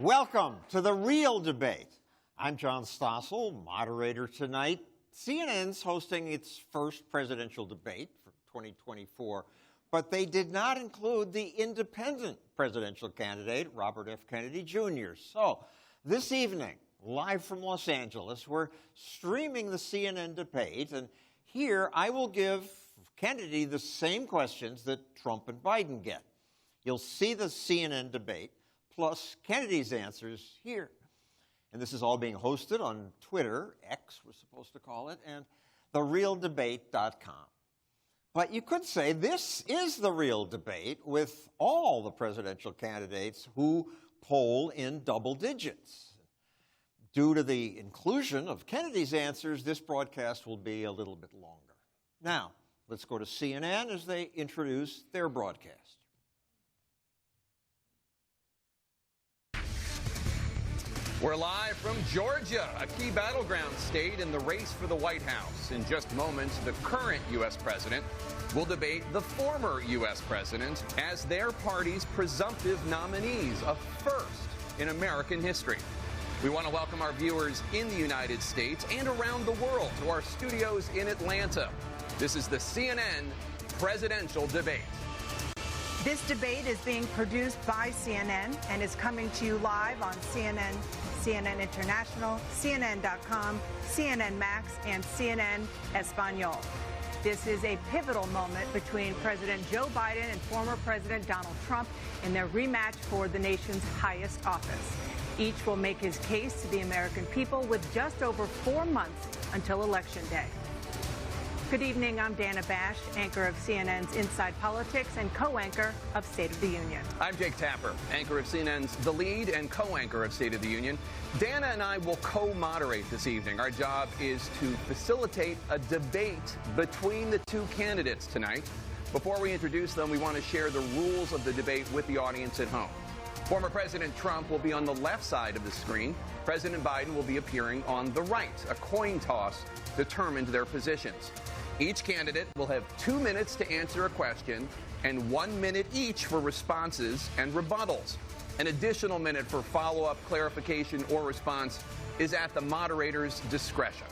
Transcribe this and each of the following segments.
Welcome to The Real Debate. I'm John Stossel, moderator tonight. CNN's hosting its first presidential debate for 2024, but they did not include the independent presidential candidate, Robert F. Kennedy Jr. So this evening, live from Los Angeles, we're streaming the CNN debate, and here I will give Kennedy the same questions that Trump and Biden get. You'll see the CNN debate, plus Kennedy's answers here. And this is all being hosted on Twitter, X we're supposed to call it, and therealdebate.com. But you could say this is the real debate with all the presidential candidates who poll in double digits. Due to the inclusion of Kennedy's answers, this broadcast will be a little bit longer. Now, let's go to CNN as they introduce their broadcast. We're live from Georgia, a key battleground state in the race for the White House. In just moments, the current U.S. president will debate the former U.S. president as their party's presumptive nominees, a first in American history. We want to welcome our viewers in the United States and around the world to our studios in Atlanta. This is the CNN presidential debate. This debate is being produced by CNN and is coming to you live on CNN, CNN International, CNN.com, CNN Max, and CNN Espanol. This is a pivotal moment between President Joe Biden and former President Donald Trump in their rematch for the nation's highest office. Each will make his case to the American people with just over 4 months until Election Day. Good evening, I'm Dana Bash, anchor of CNN's Inside Politics and co-anchor of State of the Union. I'm Jake Tapper, anchor of CNN's The Lead and co-anchor of State of the Union. Dana and I will co-moderate this evening. Our job is to facilitate a debate between the two candidates tonight. Before we introduce them, we want to share the rules of the debate with the audience at home. Former President Trump will be on the left side of the screen. President Biden will be appearing on the right. A coin toss determined their positions. Each candidate will have 2 minutes to answer a question and 1 minute each for responses and rebuttals. An additional minute for follow-up, clarification, or response is at the moderator's discretion.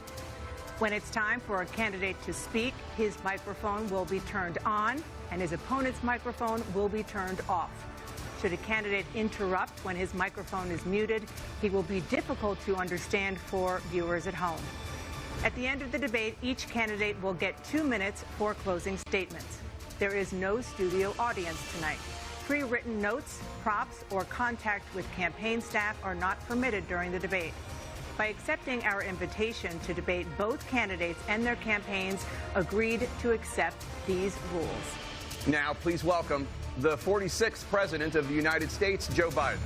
When it's time for a candidate to speak, his microphone will be turned on and his opponent's microphone will be turned off. Should a candidate interrupt when his microphone is muted, he will be difficult to understand for viewers at home. At the end of the debate, each candidate will get 2 minutes for closing statements. There is no studio audience tonight. Pre-written notes, props, or contact with campaign staff are not permitted during the debate. By accepting our invitation to debate, both candidates and their campaigns agreed to accept these rules. Now, please welcome the 46th President of the United States, Joe Biden.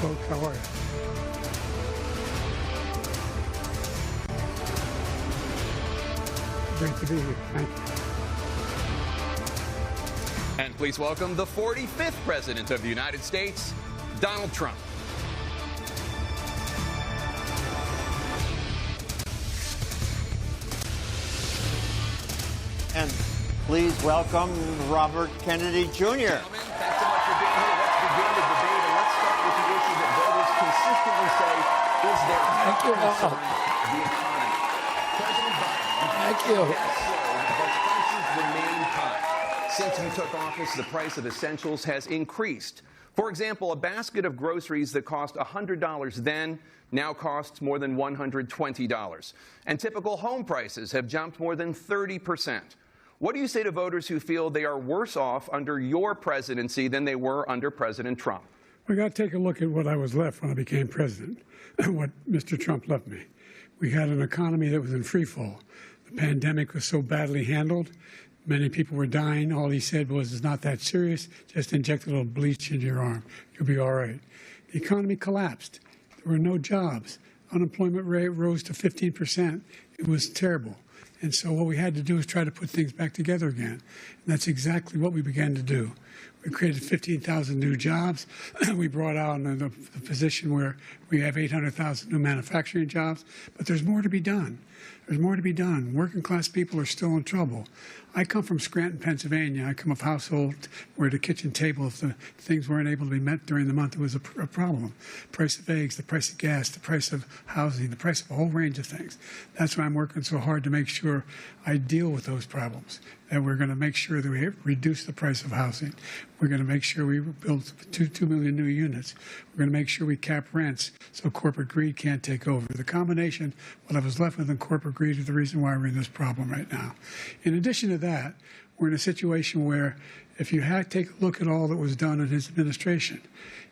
Folks, how are you? Great to be here. Thank you. And please welcome the 45th President of the United States, Donald Trump. And please welcome Robert Kennedy Jr. Gentlemen, thanks so much for being here. Let's begin the debate, and let's start with the issue that voters consistently say is their top concern, the economy. President Biden, Thank you. but prices remain high. Since you took office, the price of essentials has increased. For example, a basket of groceries that cost $100 then now costs more than $120. And typical home prices have jumped more than 30%. What do you say to voters who feel they are worse off under your presidency than they were under President Trump? We got to take a look at what I was left when I became president and what Mr. Trump left me. We had an economy that was in free fall. The pandemic was so badly handled. Many people were dying. All he said was, it's not that serious. Just inject a little bleach into your arm. You'll be all right. The economy collapsed. There were no jobs. Unemployment rate rose to 15%. It was terrible. And so what we had to do is try to put things back together again. And that's exactly what we began to do. We created 15,000 new jobs. We brought out in the position where we have 800,000 new manufacturing jobs. But there's more to be done. There's more to be done. Working class people are still in trouble. I come from Scranton, Pennsylvania. I come of a household where the kitchen table, if the things weren't able to be met during the month, it was a problem. Price of eggs, the price of gas, the price of housing, the price of a whole range of things. That's why I'm working so hard to make sure I deal with those problems. And we're going to make sure that we reduce the price of housing. We're going to make sure we build 2 million new units. We're going to make sure we cap rents so corporate greed can't take over. The combination, what I was left with in corporate greed, is the reason why we're in this problem right now. In addition to that, we're in a situation where if you take a look at all that was done in his administration,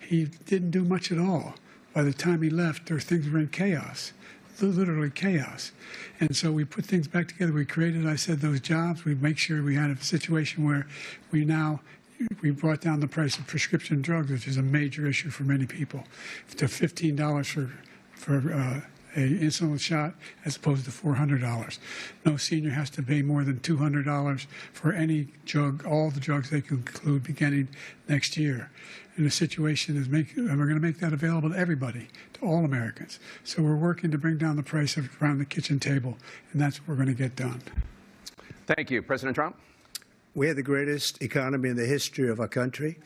he didn't do much at all. By the time he left, things were in chaos. Literally chaos. And so we put things back together. We created, I said, those jobs. We make sure we had a situation where we brought down the price of prescription drugs, which is a major issue for many people, to $15 for a insulin shot as opposed to $400. No senior has to pay more than $200 for any drug, all the drugs they can include beginning next year. And the situation is and we're going to make that available to everybody, to all Americans. So we're working to bring down the price around the kitchen table, and that's what we're going to get done. Thank you. President Trump? We have the greatest economy in the history of our country.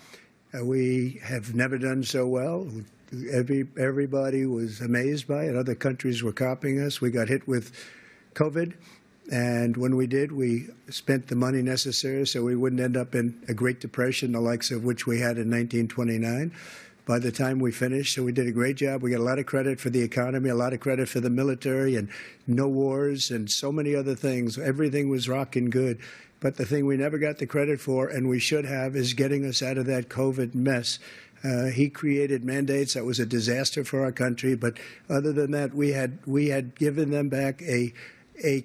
We have never done so well. Everybody was amazed by it. Other countries were copying us. We got hit with COVID. And when we did, we spent the money necessary so we wouldn't end up in a Great Depression, the likes of which we had in 1929. By the time we finished, so we did a great job. We got a lot of credit for the economy, a lot of credit for the military, and no wars, and so many other things. Everything was rocking good. But the thing we never got the credit for, and we should have, is getting us out of that COVID mess. He created mandates that was a disaster for our country. But other than that, we had given them back a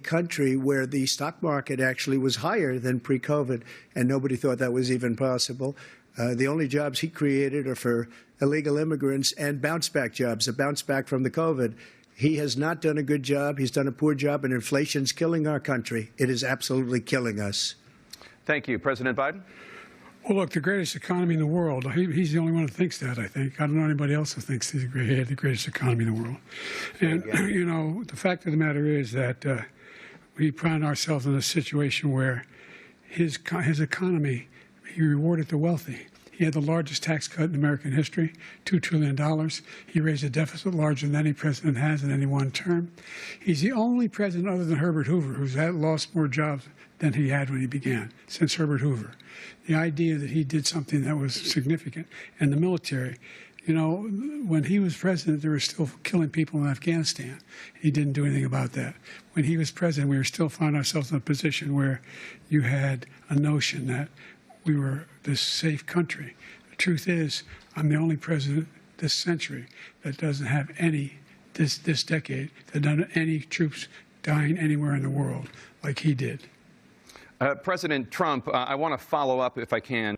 country where the stock market actually was higher than pre-COVID, and nobody thought that was even possible. The only jobs he created are for illegal immigrants and bounce-back jobs, a bounce-back from the COVID. He has not done a good job. He's done a poor job, and inflation's killing our country. It is absolutely killing us. Thank you. President Biden? Well, look, the greatest economy in the world, he's the only one who thinks that, I think. I don't know anybody else who thinks he had the greatest economy in the world. And, you know, the fact of the matter is that we find ourselves in a situation where his economy, he rewarded the wealthy. He had the largest tax cut in American history, $2 trillion. He raised a deficit larger than any president has in any one term. He's the only president other than Herbert Hoover who's lost more jobs than he had when he began, since Herbert Hoover. The idea that he did something that was significant. And the military, you know, when he was president, they were still killing people in Afghanistan. He didn't do anything about that. When he was president, we were still finding ourselves in a position where you had a notion that we were this safe country. The truth is, I'm the only president this century that doesn't have this decade, that doesn't have any troops dying anywhere in the world like he did. President Trump, I want to follow up, if I can.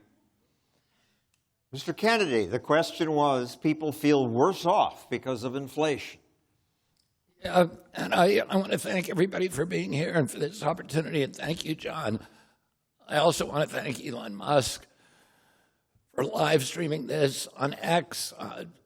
Mr. Kennedy, the question was, people feel worse off because of inflation. And I want to thank everybody for being here and for this opportunity, and thank you, John. I also want to thank Elon Musk for live streaming this on X.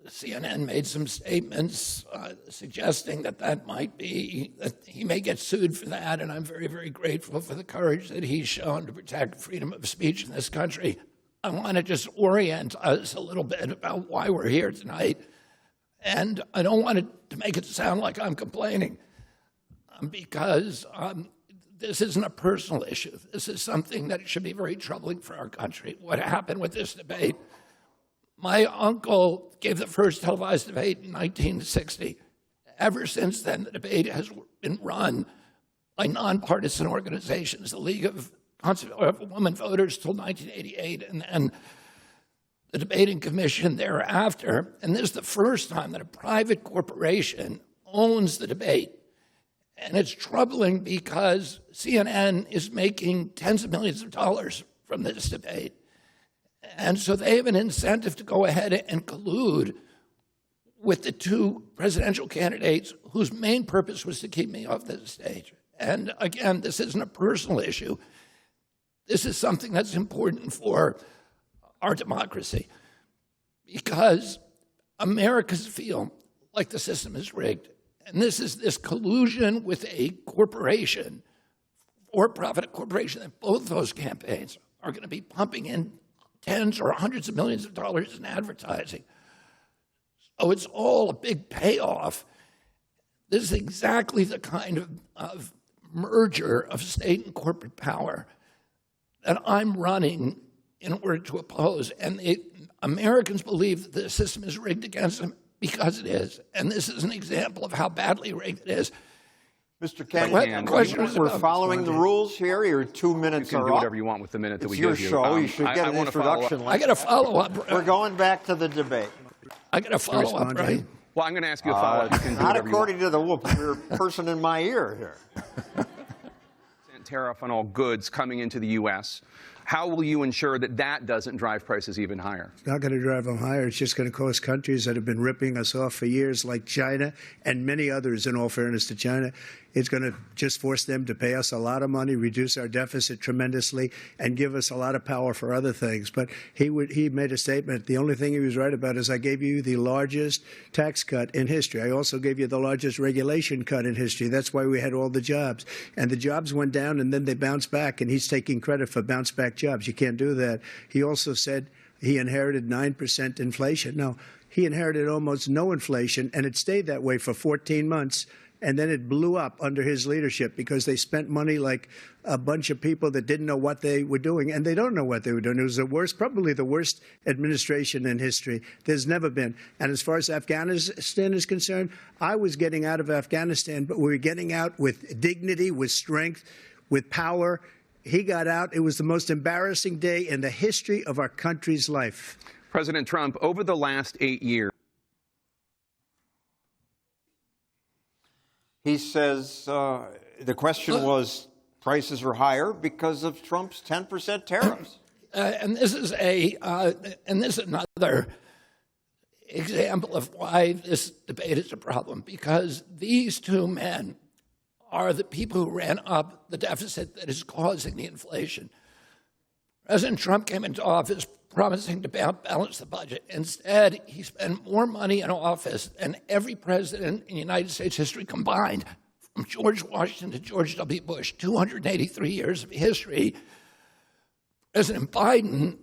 CNN made some statements suggesting that might be, that he may get sued for that, and I'm very, very grateful for the courage that he's shown to protect freedom of speech in this country. I want to just orient us a little bit about why we're here tonight, and I don't want to make it sound like I'm complaining, because this isn't a personal issue. This is something that should be very troubling for our country. What happened with this debate? My uncle gave the first televised debate in 1960. Ever since then, the debate has been run by nonpartisan organizations, the League of Women Voters till 1988, and then the debating commission thereafter. And this is the first time that a private corporation owns the debate. And it's troubling because CNN is making tens of millions of dollars from this debate. And so they have an incentive to go ahead and collude with the two presidential candidates whose main purpose was to keep me off the stage. And again, this isn't a personal issue. This is something that's important for our democracy, because Americans feel like the system is rigged. And this is this collusion with a corporation, for-profit corporation, that both those campaigns are going to be pumping in tens or hundreds of millions of dollars in advertising. So it's all a big payoff. This is exactly the kind of merger of state and corporate power that I'm running in order to oppose. And Americans believe that the system is rigged against them because it is. And this is an example of how badly rigged it is. Mr. Kennedy, we're following the rules here. Your 2 minutes are up. You can do whatever you want with the minute that we give you. It's your show. You should get an introduction. I got to follow up. We're going back to the debate. I got to follow up, right? Well, I'm going to ask you a follow-up. You can do not whatever according to the weird person in my ear here. Tariff on all goods coming into the U.S. How will you ensure that that doesn't drive prices even higher? It's not going to drive them higher. It's just going to cause countries that have been ripping us off for years, like China and many others, in all fairness to China, it's going to just force them to pay us a lot of money, reduce our deficit tremendously, and give us a lot of power for other things. But he made a statement. The only thing he was right about is I gave you the largest tax cut in history. I also gave you the largest regulation cut in history. That's why we had all the jobs. And the jobs went down, and then they bounced back, and he's taking credit for bounce-back jobs. You can't do that. He also said he inherited 9% inflation. No, he inherited almost no inflation, and it stayed that way for 14 months. And then it blew up under his leadership because they spent money like a bunch of people that didn't know what they were doing, and they don't know what they were doing. It was the worst, probably the worst administration in history. There's never been. And as far as Afghanistan is concerned, I was getting out of Afghanistan, but we were getting out with dignity, with strength, with power. He got out. It was the most embarrassing day in the history of our country's life. President Trump, over the last 8 years, he says the question was prices are higher because of Trump's 10% tariffs. And this is another example of why this debate is a problem, because these two men are the people who ran up the deficit that is causing the inflation. President Trump came into office promising to balance the budget. Instead, he spent more money in office than every president in United States history combined, from George Washington to George W. Bush, 283 years of history. President Biden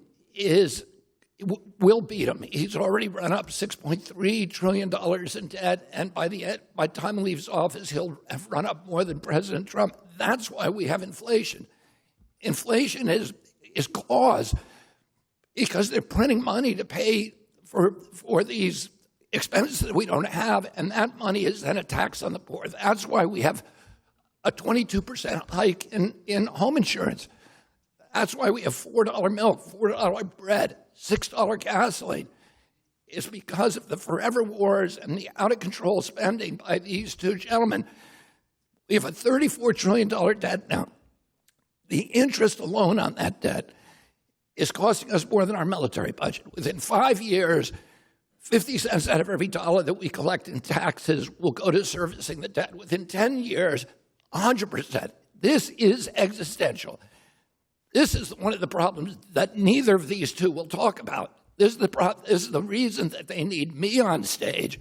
will beat him. He's already run up $6.3 trillion in debt, and by the time he leaves office, he'll have run up more than President Trump. That's why we have inflation. Inflation is caused because they're printing money to pay for these expenses that we don't have, and that money is then a tax on the poor. That's why we have a 22% hike in home insurance. That's why we have $4 milk, $4 bread, $6 gasoline. It's because of the forever wars and the out-of-control spending by these two gentlemen. We have a $34 trillion debt now. The interest alone on that debt is costing us more than our military budget. Within 5 years, 50 cents out of every dollar that we collect in taxes will go to servicing the debt. Within 10 years, 100%. This is existential. This is one of the problems that neither of these two will talk about. This is the reason that they need me on stage,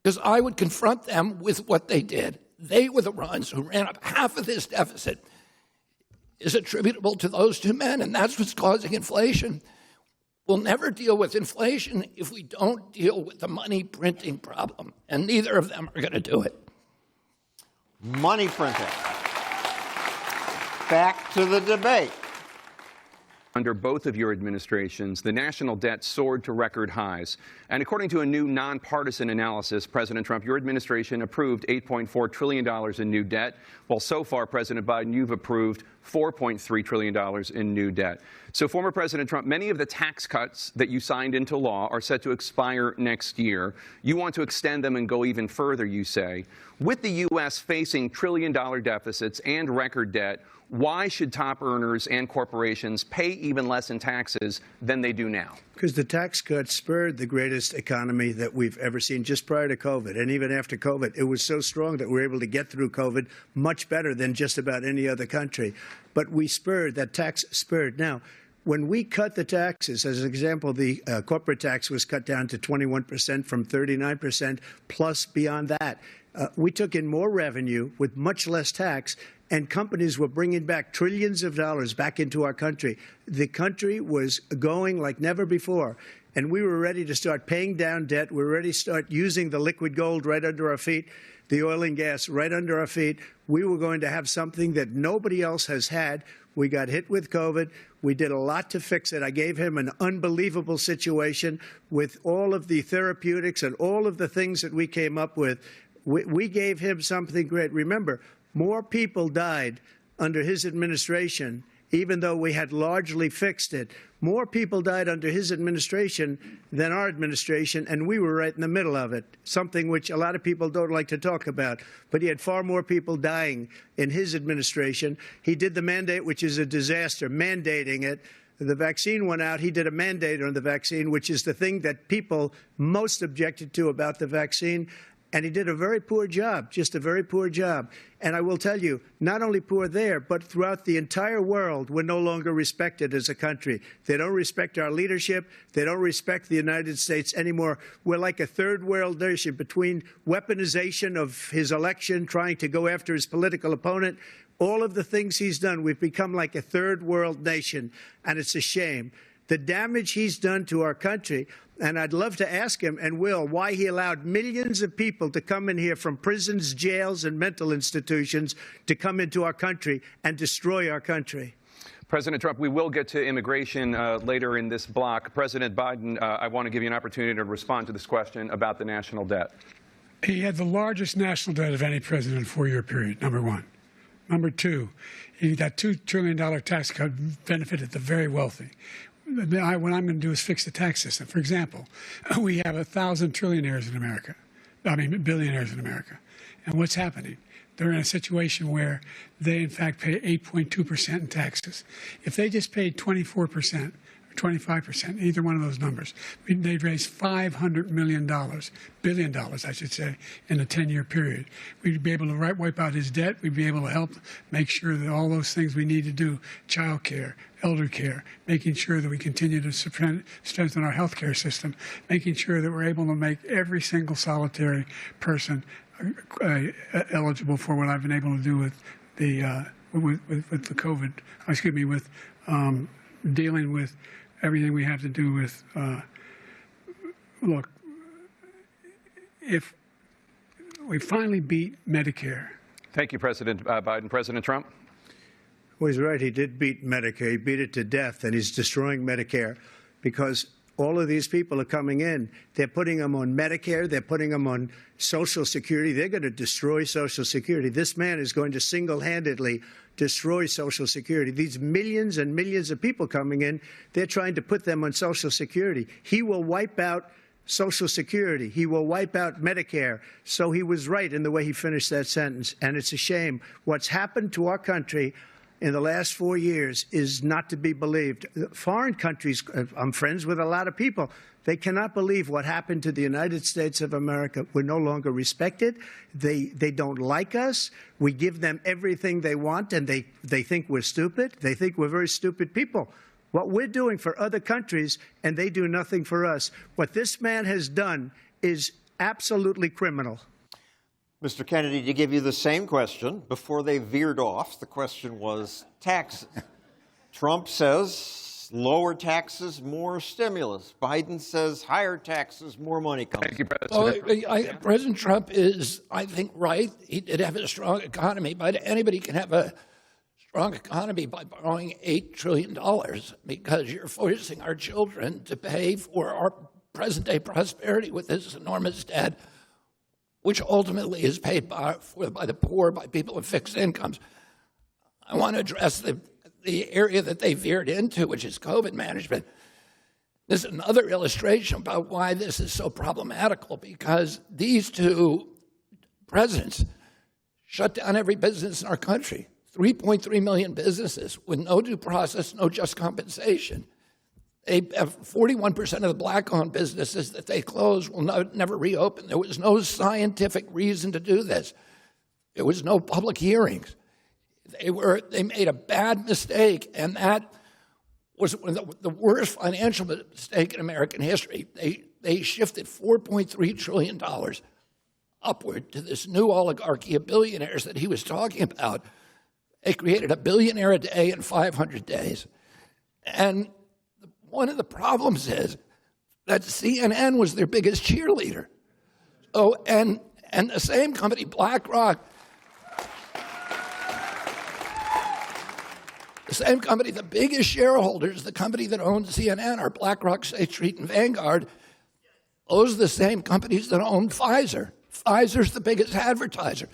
because I would confront them with what they did. They were the ones who ran up half of this deficit. Is attributable to those two men, and that's what's causing inflation. We'll never deal with inflation if we don't deal with the money printing problem, and neither of them are going to do it. Money printing. Back to the debate. Under both of your administrations, the national debt soared to record highs. And according to a new nonpartisan analysis, President Trump, your administration approved $8.4 trillion in new debt, while so far, President Biden, you've approved $4.3 trillion in new debt. So, former President Trump, many of the tax cuts that you signed into law are set to expire next year. You want to extend them and go even further, you say. With the U.S. facing trillion-dollar deficits and record debt, why should top earners and corporations pay even less in taxes than they do now? Because the tax cuts spurred the greatest economy that we've ever seen just prior to COVID. And even after COVID, it was so strong that we were able to get through COVID much better than just about any other country. But we spurred, that tax spurred. Now, when we cut the taxes, as an example, the corporate tax was cut down to 21% from 39%, plus beyond that. We took in more revenue with much less tax, and companies were bringing back trillions of dollars back into our country. The country was going like never before, and we were ready to start paying down debt. We were ready to start using the liquid gold right under our feet, the oil and gas right under our feet. We were going to have something that nobody else has had. We got hit with COVID. We did a lot to fix it. I gave him an unbelievable situation with all of the therapeutics and all of the things that we came up with. We gave him something great. Remember, more people died under his administration, even though we had largely fixed it. More people died under his administration than our administration, and we were right in the middle of it, something which a lot of people don't like to talk about. But he had far more people dying in his administration. He did the mandate, which is a disaster, mandating it. The vaccine went out. He did a mandate on the vaccine, which is the thing that people most objected to about the vaccine. And he did a very poor job, just a very poor job. And I will tell you, not only poor there, but throughout the entire world, we're no longer respected as a country. They don't respect our leadership. They don't respect the United States anymore. We're like a third world nation between weaponization of his election, trying to go after his political opponent. All of the things he's done, we've become like a third world nation, and it's a shame. The damage he's done to our country. And I'd love to ask him, and will, why he allowed millions of people to come in here from prisons, jails, and mental institutions to come into our country and destroy our country. President Trump, we will get to immigration later in this block. President Biden, I want to give you an opportunity to respond to this question about the national debt. He had the largest national debt of any president in a four-year period, number one. Number two, that $2 trillion tax cut benefited the very wealthy. What I'm going to do is fix the tax system. For example, we have 1,000 trillionaires in America. Billionaires in America. And what's happening? They're in a situation where they, in fact, pay 8.2% in taxes. If they just paid 24%, 25%, either one of those numbers, they'd raise $500 billion, I should say, in a 10-year period. We'd be able to wipe out his debt. We'd be able to help make sure that all those things we need to do, child care, elder care, making sure that we continue to strengthen our health care system, making sure that we're able to make every single solitary person eligible for what I've been able to do with the COVID, with dealing with everything we have to do with, look, if we finally beat Medicare. Thank you, President Biden. President Trump? Well, he's right. He did beat Medicare. He beat it to death, and he's destroying Medicare because all of these people are coming in. They're putting them on Medicare. They're putting them on Social Security. They're going to destroy Social Security. This man is going to single-handedly destroy Social Security. These millions and millions of people coming in, they're trying to put them on Social Security. He will wipe out Social Security. He will wipe out Medicare. So he was right in the way he finished that sentence. And it's a shame. What's happened to our country in the last 4 years is not to be believed. Foreign countries, I'm friends with a lot of people, they cannot believe what happened to the United States of America. We're no longer respected. They don't like us. We give them everything they want, and they think we're stupid. They think we're very stupid people. What we're doing for other countries, and they do nothing for us. What this man has done is absolutely criminal. Mr. Kennedy, to give you the same question, before they veered off, the question was taxes. Trump says lower taxes, more stimulus. Biden says higher taxes, more money comes. Thank you, President. Well, President Trump is, I think, right. He did have a strong economy, but anybody can have a strong economy by borrowing $8 trillion because you're forcing our children to pay for our present-day prosperity with this enormous debt, which ultimately is paid by the poor, by people with fixed incomes. I want to address the area that they veered into, which is COVID management. This is another illustration about why this is so problematical, because these two presidents shut down every business in our country. 3.3 million businesses with no due process, no just compensation. They have 41% of the black-owned businesses that they closed will never reopen. There was no scientific reason to do this. There was no public hearings. They made a bad mistake, and that was the worst financial mistake in American history. They shifted $4.3 trillion upward to this new oligarchy of billionaires that he was talking about. They created a billionaire a day in 500 days. And one of the problems is that CNN was their biggest cheerleader. Oh, and the same company, BlackRock, the same company, the biggest shareholders, the company that owns CNN are BlackRock, State Street, and Vanguard. Those are the same companies that own Pfizer. Pfizer's the biggest advertiser.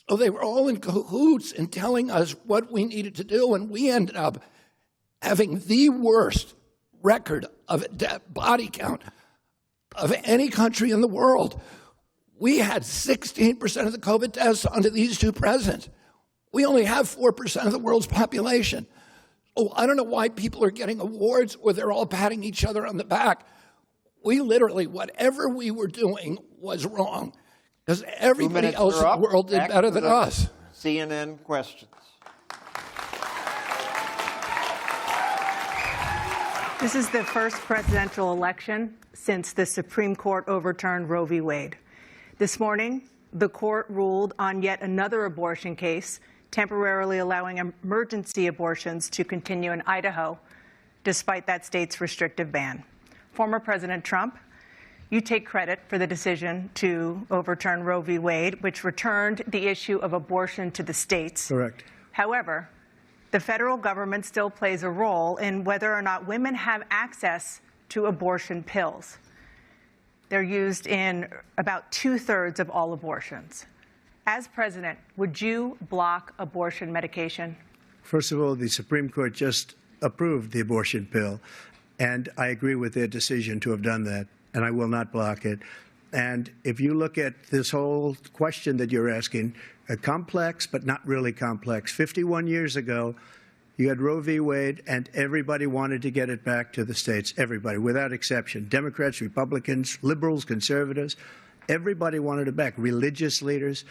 So they were all in cahoots in telling us what we needed to do, and we ended up having the worst record of body count of any country in the world. We had 16% of the COVID deaths under these two presidents. We only have 4% of the world's population. Oh, I don't know why people are getting awards or they're all patting each other on the back. We literally, whatever we were doing was wrong because everybody else in the world did better than us. CNN questions. This is the first presidential election since the Supreme Court overturned Roe v. Wade. This morning, the court ruled on yet another abortion case, temporarily allowing emergency abortions to continue in Idaho, despite that state's restrictive ban. Former President Trump, you take credit for the decision to overturn Roe v. Wade, which returned the issue of abortion to the states. Correct. However, the federal government still plays a role in whether or not women have access to abortion pills. They're used in about 2/3 of all abortions. As president, would you block abortion medication? First of all, the Supreme Court just approved the abortion pill, and I agree with their decision to have done that, and I will not block it. And if you look at this whole question that you're asking, complex but not really complex. 51 years ago, you had Roe v. Wade, and everybody wanted to get it back to the states. Everybody, without exception. Democrats, Republicans, liberals, conservatives. Everybody wanted it back. Religious leaders.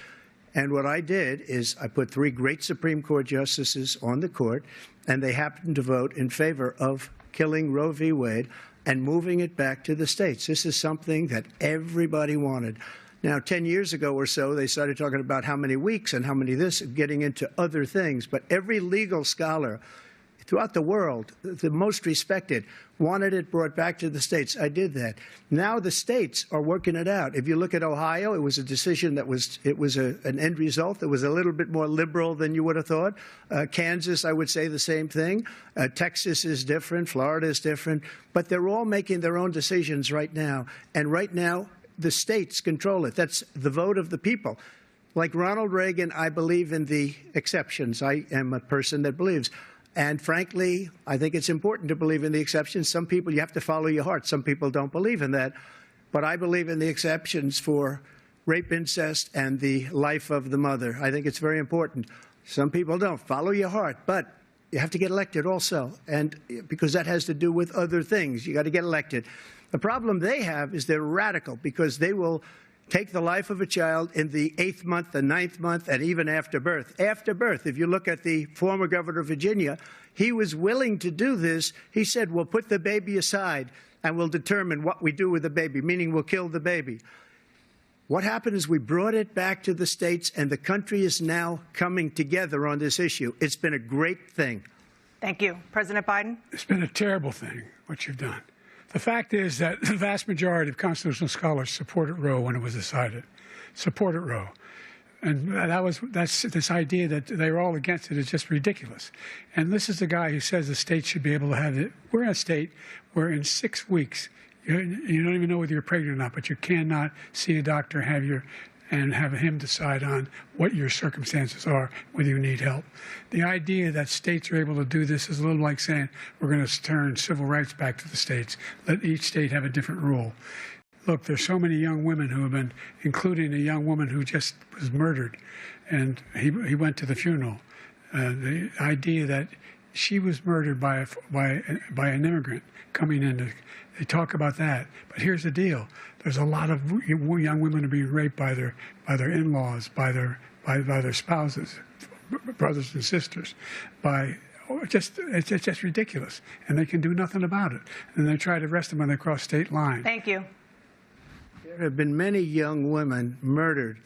And what I did is I put 3 great Supreme Court justices on the court, and they happened to vote in favor of killing Roe v. Wade and moving it back to the states. This is something that everybody wanted. Now, 10 years ago or so, they started talking about how many weeks and how many this, getting into other things. But every legal scholar throughout the world, the most respected, wanted it brought back to the states. I did that. Now the states are working it out. If you look at Ohio, it was a decision that was an end result that was a little bit more liberal than you would have thought. Kansas, I would say the same thing. Texas is different. Florida is different. But they're all making their own decisions right now. And right now, the states control it. That's the vote of the people. Like Ronald Reagan, I believe in the exceptions. I am a person that believes. And frankly, I think it's important to believe in the exceptions. Some people, you have to follow your heart. Some people don't believe in that. But I believe in the exceptions for rape, incest, and the life of the mother. I think it's very important. Some people don't. Follow your heart. But you have to get elected also. And because that has to do with other things. You got to get elected. The problem they have is they're radical because they will take the life of a child in the 8th month, the 9th month, and even after birth. After birth, if you look at the former governor of Virginia, he was willing to do this. He said, we'll put the baby aside and we'll determine what we do with the baby, meaning we'll kill the baby. What happened is we brought it back to the states, and the country is now coming together on this issue. It's been a great thing. Thank you. President Biden? It's been a terrible thing, what you've done. The fact is that the vast majority of constitutional scholars supported Roe when it was decided, supported Roe. And that's this idea that they're all against it is just ridiculous. And this is the guy who says the state should be able to have it. We're in a state where in 6 weeks, you don't even know whether you're pregnant or not, but you cannot see a doctor and have him decide on what your circumstances are, whether you need help. The idea that states are able to do this is a little like saying we're going to turn civil rights back to the states, let each state have a different rule. Look, there's so many young women who have been, including a young woman who just was murdered, and he went to the funeral. The idea that she was murdered by an immigrant coming in. They talk about that, but here's the deal: there's a lot of young women are being raped by their in-laws, by their spouses, brothers and sisters, by It's just ridiculous, and they can do nothing about it. And they try to arrest them when they cross state lines. Thank you. There have been many young women murdered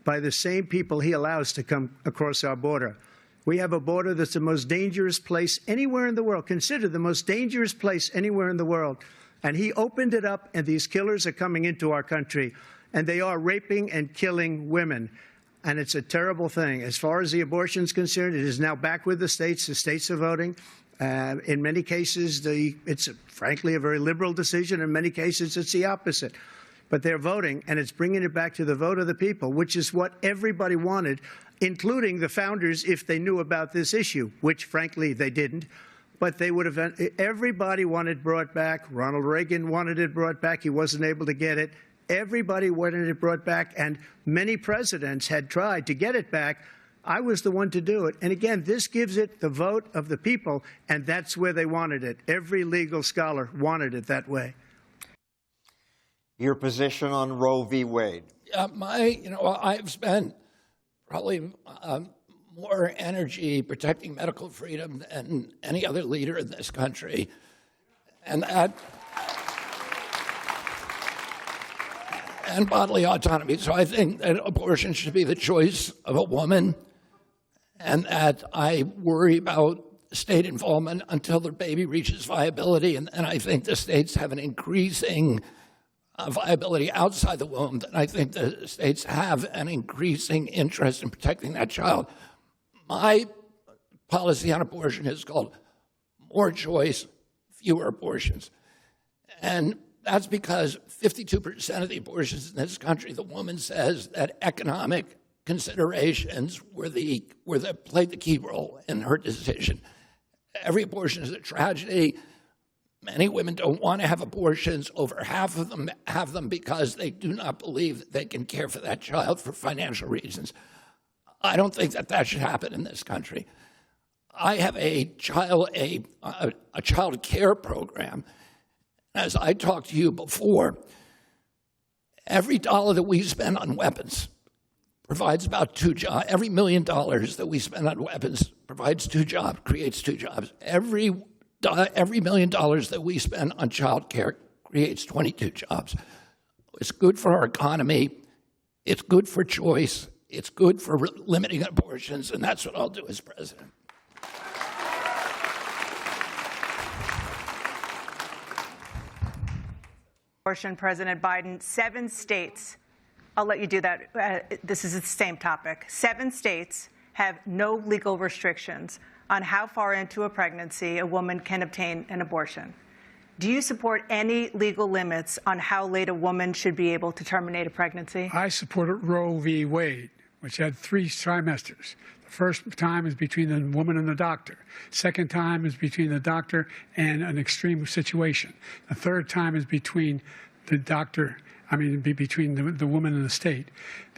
by the same people he allows to come across our border. We have a border that's the most dangerous place anywhere in the world, considered the most dangerous place anywhere in the world. And he opened it up, and these killers are coming into our country, and they are raping and killing women. And it's a terrible thing. As far as the abortion is concerned, it is now back with the states. The states are voting. In many cases, it's frankly a very liberal decision. In many cases, it's the opposite. But they're voting, and it's bringing it back to the vote of the people, which is what everybody wanted, including the founders, if they knew about this issue, which, frankly, they didn't. But they would have. Everybody wanted brought back. Ronald Reagan wanted it brought back. He wasn't able to get it. Everybody wanted it brought back, and many presidents had tried to get it back. I was the one to do it. And again, this gives it the vote of the people, and that's where they wanted it. Every legal scholar wanted it that way. Your position on Roe v. Wade? I've spent probably more energy protecting medical freedom than any other leader in this country, and bodily autonomy. So I think that abortion should be the choice of a woman, and that I worry about state involvement until the baby reaches viability. And I think the states have an increasing viability outside the womb. And I think the states have an increasing interest in protecting that child. My policy on abortion is called more choice, fewer abortions. And that's because 52% of the abortions in this country, the woman says that economic considerations played the key role in her decision. Every abortion is a tragedy. Many women don't want to have abortions. Over half of them have them because they do not believe that they can care for that child for financial reasons. I don't think that should happen in this country. I have a child care program. As I talked to you before, every dollar that we spend on weapons provides about 2 jobs. Every $1 million that we spend on weapons provides 2 jobs, creates 2 jobs. Every $1 million that we spend on child care creates 22 jobs. It's good for our economy. It's good for choice. It's good for limiting abortions, and that's what I'll do as president. Abortion, President Biden, 7 states, I'll let you do that. This is the same topic. 7 states have no legal restrictions on how far into a pregnancy a woman can obtain an abortion. Do you support any legal limits on how late a woman should be able to terminate a pregnancy? I supported Roe v. Wade, which had 3 trimesters. The first time is between the woman and the doctor. Second time is between the doctor and an extreme situation. The third time is between the doctor, between the woman and the state.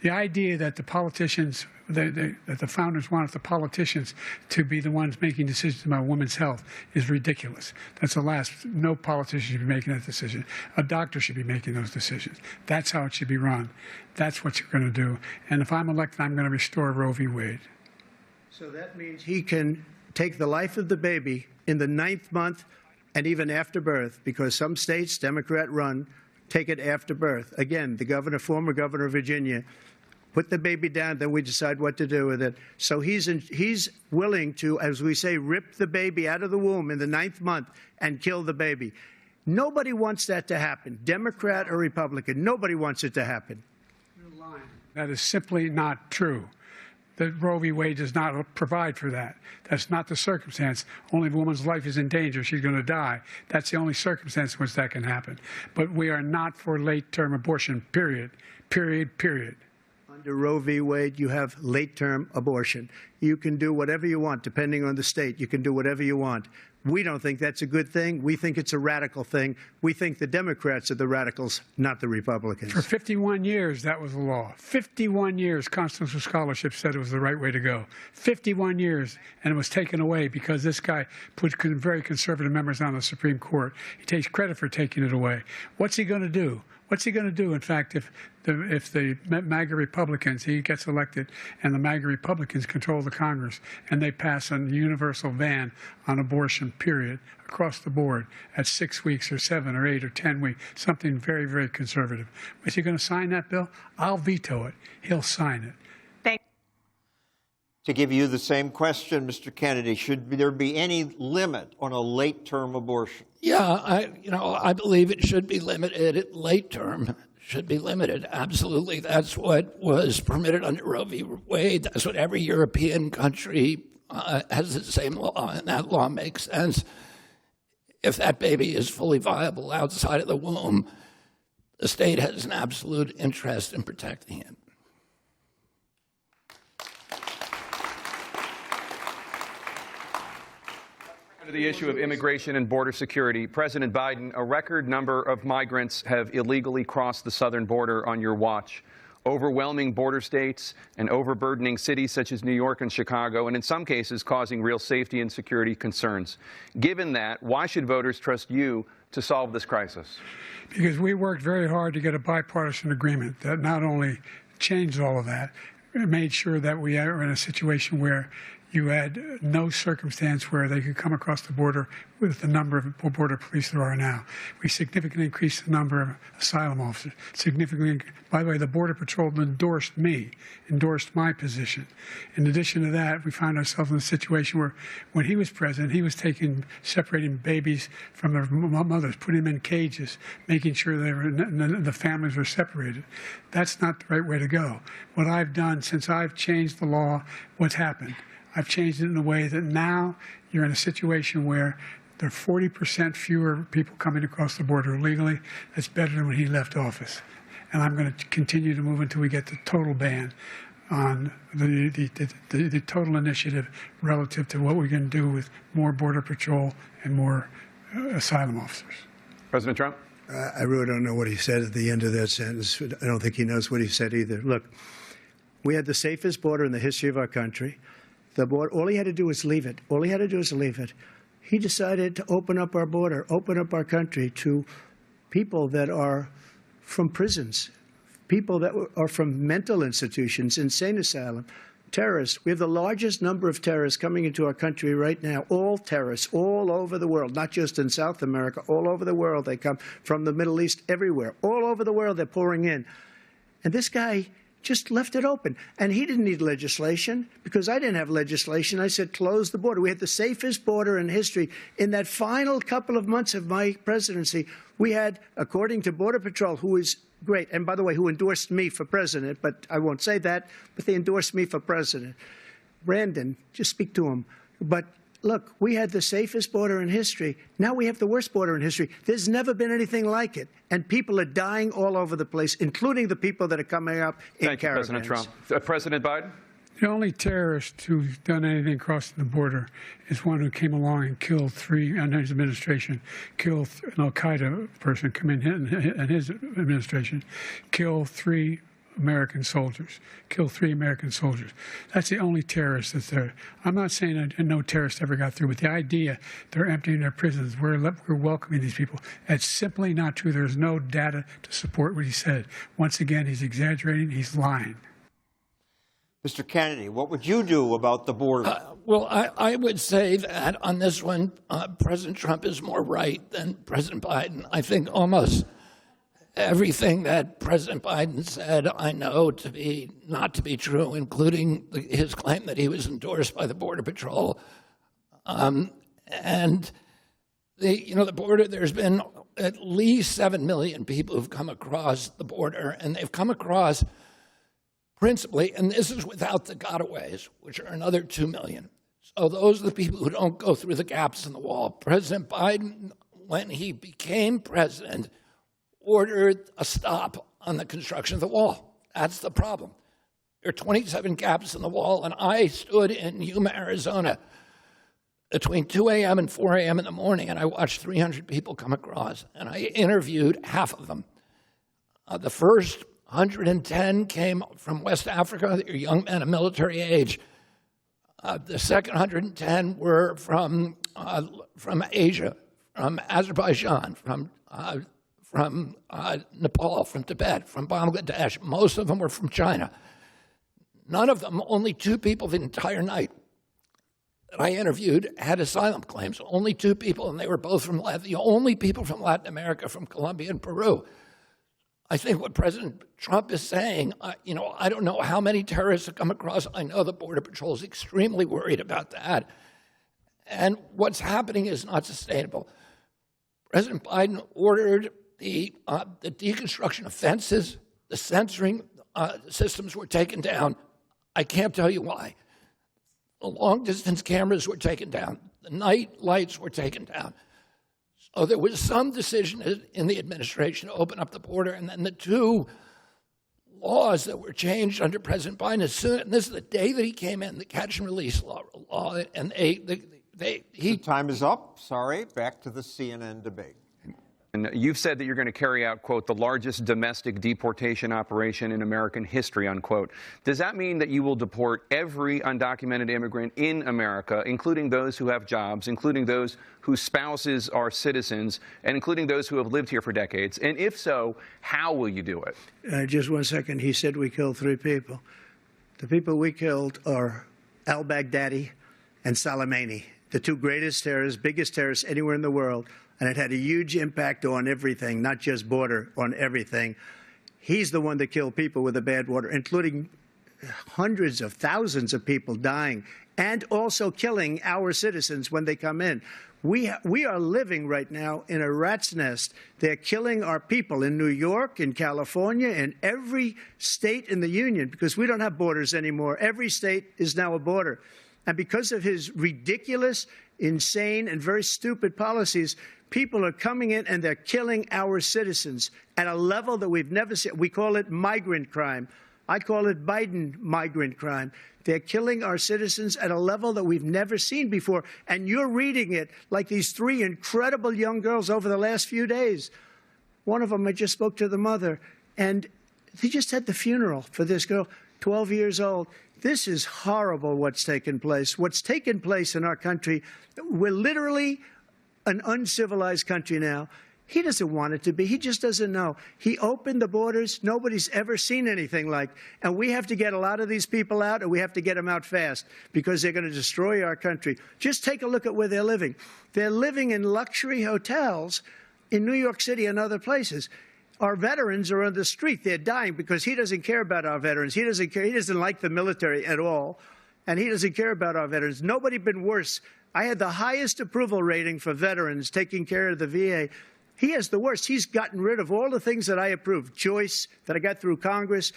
The idea that the politicians, that the founders wanted the politicians to be the ones making decisions about women's health is ridiculous. That's the last. No politician should be making that decision. A doctor should be making those decisions. That's how it should be run. That's what you're going to do. And if I'm elected, I'm going to restore Roe v. Wade. So that means he can take the life of the baby in the 9th month and even after birth, because some states, Democrat-run, take it after birth. Again, the former governor of Virginia, put the baby down, then we decide what to do with it. So he's willing to, as we say, rip the baby out of the womb in the 9th month and kill the baby. Nobody wants that to happen, Democrat or Republican. Nobody wants it to happen. That is simply not true. That Roe v. Wade does not provide for that. That's not the circumstance. Only if a woman's life is in danger, she's going to die. That's the only circumstance in which that can happen. But we are not for late-term abortion, period. Period, period. Under Roe v. Wade, you have late-term abortion. You can do whatever you want, depending on the state. You can do whatever you want. We don't think that's a good thing. We think it's a radical thing. We think the Democrats are the radicals, not the Republicans. For 51 years, that was the law. 51 years, constitutional scholarship said it was the right way to go. 51 years, and it was taken away because this guy put very conservative members on the Supreme Court. He takes credit for taking it away. What's he going to do? What's he going to do? In fact, if the MAGA Republicans, he gets elected, and the MAGA Republicans control the Congress, and they pass a universal ban on abortion, period, across the board at 6 weeks or 7 or 8 or 10 weeks, something very, very conservative. Is he going to sign that bill? I'll veto it. He'll sign it. To give you the same question, Mr. Kennedy, should there be any limit on a late-term abortion? Yeah, I believe it should be limited. Late term should be limited. Absolutely. That's what was permitted under Roe v. Wade. That's what every European country has the same law, and that law makes sense. If that baby is fully viable outside of the womb, the state has an absolute interest in protecting it. To the issue of immigration and border security, President Biden, a record number of migrants have illegally crossed the southern border on your watch, overwhelming border states and overburdening cities such as New York and Chicago, and in some cases causing real safety and security concerns. Given that, why should voters trust you to solve this crisis? Because we worked very hard to get a bipartisan agreement that not only changed all of that, it made sure that we are in a situation where you had no circumstance where they could come across the border with the number of border police there are now. We significantly increased the number of asylum officers. By the way, the Border Patrol endorsed my position. In addition to that, we found ourselves in a situation where when he was president, he was separating babies from their mothers, putting them in cages, making sure the families were separated. That's not the right way to go. What I've done since I've changed the law, what's happened? I've changed it in a way that now you're in a situation where there are 40% fewer people coming across the border illegally. That's better than when he left office. And I'm going to continue to move until we get the total ban on the total initiative relative to what we're going to do with more Border Patrol and more asylum officers. President Trump? I really don't know what he said at the end of that sentence. I don't think he knows what he said either. Look, we had the safest border in the history of our country. The border, all he had to do was leave it. All he had to do was leave it. He decided to open up our border, open up our country to people that are from prisons, people that are from mental institutions, insane asylum, terrorists. We have the largest number of terrorists coming into our country right now, all terrorists, all over the world, not just in South America, all over the world. They come from the Middle East, everywhere. All over the world, they're pouring in. And this guy just left it open. And he didn't need legislation because I didn't have legislation. I said, close the border. We had the safest border in history. In that final couple of months of my presidency, we had, according to Border Patrol, who is great, and by the way, who endorsed me for president, but I won't say that, but they endorsed me for president. Brandon, just speak to him. But look, we had the safest border in history. Now we have the worst border in history. There's never been anything like it. And people are dying all over the place, including the people that are coming up in caravans. Thank you, President Trump. President Biden? The only terrorist who's done anything crossing the border is one who came along and killed three, under his administration, killed an al-Qaeda person come in his administration, killed three American soldiers, killed 3 American soldiers. That's the only terrorist that's there. I'm not saying no terrorist ever got through, but the idea they're emptying their prisons, we're welcoming these people, that's simply not true. There's no data to support what he said. Once again, he's exaggerating, he's lying. Mr. Kennedy, what would you do about the border? Well, I would say that on this one, President Trump is more right than President Biden. I think almost everything that President Biden said I know to be not to be true, including his claim that he was endorsed by the Border Patrol. And the border, there's been at least 7 million people who've come across the border, and they've come across principally, and this is without the gotaways, which are another 2 million. So those are the people who don't go through the gaps in the wall. President Biden, when he became president, ordered a stop on the construction of the wall. That's the problem. There are 27 gaps in the wall, and I stood in Yuma, Arizona between 2 a.m. and 4 a.m. in the morning, and I watched 300 people come across, and I interviewed half of them. The first 110 came from West Africa. They're young men of military age. The second 110 were from Asia, from Azerbaijan, from Nepal, from Tibet, from Bangladesh. Most of them were from China. None of them, only 2 people the entire night that I interviewed had asylum claims. Only 2 people, and they were both from the only people from Latin America, from Colombia and Peru. I think what President Trump is saying, I don't know how many terrorists have come across. I know the Border Patrol is extremely worried about that. And what's happening is not sustainable. President Biden ordered the deconstruction of fences, the censoring systems were taken down. I can't tell you why. The long-distance cameras were taken down. The night lights were taken down. So there was some decision in the administration to open up the border, and then the 2 laws that were changed under President Biden, and this is the day that he came in, the catch and release law, and Time is up. Sorry. Back to the CNN debate. And you've said that you're going to carry out, quote, the largest domestic deportation operation in American history, unquote. Does that mean that you will deport every undocumented immigrant in America, including those who have jobs, including those whose spouses are citizens, and including those who have lived here for decades? And if so, how will you do it? Just 1 second. He said we killed 3 people. The people we killed are al-Baghdadi and Soleimani, the 2 greatest terrorists, biggest terrorists anywhere in the world. And it had a huge impact on everything, not just border, on everything. He's the one that killed people with the bad water, including hundreds of thousands of people dying, and also killing our citizens when they come in. We are living right now in a rat's nest. They're killing our people in New York, in California, in every state in the union, because we don't have borders anymore. Every state is now a border. And because of his ridiculous, insane, and very stupid policies, people are coming in and they're killing our citizens at a level that we've never seen. We call it migrant crime. I call it Biden migrant crime. They're killing our citizens at a level that we've never seen before. And you're reading it like these 3 incredible young girls over the last few days. One of them, I just spoke to the mother, and they just had the funeral for this girl, 12 years old. This is horrible what's taken place. What's taken place in our country, we're literally an uncivilized country now. He doesn't want it to be. He just doesn't know. He opened the borders. Nobody's ever seen anything like. And we have to get a lot of these people out, and we have to get them out fast, because they're going to destroy our country. Just take a look at where they're living. They're living in luxury hotels in New York City and other places. Our veterans are on the street. They're dying because he doesn't care about our veterans. He doesn't care. He doesn't like the military at all, and he doesn't care about our veterans. Nobody been worse. I had the highest approval rating for veterans taking care of the VA. He has the worst. He's gotten rid of all the things that I approved, choice that I got through Congress,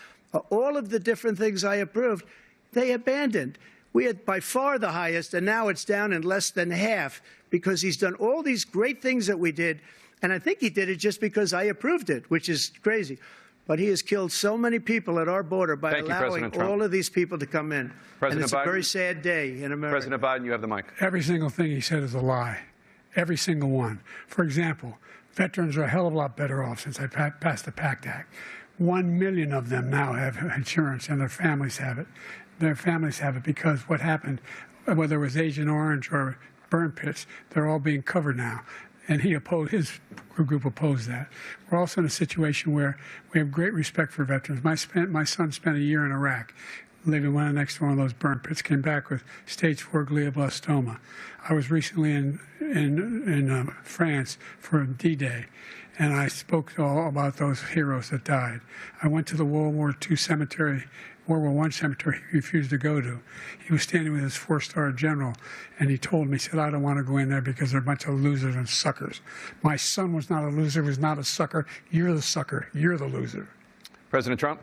all of the different things I approved, they abandoned. We had by far the highest, and now it's down in less than half, because he's done all these great things that we did, and I think he did it just because I approved it, which is crazy. But he has killed so many people at our border by allowing all of these people to come in. And it's a very sad day in America. President Biden, you have the mic. Every single thing he said is a lie. Every single one. For example, veterans are a hell of a lot better off since I passed the PACT Act. 1 million of them now have insurance, and their families have it. Their families have it because what happened, whether it was Agent Orange or burn pits, they're all being covered now. And his group opposed that. We're also in a situation where we have great respect for veterans. My son spent a year in Iraq, living right next to one of those burn pits, came back with stage 4 glioblastoma. I was recently in France for D-Day, and I spoke all about those heroes that died. I went to the World War I cemetery he refused to go to. He was standing with his 4-star general, and he told me, he said, I don't want to go in there because they're a bunch of losers and suckers. My son was not a loser, was not a sucker. You're the sucker. You're the loser. President Trump?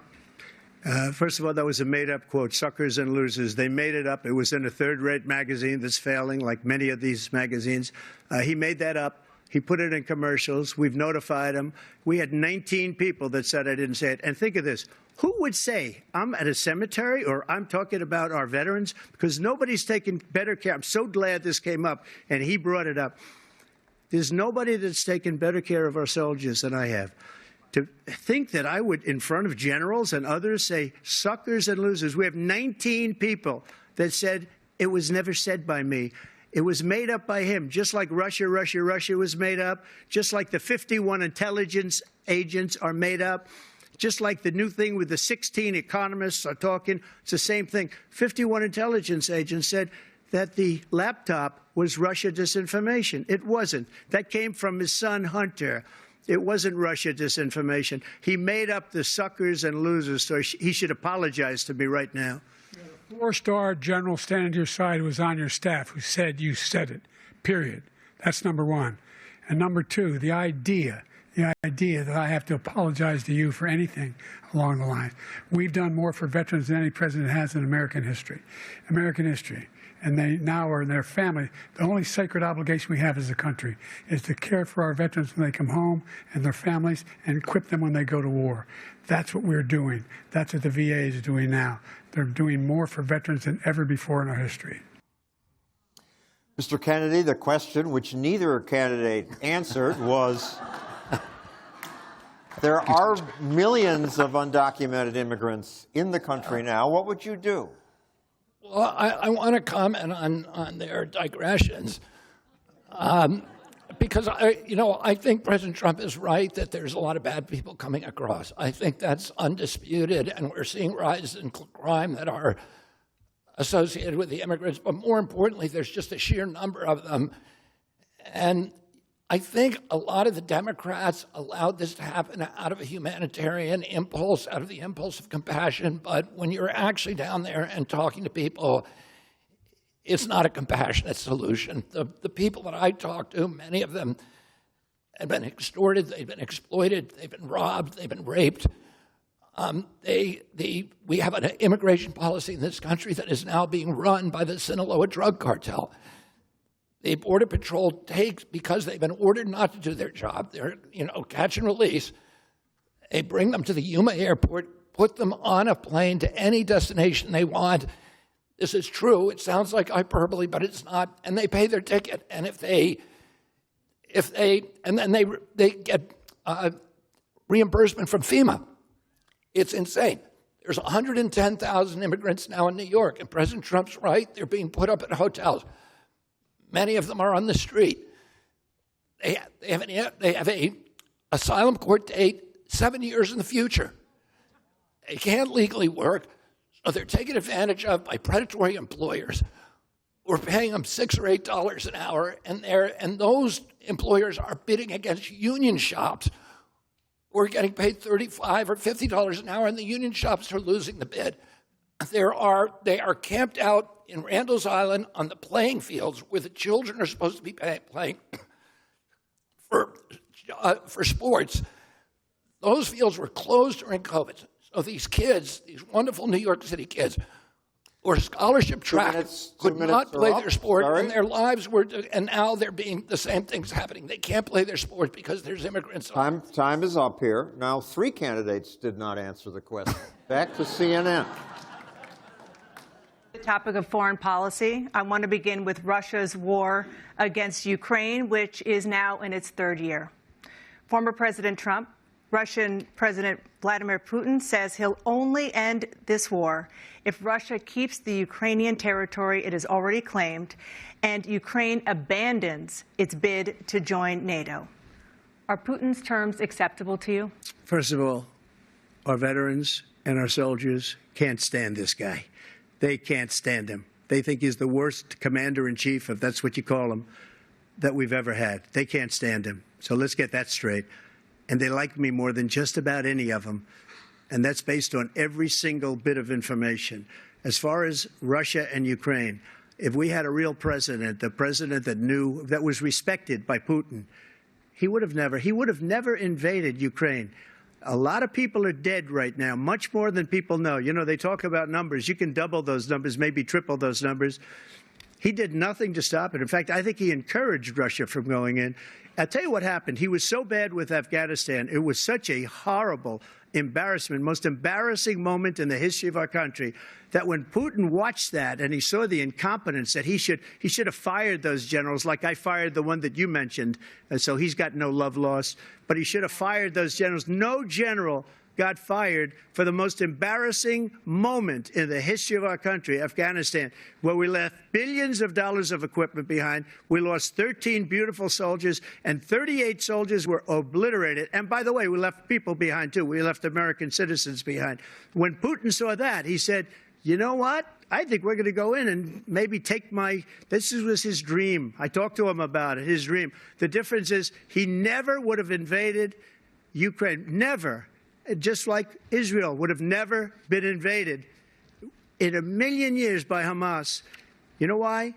First of all, that was a made-up quote, suckers and losers. They made it up. It was in a third-rate magazine that's failing, like many of these magazines. He made that up. He put it in commercials. We've notified him. We had 19 people that said I didn't say it. And think of this. Who would say I'm at a cemetery or I'm talking about our veterans? Because nobody's taken better care. I'm so glad this came up, and he brought it up. There's nobody that's taken better care of our soldiers than I have. To think that I would, in front of generals and others, say suckers and losers. We have 19 people that said it was never said by me. It was made up by him, just like Russia was made up, just like the 51 intelligence agents are made up, just like the new thing with the 16 economists are talking. It's the same thing. 51 intelligence agents said that the laptop was Russia disinformation. It wasn't. That came from his son, Hunter. It wasn't Russia disinformation. He made up the suckers and losers, so he should apologize to me right now. A four-star general standing to your side who was on your staff who said you said it, period. That's number one. And number two, the idea that I have to apologize to you for anything along the line. We've done more for veterans than any president has in American history. And they now are in their family. The only sacred obligation we have as a country is to care for our veterans when they come home and their families and equip them when they go to war. That's what we're doing. That's what the VA is doing now. They're doing more for veterans than ever before in our history. Mr. Kennedy, the question which neither candidate answered was, there are millions of undocumented immigrants in the country now. What would you do? Well, I want to comment on their digressions because I think President Trump is right that there's a lot of bad people coming across. I think that's undisputed, and we're seeing rises in crime that are associated with the immigrants. But more importantly, there's just a sheer number of them, and I think a lot of the Democrats allowed this to happen out of a humanitarian impulse, out of the impulse of compassion. But when you're actually down there and talking to people, it's not a compassionate solution. The people that I talk to, many of them have been extorted, they've been exploited, they've been robbed, they've been raped. We have an immigration policy in this country that is now being run by the Sinaloa drug cartel. The Border Patrol takes, because they've been ordered not to do their job, they're, catch and release. They bring them to the Yuma airport, put them on a plane to any destination they want. This is true. It sounds like hyperbole, but it's not. And they pay their ticket. And they get reimbursement from FEMA. It's insane. There's 110,000 immigrants now in New York, and President Trump's right. They're being put up at hotels. Many of them are on the street. They have a asylum court date 7 years in the future. They can't legally work, so they're taken advantage of by predatory employers. We're paying them $6 or $8 an hour, and those employers are bidding against union shops. We're getting paid $35 or $50 an hour, and the union shops are losing the bid. They are camped out in Randall's Island on the playing fields where the children are supposed to be playing for sports. Those fields were closed during COVID. So these kids, these wonderful New York City kids, were scholarship tracked, could not play their sport, and their lives were, and now the same thing's happening. They can't play their sport because there's immigrants. Time is up here. Now, 3 candidates did not answer the question. Back to CNN. The topic of foreign policy. I want to begin with Russia's war against Ukraine, which is now in its 3rd year. Former President Trump, Russian President Vladimir Putin says he'll only end this war if Russia keeps the Ukrainian territory it has already claimed and Ukraine abandons its bid to join NATO. Are Putin's terms acceptable to you? First of all, our veterans and our soldiers can't stand this guy. They can't stand him. They think he's the worst commander-in-chief, if that's what you call him, that we've ever had. They can't stand him. So let's get that straight. And they like me more than just about any of them. And that's based on every single bit of information. As far as Russia and Ukraine, if we had a real president, the president that was respected by Putin, he would have never invaded Ukraine. A lot of people are dead right now, much more than people know. They talk about numbers. You can double those numbers, maybe triple those numbers. He did nothing to stop it. In fact, I think he encouraged Russia from going in. I'll tell you what happened. He was so bad with Afghanistan. It was such a horrible embarrassment, most embarrassing moment in the history of our country, that when Putin watched that and he saw the incompetence, that he should have fired those generals, like I fired the one that you mentioned, and so he's got no love lost. But he should have fired those generals. No general got fired for the most embarrassing moment in the history of our country, Afghanistan, where we left billions of dollars of equipment behind. We lost 13 beautiful soldiers, and 38 soldiers were obliterated. And by the way, we left people behind, too. We left American citizens behind. When Putin saw that, he said, you know what? I think we're going to go in and maybe take this was his dream. I talked to him about it, his dream. The difference is he never would have invaded Ukraine, never. Just like Israel would have never been invaded in a million years by Hamas. You know why?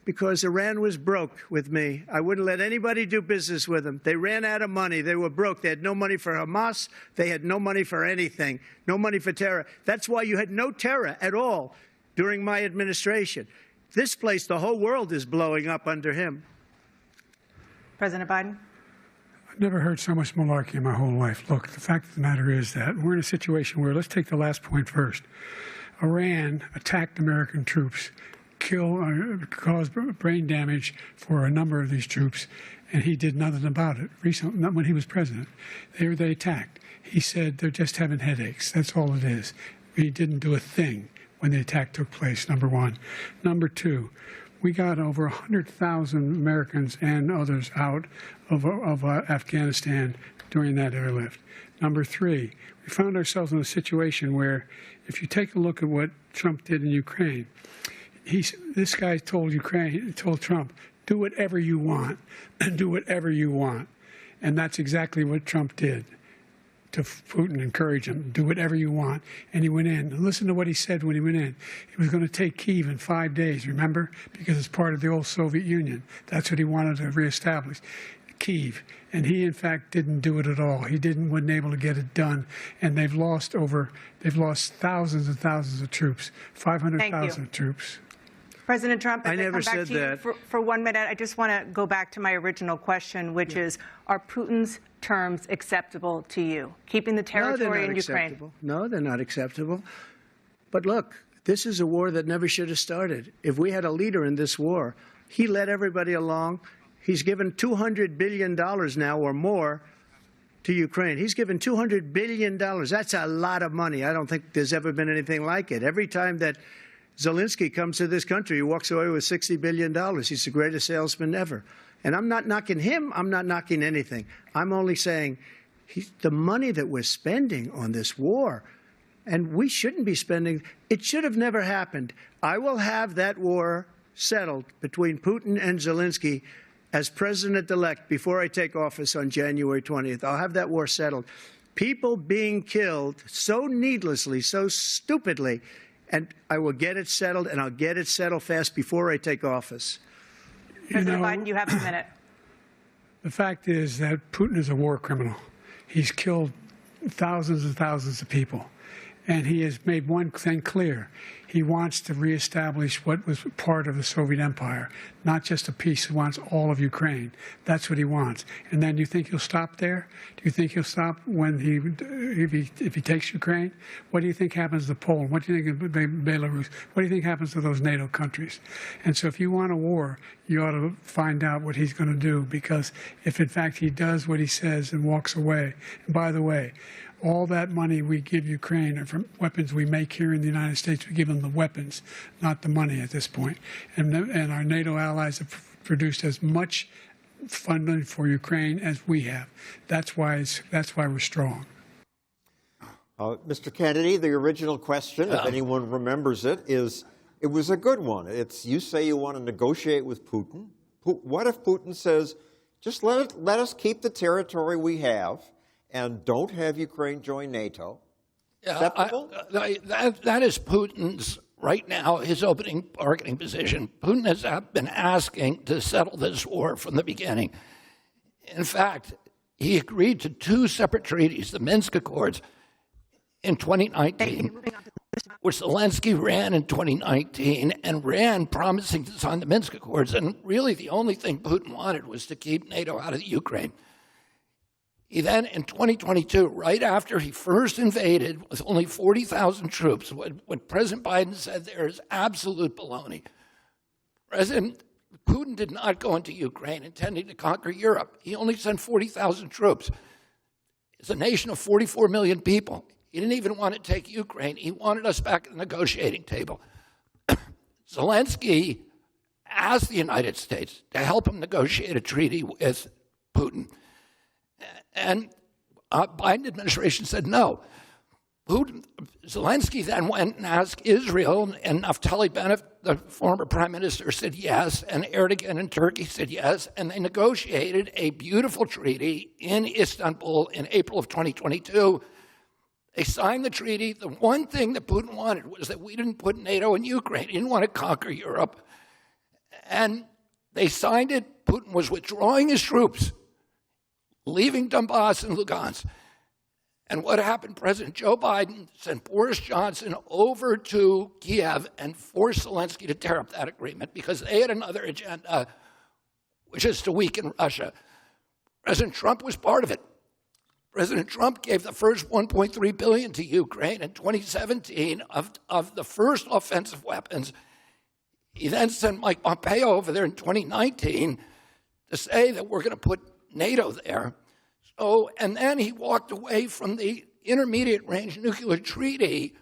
Because Iran was broke with me. I wouldn't let anybody do business with them. They ran out of money. They were broke. They had no money for Hamas. They had no money for anything, no money for terror. That's why you had no terror at all during my administration. This place, the whole world is blowing up under him. President Biden? I've never heard so much malarkey in my whole life. Look, the fact of the matter is that we're in a situation where, let's take the last point first. Iran attacked American troops, caused brain damage for a number of these troops, and he did nothing about it. Recently, not when he was president. They attacked. He said they're just having headaches. That's all it is. He didn't do a thing when the attack took place, number one. Number two, we got over 100,000 Americans and others out of Afghanistan during that airlift. Number three, we found ourselves in a situation where, if you take a look at what Trump did in Ukraine, this guy told Trump, do whatever you want, and do whatever you want. And that's exactly what Trump did to Putin, encourage him, do whatever you want. And he went in. And listen to what he said when he went in. He was going to take Kyiv in 5 days, remember? Because it's part of the old Soviet Union. That's what he wanted to reestablish, Kyiv. And he, in fact, didn't do it at all. He wasn't able to get it done. And they've lost thousands and thousands of troops, 500,000 troops. President Trump, I as never come back said to you that. for 1 minute, I just want to go back to my original question, which is, are Putin's terms acceptable to you? Keeping the territory in Ukraine? Acceptable. No, they're not acceptable. But look, this is a war that never should have started. If we had a leader in this war, he led everybody along. He's given $200 billion now or more to Ukraine. He's given $200 billion. That's a lot of money. I don't think there's ever been anything like it. Every time that Zelensky comes to this country, he walks away with $60 billion. He's the greatest salesman ever. And I'm not knocking him. I'm not knocking anything. I'm only saying the money that we're spending on this war, and we shouldn't be spending, it should have never happened. I will have that war settled between Putin and Zelensky as president-elect before I take office on January 20th. I'll have that war settled. People being killed so needlessly, so stupidly, and I will get it settled, and I'll get it settled fast before I take office. President Biden, you have a minute. The fact is that Putin is a war criminal. He's killed thousands and thousands of people. And he has made one thing clear. He wants to reestablish what was part of the Soviet Empire, not just a piece. He wants all of Ukraine. That's what he wants. And then you think he'll stop there? Do you think he'll stop when if he takes Ukraine? What do you think happens to Poland? What do you think of Belarus? What do you think happens to those NATO countries? And so if you want a war, you ought to find out what he's going to do, because if in fact he does what he says and walks away, and by the way, all that money we give Ukraine are from weapons we make here in the United States. We give them the weapons, not the money at this point. And our NATO allies have produced as much funding for Ukraine as we have. That's why we're strong. Mr. Kennedy, the original question, if anyone remembers it, it was a good one. It's, you say you want to negotiate with Putin. What if Putin says, just let us keep the territory we have, and don't have Ukraine join NATO? Acceptable? That is Putin's, right now, his opening bargaining position. Putin has been asking to settle this war from the beginning. In fact, he agreed to 2 separate treaties, the Minsk Accords, in 2019, which Zelensky ran in 2019 and ran promising to sign the Minsk Accords. And really the only thing Putin wanted was to keep NATO out of the Ukraine. He then, in 2022, right after he first invaded with only 40,000 troops, what President Biden said there is absolute baloney. President Putin did not go into Ukraine intending to conquer Europe. He only sent 40,000 troops. is a nation of 44 million people. He didn't even want to take Ukraine. He wanted us back at the negotiating table. Zelensky asked the United States to help him negotiate a treaty with Putin. And Biden administration said no. Zelensky then went and asked Israel, and Naftali Bennett, the former prime minister, said yes, and Erdogan in Turkey said yes, and they negotiated a beautiful treaty in Istanbul in April of 2022. They signed the treaty. The one thing that Putin wanted was that we didn't put NATO in Ukraine. He didn't want to conquer Europe. And they signed it. Putin was withdrawing his troops, leaving Donbass and Lugansk. And what happened? President Joe Biden sent Boris Johnson over to Kiev and forced Zelensky to tear up that agreement because they had another agenda, which is to weaken Russia. President Trump was part of it. President Trump gave the first $1.3 billion to Ukraine in 2017 of the first offensive weapons. He then sent Mike Pompeo over there in 2019 to say that we're going to put NATO there. And then he walked away from the intermediate range nuclear treaty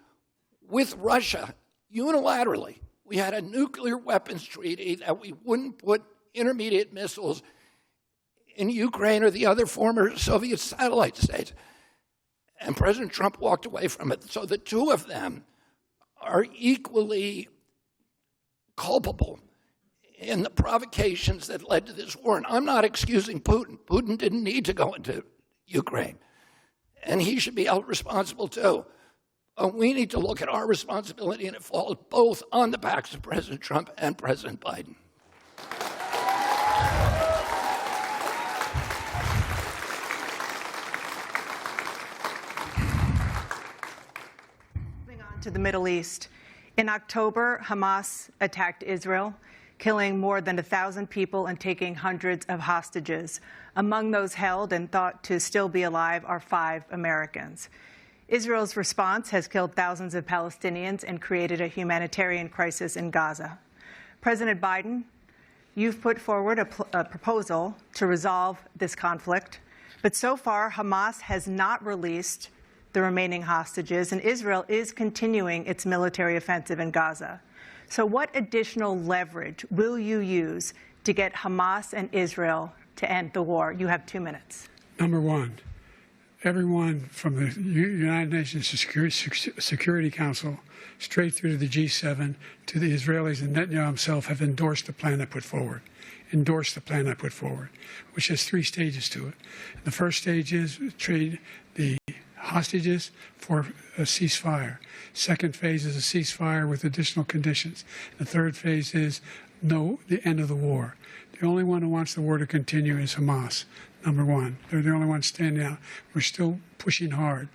with Russia unilaterally. We had a nuclear weapons treaty that we wouldn't put intermediate missiles in Ukraine or the other former Soviet satellite states. And President Trump walked away from it. So the two of them are equally culpable in the provocations that led to this war. And I'm not excusing Putin. Putin didn't need to go into Ukraine. And he should be held responsible too. We need to look at our responsibility, and it falls both on the backs of President Trump and President Biden. Moving on to the Middle East. In October, Hamas attacked Israel, killing more than 1,000 people and taking hundreds of hostages. Among those held and thought to still be alive are 5 Americans. Israel's response has killed thousands of Palestinians and created a humanitarian crisis in Gaza. President Biden, you've put forward a proposal to resolve this conflict, but so far Hamas has not released the remaining hostages, and Israel is continuing its military offensive in Gaza. So what additional leverage will you use to get Hamas and Israel to end the war? You have 2 minutes. Number one, everyone from the United Nations Security Council straight through to the G7 to the Israelis and Netanyahu himself have endorsed the plan I put forward. Which has 3 stages to it. The first stage is trade the hostages for a ceasefire. Second phase is a ceasefire with additional conditions. The third phase is the end of the war. The only one who wants the war to continue is Hamas, number one. They're the only ones standing out. We're still pushing hard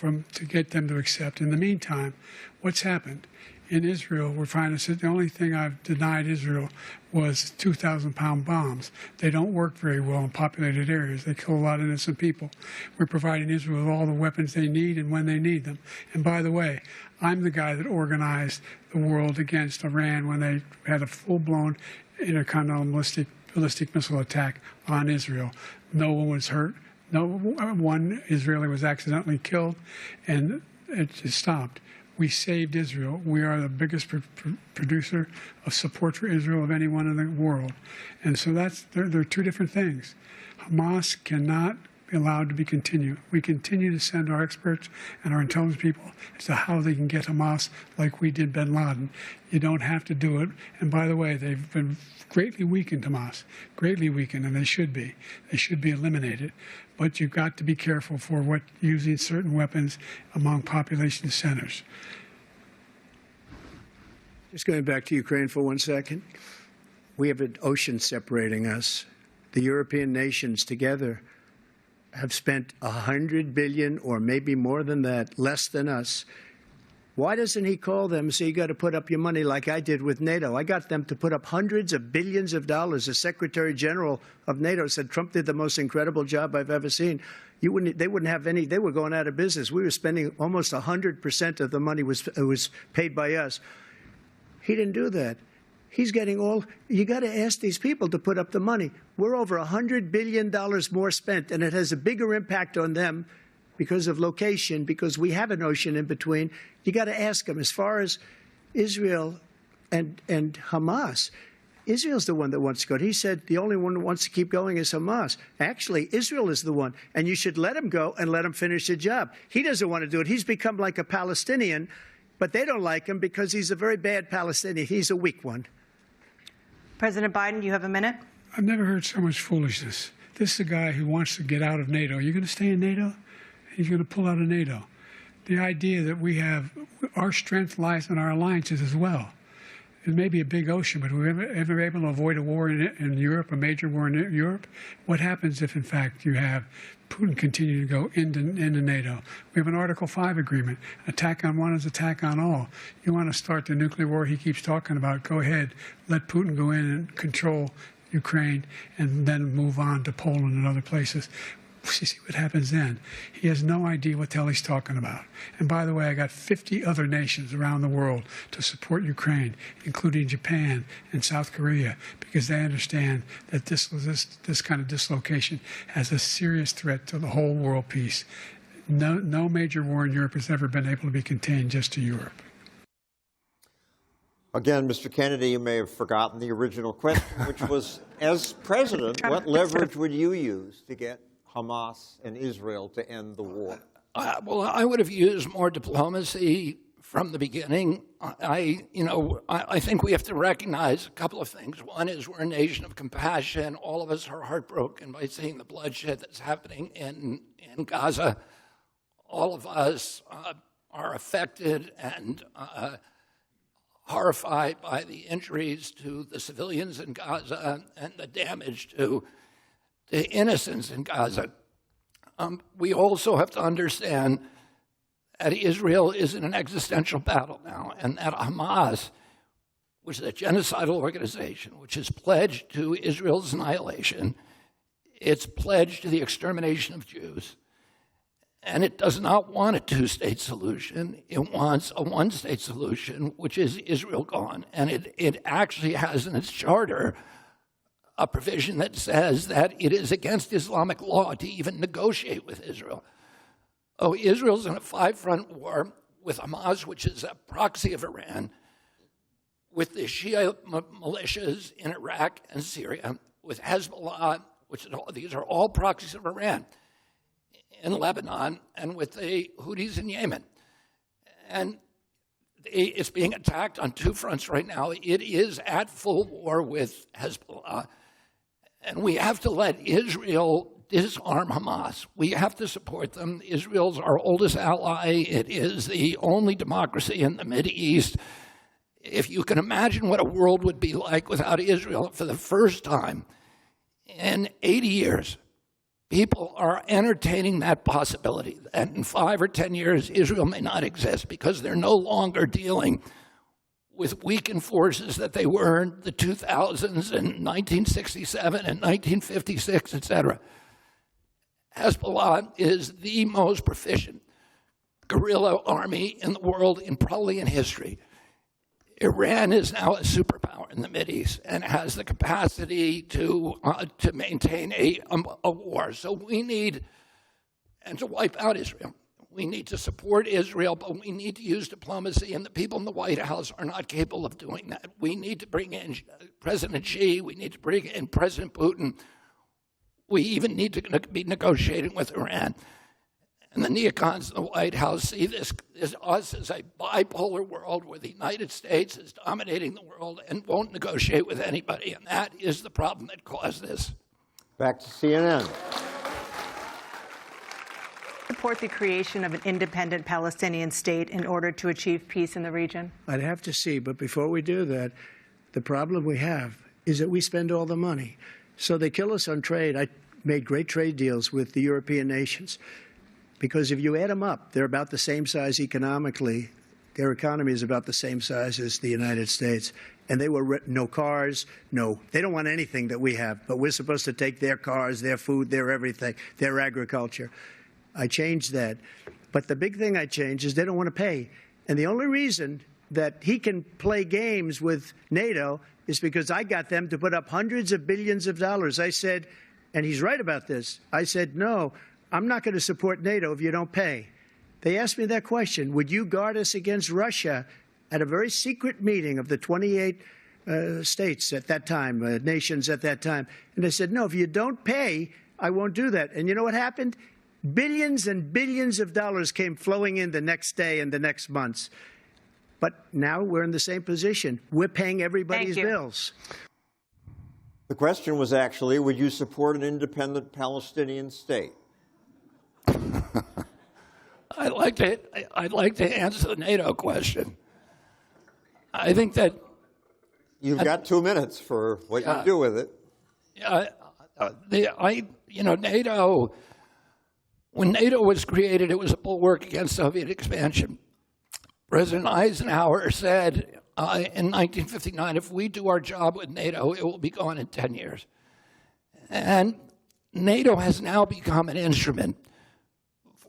to get them to accept. In the meantime, what's happened? In Israel, we're finding that the only thing I've denied Israel was 2,000-pound bombs. They don't work very well in populated areas. They kill a lot of innocent people. We're providing Israel with all the weapons they need and when they need them. And by the way, I'm the guy that organized the world against Iran when they had a full-blown intercontinental ballistic missile attack on Israel. No one was hurt. No one Israeli was accidentally killed, and it just stopped. We saved Israel. We are the biggest producer of support for Israel of anyone in the world. And so there are 2 different things. Hamas cannot be allowed to be continued. We continue to send our experts and our intelligence people as to how they can get Hamas like we did bin Laden. You don't have to do it. And by the way, they've been greatly weakened, Hamas, greatly weakened, and they should be. They should be eliminated. But you've got to be careful for using certain weapons among population centers. Just going back to Ukraine for 1 second. We have an ocean separating us. The European nations together have spent $100 billion or maybe more than that, less than us. Why doesn't he call them and say, you got to put up your money like I did with NATO? I got them to put up hundreds of billions of dollars. The Secretary General of NATO said Trump did the most incredible job I've ever seen. They wouldn't have any. They were going out of business. We were spending almost 100% of the money was paid by us. He didn't do that. He's getting all. You got to ask these people to put up the money. We're over $100 billion more spent, and it has a bigger impact on them because of location, because we have an ocean in between. You got to ask them. As far as Israel and Hamas, Israel's the one that wants to go. He said the only one who wants to keep going is Hamas. Actually, Israel is the one, and you should let him go and let him finish the job. He doesn't want to do it. He's become like a Palestinian, but they don't like him because he's a very bad Palestinian. He's a weak one. President Biden, you have a minute. I've never heard so much foolishness. This is a guy who wants to get out of NATO. You're going to stay in NATO? He's going to pull out of NATO. The idea that we have, our strength lies in our alliances as well. It may be a big ocean, but we're ever able to avoid a war in Europe, a major war in Europe? What happens if, in fact, you have Putin continue to go into NATO? We have an Article 5 agreement. Attack on one is attack on all. You want to start the nuclear war he keeps talking about, go ahead. Let Putin go in and control Ukraine and then move on to Poland and other places. You see what happens then. He has no idea what the hell he's talking about. And by the way, I got 50 other nations around the world to support Ukraine, including Japan and South Korea, because they understand that this kind of dislocation has a serious threat to the whole world peace. No major war in Europe has ever been able to be contained just to Europe. Again, Mr. Kennedy, you may have forgotten the original question, which was, as president, what leverage would you use to get Hamas and Israel to end the war? Well, I would have used more diplomacy from the beginning. I think we have to recognize a couple of things. One is we're a nation of compassion. All of us are heartbroken by seeing the bloodshed that's happening in Gaza. All of us are affected and horrified by the injuries to the civilians in Gaza and the damage to the innocents in Gaza. We also have to understand that Israel is in an existential battle now, and that Hamas, which is a genocidal organization, which is pledged to Israel's annihilation, it's pledged to the extermination of Jews, and it does not want a two-state solution. It wants a one-state solution, which is Israel gone. And it actually has in its charter a provision that says that it is against Islamic law to even negotiate with Israel. Oh, Israel's in a five-front war with Hamas, which is a proxy of Iran, with the Shia militias in Iraq and Syria, with Hezbollah, these are all proxies of Iran, in Lebanon, and with the Houthis in Yemen. And it's being attacked on two fronts right now. It is at full war with Hezbollah. And we have to let Israel disarm Hamas. We have to support them. Israel's our oldest ally. It is the only democracy in the Mideast. If you can imagine what a world would be like without Israel, for the first time in 80 years, people are entertaining that possibility that in 5 or 10 years, Israel may not exist because they're no longer dealing with weakened forces that they were in the 2000s and 1967 and 1956, et cetera. Hezbollah is the most proficient guerrilla army in the world, probably in history. Iran is now a superpower in the Mideast and has the capacity to maintain a war. So we need, and to wipe out Israel. We need to support Israel, but we need to use diplomacy, and the people in the White House are not capable of doing that. We need to bring in President Xi. We need to bring in President Putin. We even need to be negotiating with Iran. And the neocons in the White House see us as a bipolar world where the United States is dominating the world and won't negotiate with anybody, and that is the problem that caused this. Back to CNN. Support the creation of an independent Palestinian state in order to achieve peace in the region? I'd have to see, but before we do that, the problem we have is that we spend all the money. So they kill us on trade. I made great trade deals with the European nations because if you add them up, they're about the same size economically. Their economy is about the same size as the United States. And they were no cars, they don't want anything that we have, but we're supposed to take their cars, their food, their everything, their agriculture. I changed that. But the big thing I changed is they don't want to pay. And the only reason that he can play games with NATO is because I got them to put up hundreds of billions of dollars. I said, and he's right about this, I said, no, I'm not going to support NATO if you don't pay. They asked me that question. Would you guard us against Russia at a very secret meeting of the 28 states at that time, nations at that time? And they said, no, if you don't pay, I won't do that. And you know what happened? Billions and billions of dollars came flowing in the next day and the next months. But now we're in the same position. We're paying everybody's bills. The question was actually, would you support an independent Palestinian state? I'd like to answer the NATO question. I think that you've got 2 minutes for what you do with it. NATO. When NATO was created, it was a bulwark against Soviet expansion. President Eisenhower said in 1959, if we do our job with NATO, it will be gone in 10 years. And NATO has now become an instrument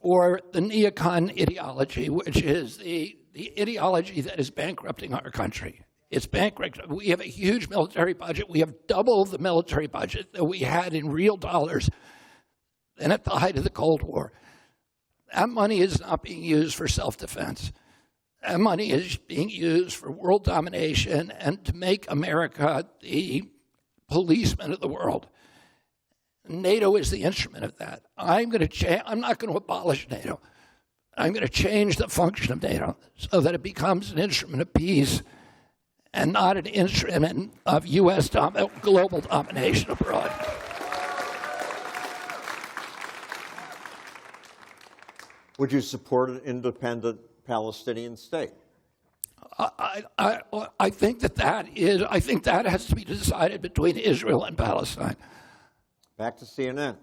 for the neocon ideology, which is the ideology that is bankrupting our country. It's bankrupt. We have a huge military budget. We have double the military budget that we had in real dollars than at the height of the Cold War. That money is not being used for self-defense. That money is being used for world domination and to make America the policeman of the world. NATO is the instrument of that. I'm not going to abolish NATO. I'm going to change the function of NATO so that it becomes an instrument of peace and not an instrument of U.S. global domination abroad. Would you support an independent Palestinian state? I think that has to be decided between Israel and Palestine. Back to CNN.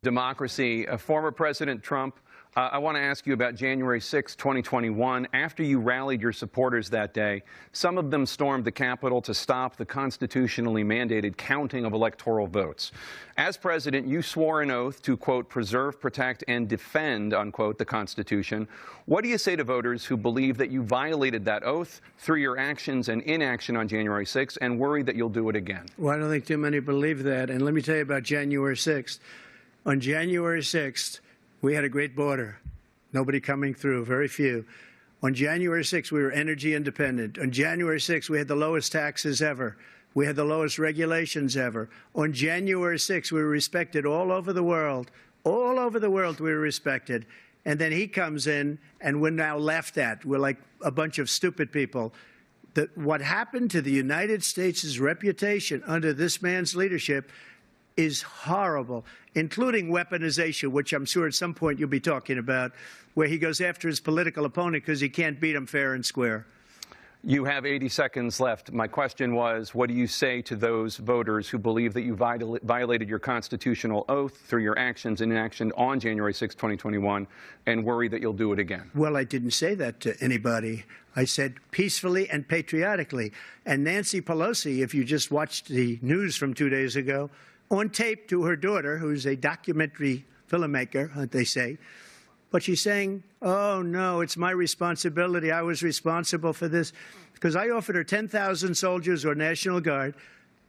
Democracy. Former President Trump, I want to ask you about January 6, 2021. After you rallied your supporters that day, some of them stormed the Capitol to stop the constitutionally mandated counting of electoral votes. As president, you swore an oath to, quote, preserve, protect, and defend, unquote, the Constitution. What do you say to voters who believe that you violated that oath through your actions and inaction on January 6th and worry that you'll do it again? Well, I don't think too many believe that. And let me tell you about January 6th. On January 6th, we had a great border. Nobody coming through, very few. On January 6th, we were energy independent. On January 6th, we had the lowest taxes ever. We had the lowest regulations ever. On January 6th, we were respected all over the world. All over the world, we were respected. And then he comes in, and we're now laughed at. We're like a bunch of stupid people. What happened to the United States' reputation under this man's leadership is horrible, including weaponization, which I'm sure at some point you'll be talking about, where he goes after his political opponent because he can't beat him fair and square. You have 80 seconds left. My question was, what do you say to those voters who believe that you violated your constitutional oath through your actions and inaction on January 6, 2021, and worry that you'll do it again? Well, I didn't say that to anybody. I said peacefully and patriotically. And Nancy Pelosi, if you just watched the news from 2 days ago, on tape to her daughter, who's a documentary filmmaker, they say. But she's saying, oh, no, it's my responsibility. I was responsible for this. Because I offered her 10,000 soldiers or National Guard,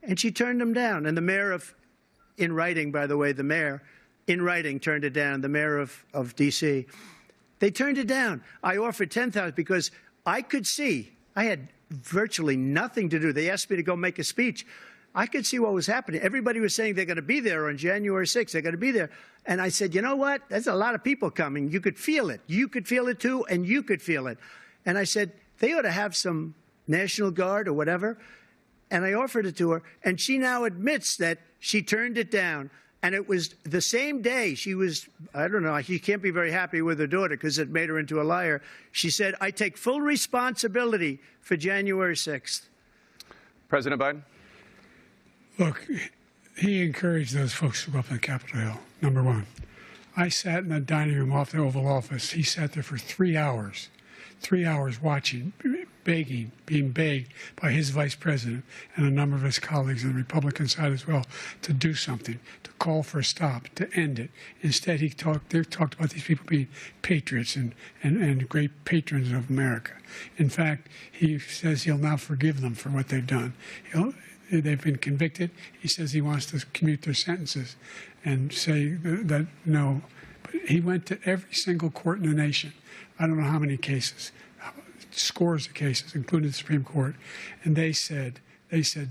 and she turned them down. And the mayor in writing, by the way, the mayor, in writing, turned it down, the mayor of D.C. They turned it down. I offered 10,000 because I could see. I had virtually nothing to do. They asked me to go make a speech. I could see what was happening. Everybody was saying they're going to be there on January 6th. They're going to be there. And I said, you know what? There's a lot of people coming. You could feel it. You could feel it, too, and you could feel it. And I said, they ought to have some National Guard or whatever. And I offered it to her. And she now admits that she turned it down. And it was the same day she was, I don't know, she can't be very happy with her daughter because it made her into a liar. She said, I take full responsibility for January 6th. President Biden? Look, he encouraged those folks to go up on Capitol Hill, number one. I sat in the dining room off the Oval Office. He sat there for 3 hours watching, begging, being begged by his vice president and a number of his colleagues on the Republican side as well to do something, to call for a stop, to end it. Instead, they talked about these people being patriots and great patrons of America. In fact, he says he'll now forgive them for what they've done. They've been convicted. He says he wants to commute their sentences and say that no. But he went to every single court in the nation. I don't know how many cases, scores of cases, including the Supreme Court, and they said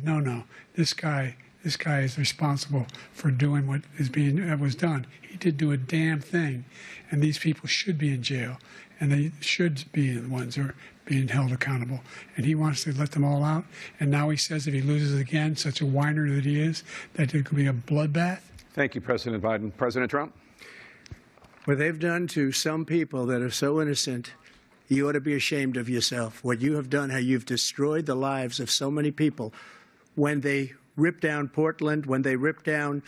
no, this guy is responsible for doing what was done. He didn't do a damn thing, and these people should be in jail, and they should be the ones who are being held accountable. And he wants to let them all out, and now he says if he loses again, such a whiner that he is, that it could be a bloodbath. Thank you, President Biden. President Trump? What they've done to some people that are so innocent, you ought to be ashamed of yourself. What you have done, how you've destroyed the lives of so many people. When they ripped down Portland, when they ripped down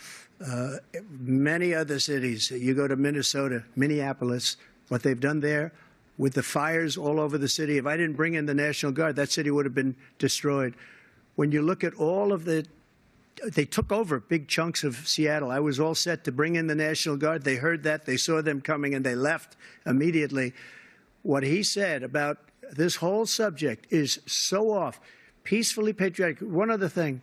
many other cities, you go to Minnesota, Minneapolis, what they've done there with the fires all over the city. If I didn't bring in the National Guard, that city would have been destroyed. When you look at all of they took over big chunks of Seattle. I was all set to bring in the National Guard. They heard that. They saw them coming, and they left immediately. What he said about this whole subject is so off. Peacefully patriotic. One other thing.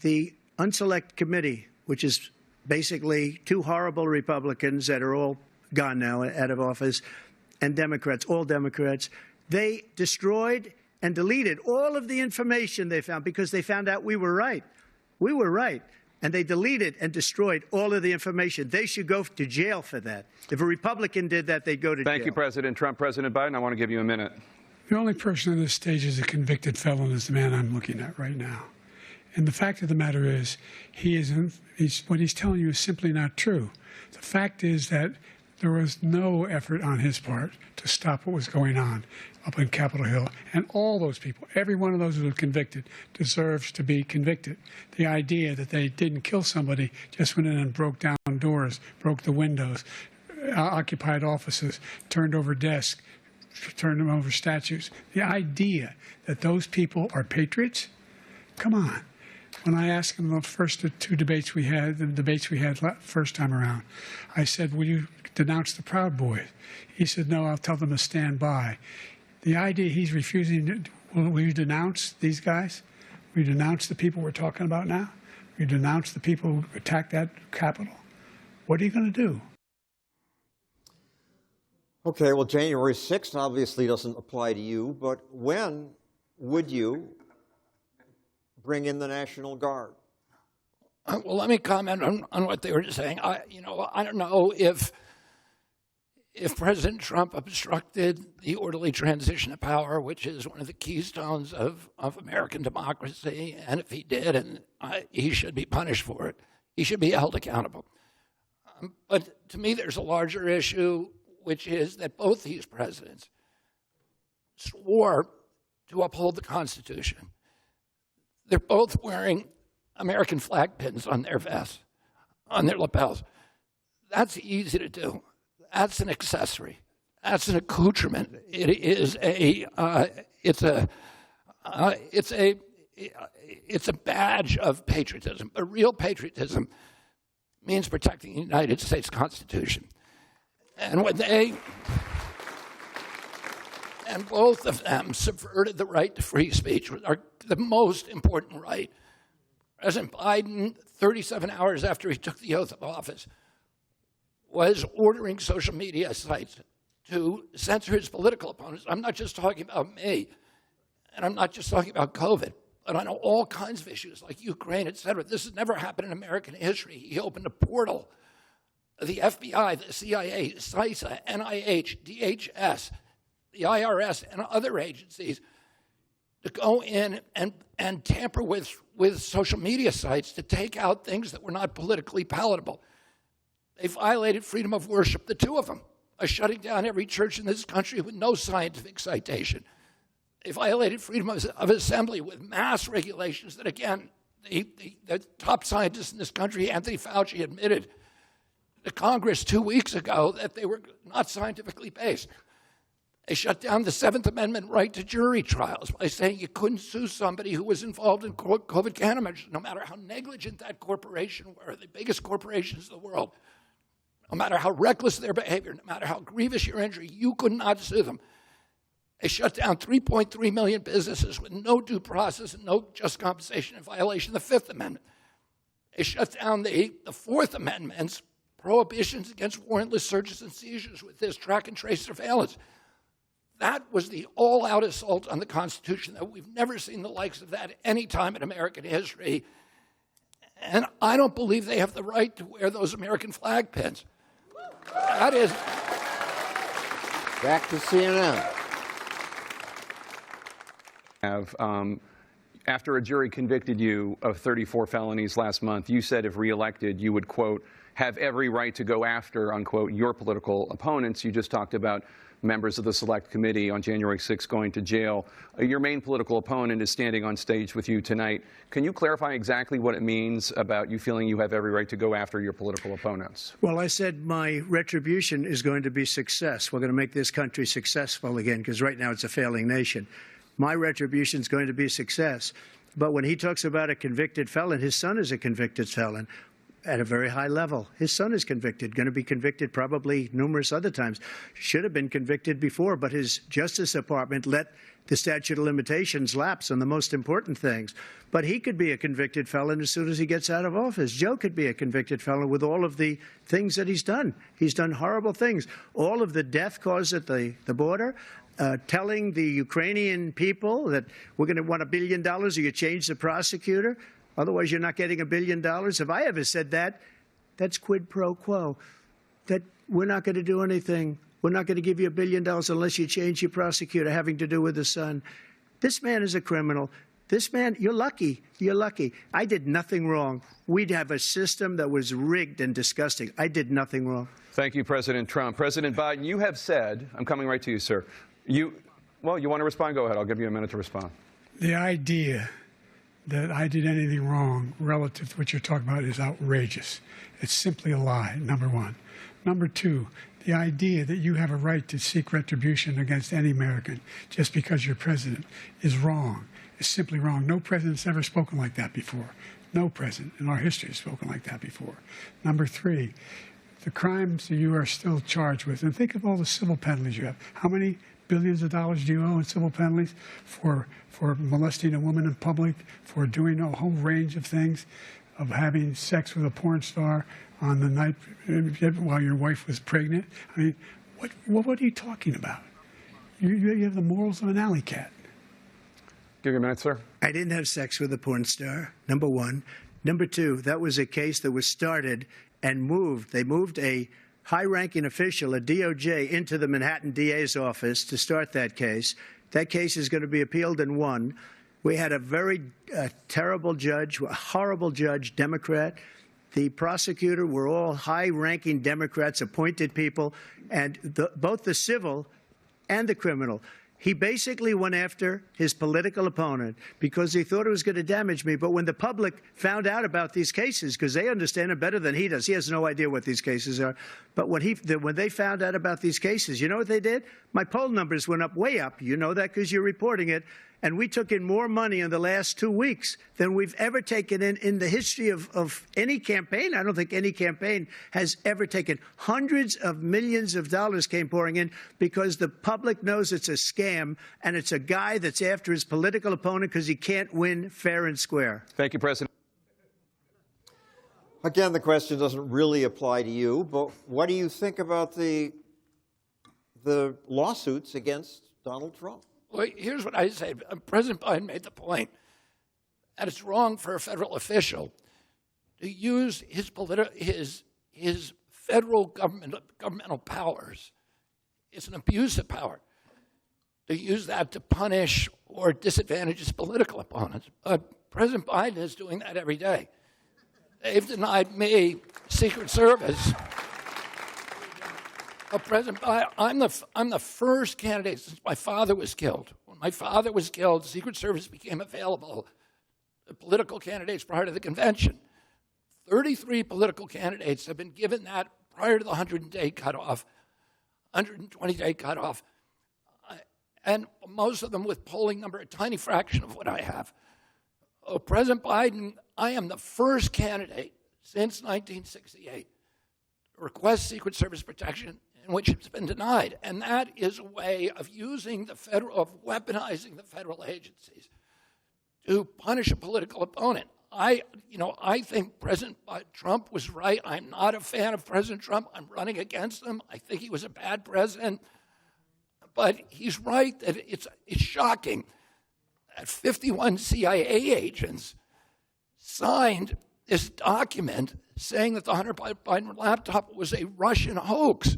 The Unselect Committee, which is basically two horrible Republicans that are all gone now out of office, and Democrats, all Democrats, they destroyed and deleted all of the information they found because they found out we were right. We were right. And they deleted and destroyed all of the information. They should go to jail for that. If a Republican did that, they'd go to jail. Thank you, President Trump. President Biden, I want to give you a minute. The only person on this stage is a convicted felon is the man I'm looking at right now. And the fact of the matter is, what he's telling you is simply not true. The fact is that there was no effort on his part to stop what was going on up in Capitol Hill. And all those people, every one of those who were convicted, deserves to be convicted. The idea that they didn't kill somebody, just went in and broke down doors, broke the windows, occupied offices, turned over desks, turned them over statues. The idea that those people are patriots? Come on. When I asked him the first two debates we had, first time around, I said, will you denounce the Proud Boys? He said, no, I'll tell them to stand by. The idea he's refusing, will you denounce these guys? Will you denounce the people we're talking about now? Will you denounce the people who attacked that Capitol? What are you going to do? Okay, well, January 6th obviously doesn't apply to you, but when would you bring in the National Guard? Well, let me comment on what they were saying. I don't know if President Trump obstructed the orderly transition of power, which is one of the keystones of American democracy, and if he did, and he should be punished for it. He should be held accountable. But to me, there's a larger issue, which is that both these presidents swore to uphold the Constitution. They're both wearing American flag pins on their vests, on their lapels. That's easy to do. That's an accessory. That's an accoutrement. It's a badge of patriotism. But real patriotism means protecting the United States Constitution. And and both of them subverted the right to free speech, the most important right. President Biden, 37 hours after he took the oath of office, was ordering social media sites to censor his political opponents. I'm not just talking about me, and I'm not just talking about COVID, but on all kinds of issues like Ukraine, et cetera. This has never happened in American history. He opened a portal. The FBI, the CIA, CISA, NIH, DHS, the IRS, and other agencies to go in and tamper with social media sites to take out things that were not politically palatable. They violated freedom of worship, the two of them, by shutting down every church in this country with no scientific citation. They violated freedom of assembly with mass regulations that, again, the top scientists in this country, Anthony Fauci, admitted to Congress 2 weeks ago that they were not scientifically based. They shut down the Seventh Amendment right to jury trials by saying you couldn't sue somebody who was involved in COVID countermeasures, no matter how negligent that corporation were, the biggest corporations in the world. No matter how reckless their behavior, no matter how grievous your injury, you could not sue them. They shut down 3.3 million businesses with no due process and no just compensation in violation of the Fifth Amendment. They shut down the Fourth Amendment's prohibitions against warrantless searches and seizures with this track and trace surveillance. That was the all-out assault on the Constitution that we've never seen the likes of that at any time in American history. And I don't believe they have the right to wear those American flag pins. That is... Back to CNN. After a jury convicted you of 34 felonies last month, you said if reelected, you would, quote, have every right to go after, unquote, your political opponents. You just talked about members of the Select Committee on January 6th going to jail. Your main political opponent is standing on stage with you tonight. Can you clarify exactly what it means about you feeling you have every right to go after your political opponents? Well, I said my retribution is going to be success. We're going to make this country successful again, because right now it's a failing nation. My retribution is going to be success. But when he talks about a convicted felon, his son is a convicted felon at a very high level. His son is convicted, going to be convicted probably numerous other times. Should have been convicted before, but his Justice Department let the statute of limitations lapse on the most important things. But he could be a convicted felon as soon as he gets out of office. Joe could be a convicted felon with all of the things that he's done. He's done horrible things. All of the death caused at the border, telling the Ukrainian people that we're going to want $1 billion or you change the prosecutor. Otherwise, you're not getting $1 billion. If I ever said that, that's quid pro quo. That we're not going to do anything. We're not going to give you $1 billion unless you change your prosecutor having to do with the son. This man is a criminal. This man, you're lucky. You're lucky. I did nothing wrong. We'd have a system that was rigged and disgusting. I did nothing wrong. Thank you, President Trump. President Biden, you have said, I'm coming right to you, sir. Well, you want to respond? Go ahead. I'll give you a minute to respond. The idea that I did anything wrong relative to what you're talking about is outrageous. It's simply a lie, number one. Number two, the idea that you have a right to seek retribution against any American just because you're president is wrong. It's simply wrong. No president's ever spoken like that before. No president in our history has spoken like that before. Number three, the crimes that you are still charged with, and think of all the civil penalties you have. How many billions of dollars do you owe in civil penalties for molesting a woman in public, for doing a whole range of things, of having sex with a porn star on the night while your wife was pregnant? I mean, what are you talking about? You have the morals of an alley cat. Give you a minute, sir. I didn't have sex with a porn star, number one. Number two, that was a case that was started and moved. They moved a high-ranking official, a DOJ, into the Manhattan DA's office to start that case. That case is going to be appealed and won. We had a very terrible judge, a horrible judge, Democrat. The prosecutor were all high-ranking Democrats, appointed people, and both the civil and the criminal. He basically went after his political opponent because he thought it was going to damage me. But when the public found out about these cases, because they understand it better than he does, he has no idea what these cases are. But when they found out about these cases, you know what they did? My poll numbers went up, way up. You know that because you're reporting it. And we took in more money in the last 2 weeks than we've ever taken in the history of any campaign. I don't think any campaign has ever taken. Hundreds of millions of dollars came pouring in because the public knows it's a scam, and it's a guy that's after his political opponent because he can't win fair and square. Thank you, President. Again, the question doesn't really apply to you, but what do you think about the lawsuits against Donald Trump? Well, here's what I say. President Biden made the point that it's wrong for a federal official to use his federal governmental powers. It's an abuse of power to use that to punish or disadvantage his political opponents. President Biden is doing that every day. They've denied me Secret Service. President Biden, I'm the first candidate since my father was killed. When my father was killed, Secret Service became available to political candidates prior to the convention. 33 political candidates have been given that prior to the 100-day cutoff, 120-day cutoff, and most of them with polling number a tiny fraction of what I have. President Biden, I am the first candidate since 1968 to request Secret Service protection in which it's been denied. And that is a way of using weaponizing the federal agencies to punish a political opponent. I think President Trump was right. I'm not a fan of President Trump. I'm running against him. I think he was a bad president. But he's right that it's shocking that 51 CIA agents signed this document saying that the Hunter Biden laptop was a Russian hoax.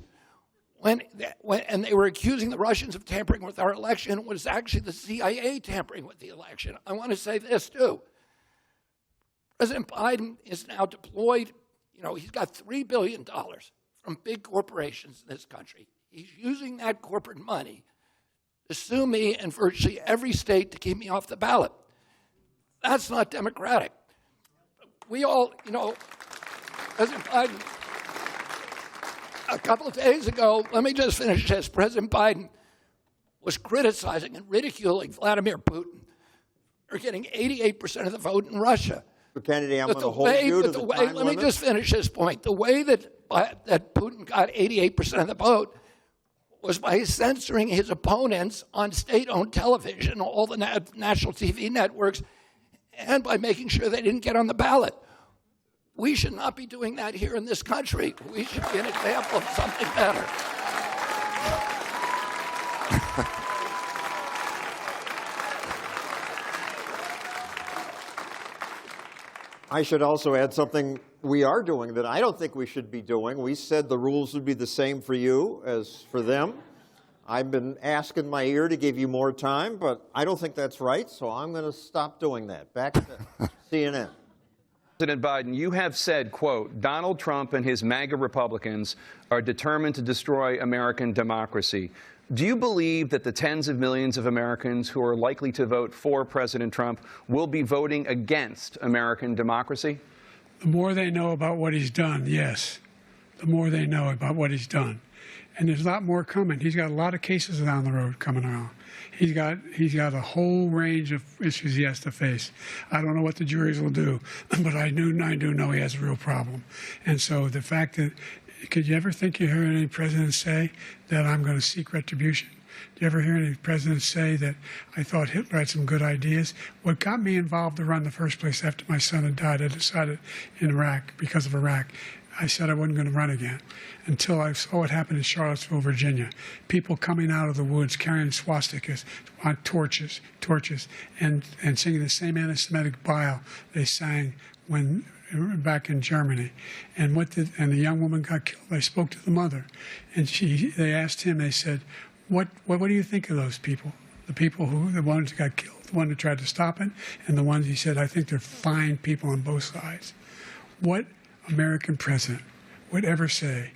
And they were accusing the Russians of tampering with our election. It was actually the CIA tampering with the election. I want to say this, too. President Biden is now deployed. He's got $3 billion from big corporations in this country. He's using that corporate money to sue me in virtually every state to keep me off the ballot. That's not democratic. We all, President Biden, a couple of days ago, let me just finish this. President Biden was criticizing and ridiculing Vladimir Putin for getting 88% of the vote in Russia. Kennedy, I'm going to hold you to the time limit. Let me just finish this point. The way that Putin got 88% of the vote was by censoring his opponents on state-owned television, all the national TV networks, and by making sure they didn't get on the ballot. We should not be doing that here in this country. We should be an example of something better. I should also add something we are doing that I don't think we should be doing. We said the rules would be the same for you as for them. I've been asking my ear to give you more time, but I don't think that's right, so I'm going to stop doing that. Back to CNN. President Biden, you have said, quote, Donald Trump and his MAGA Republicans are determined to destroy American democracy. Do you believe that the tens of millions of Americans who are likely to vote for President Trump will be voting against American democracy? The more they know about what he's done, yes. The more they know about what he's done. And there's a lot more coming. He's got a lot of cases down the road coming around. He's got a whole range of issues he has to face. I don't know what the juries will do, but I do know he has a real problem. And so the fact that, could you ever think you heard any president say that I'm going to seek retribution? Do you ever hear any president say that I thought Hitler had some good ideas? What got me involved to run in the first place after my son had died, I decided in Iraq, because of Iraq, I said I wasn't going to run again until I saw what happened in Charlottesville, Virginia. People coming out of the woods carrying swastikas on torches, and singing the same anti-Semitic bile they sang when back in Germany. And the young woman got killed. I spoke to the mother, and they asked him. They said, "What do you think of those people? The people the ones who got killed, the one who tried to stop it, and the ones," he said, "I think they're fine people on both sides." What American president would ever say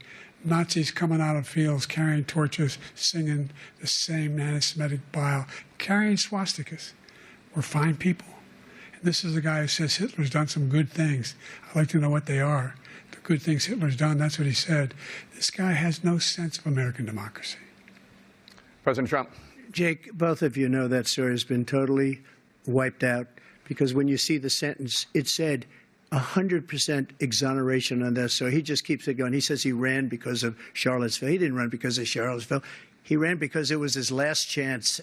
Nazis coming out of fields carrying torches, singing the same anti-Semitic bile, carrying swastikas were fine people? And this is a guy who says Hitler's done some good things. I'd like to know what they are. The good things Hitler's done, that's what he said. This guy has no sense of American democracy. President Trump. Jake, both of you know that story has been totally wiped out, because when you see the sentence, it said 100% exoneration on this. So he just keeps it going. He says he ran because of Charlottesville. He didn't run because of Charlottesville. He ran because it was his last chance.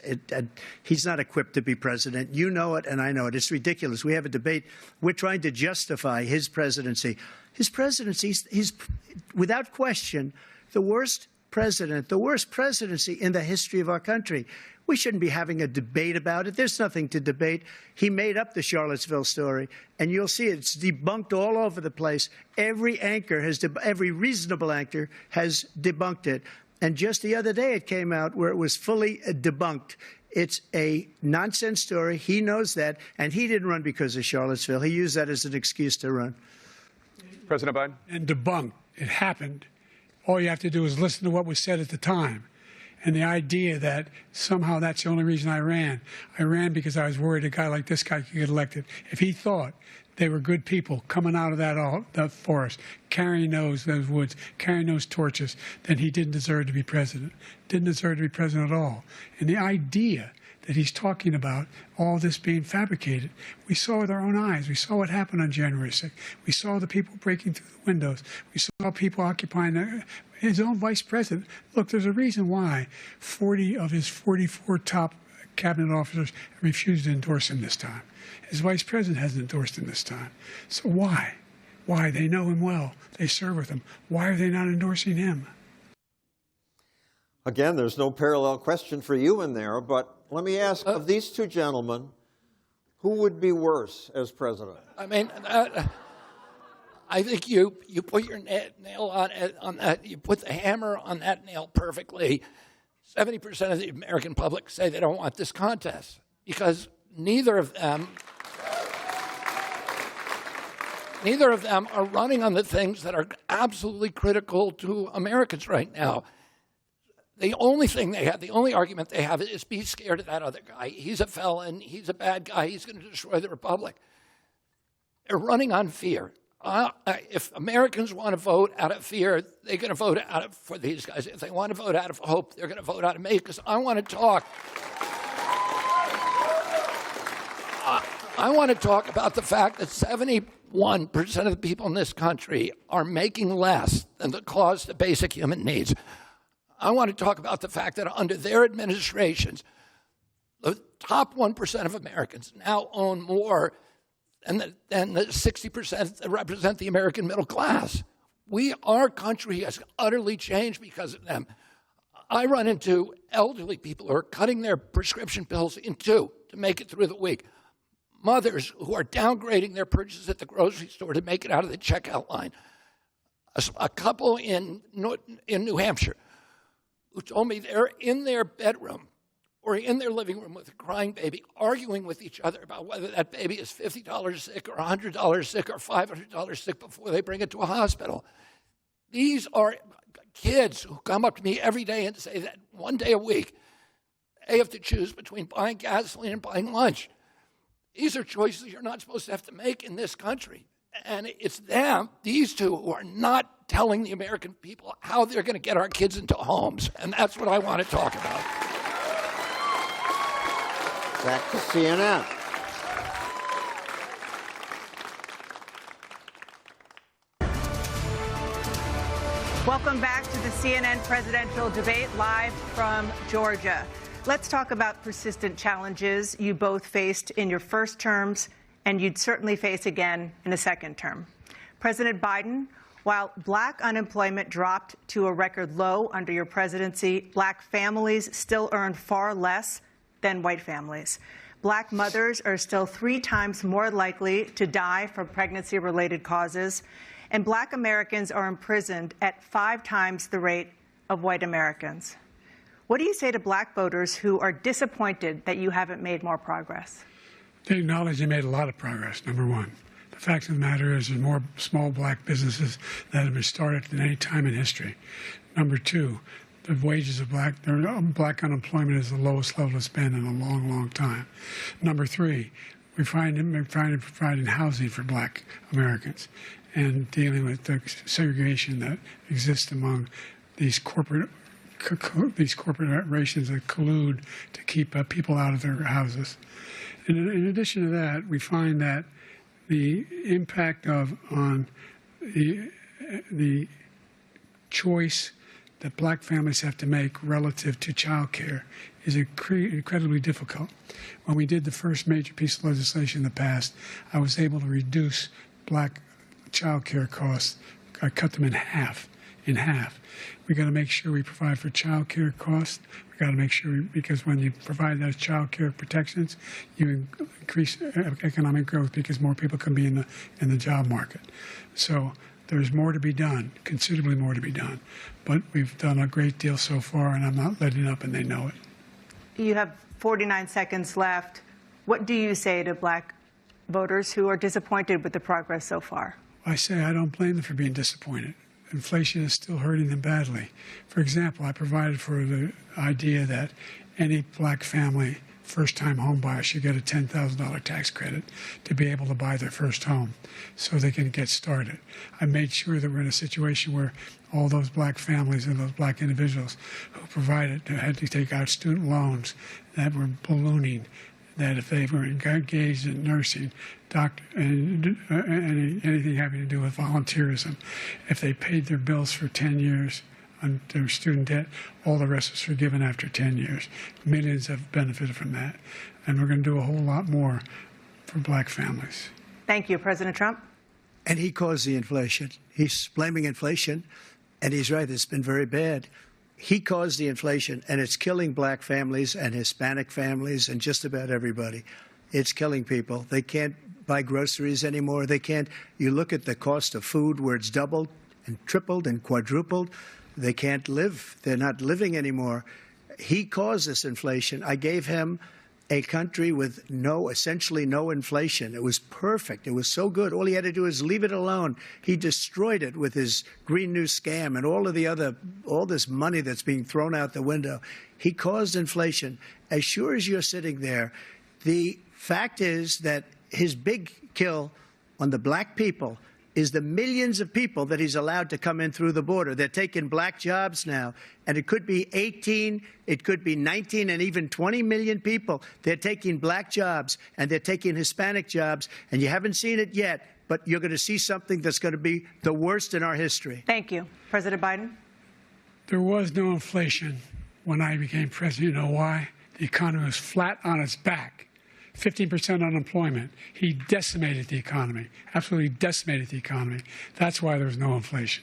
He's not equipped to be president. You know it, and I know it. It's ridiculous. We have a debate. We're trying to justify his presidency. His presidency, he's without question the worst president, the worst presidency in the history of our country. We shouldn't be having a debate about it. There's nothing to debate. He made up the Charlottesville story, and you'll see it's debunked all over the place. Every reasonable anchor has debunked it. And just the other day it came out where it was fully debunked. It's a nonsense story. He knows that, and he didn't run because of Charlottesville. He used that as an excuse to run. President Biden. And debunked. It happened. All you have to do is listen to what was said at the time. And the idea that somehow that's the only reason I ran because I was worried a guy like this guy could get elected. If he thought they were good people coming out of that forest, carrying those woods, carrying those torches, then he didn't deserve to be president. Didn't deserve to be president at all. And the idea that he's talking about all this being fabricated. We saw with our own eyes. We saw what happened on January 6th. We saw the people breaking through the windows. We saw people occupying his own vice president. Look, there's a reason why 40 of his 44 top cabinet officers refused to endorse him this time. His vice president hasn't endorsed him this time. So why? Why? They know him well. They serve with him. Why are they not endorsing him? Again, there's no parallel question for you in there, but let me ask, of these two gentlemen, who would be worse as president? I mean, I think you put your nail on that. You put the hammer on that nail perfectly. 70% of the American public say they don't want this contest because neither of them are running on the things that are absolutely critical to Americans right now. The only thing they have, the only argument they have is be scared of that other guy. He's a felon. He's a bad guy. He's going to destroy the republic. They're running on fear. If Americans want to vote out of fear, they're going to vote for these guys. If they want to vote out of hope, they're going to vote out of me. Because I want to talk. I want to talk about the fact that 71% of the people in this country are making less than the cost of basic human needs. I want to talk about the fact that under their administrations, the top 1% of Americans now own more than the 60% that represent the American middle class. Our country has utterly changed because of them. I run into elderly people who are cutting their prescription pills in two to make it through the week. Mothers who are downgrading their purchases at the grocery store to make it out of the checkout line. A couple in New Hampshire who told me they're in their bedroom or in their living room with a crying baby, arguing with each other about whether that baby is $50 sick or $100 sick or $500 sick before they bring it to a hospital. These are kids who come up to me every day and say that one day a week, they have to choose between buying gasoline and buying lunch. These are choices you're not supposed to have to make in this country. And it's them, these two, who are not telling the American people how they're going to get our kids into homes. And that's what I want to talk about. Back to CNN. Welcome back to the CNN presidential debate live from Georgia. Let's talk about persistent challenges you both faced in your first terms and you'd certainly face again in a second term. President Biden, while black unemployment dropped to a record low under your presidency, black families still earn far less than white families. Black mothers are still 3 times more likely to die from pregnancy-related causes, and black Americans are imprisoned at 5 times the rate of white Americans. What do you say to black voters who are disappointed that you haven't made more progress? They acknowledge they made a lot of progress, number one. The fact of the matter is there's more small black businesses that have been started than any time in history. Number two, the wages of black unemployment is the lowest level it's been in a long, long time. Number three, we're providing housing for black Americans and dealing with the segregation that exists among these corporations that collude to keep people out of their houses. And in addition to that, we find that the impact on the choice that black families have to make relative to child care is incredibly difficult. When we did the first major piece of legislation in the past, I was able to reduce black child care costs. I cut them in half. We got to make sure we provide for child care costs. We got to make sure, because when you provide those child care protections, you increase economic growth because more people can be in the job market. So there's more to be done, considerably more to be done. But we've done a great deal so far, and I'm not letting up, and they know it. You have 49 seconds left. What do you say to black voters who are disappointed with the progress so far? I say I don't blame them for being disappointed. Inflation is still hurting them badly. For example, I provided for the idea that any black family first-time home buyers should get a $10,000 tax credit to be able to buy their first home so they can get started. I made sure that we're in a situation where all those black families and those black individuals who had to take out student loans that were ballooning, that if they were engaged in nursing, doctor, and anything having to do with volunteerism, if they paid their bills for 10 years on their student debt, all the rest was forgiven after 10 years. Millions have benefited from that. And we're going to do a whole lot more for black families. Thank you, President Trump. And he caused the inflation. He's blaming inflation, and he's right, it's been very bad. He caused the inflation, and it's killing black families and Hispanic families and just about everybody. It's killing people. They can't buy groceries anymore. They can't. You look at the cost of food where it's doubled and tripled and quadrupled. They can't live. They're not living anymore. He caused this inflation. I gave him a country with essentially no inflation. It was perfect. It was so good. All he had to do is leave it alone. He destroyed it with his Green New scam and all this money that's being thrown out the window. He caused inflation. As sure as you're sitting there, the fact is that his big kill on the black people is the millions of people that he's allowed to come in through the border. They're taking black jobs now, and it could be 18, it could be 19, and even 20 million people. They're taking black jobs, and they're taking Hispanic jobs, and you haven't seen it yet, but you're going to see something that's going to be the worst in our history. Thank you. President Biden? There was no inflation when I became president. You know why? The economy was flat on its back. 15% unemployment. He decimated the economy, absolutely decimated the economy. That's why there was no inflation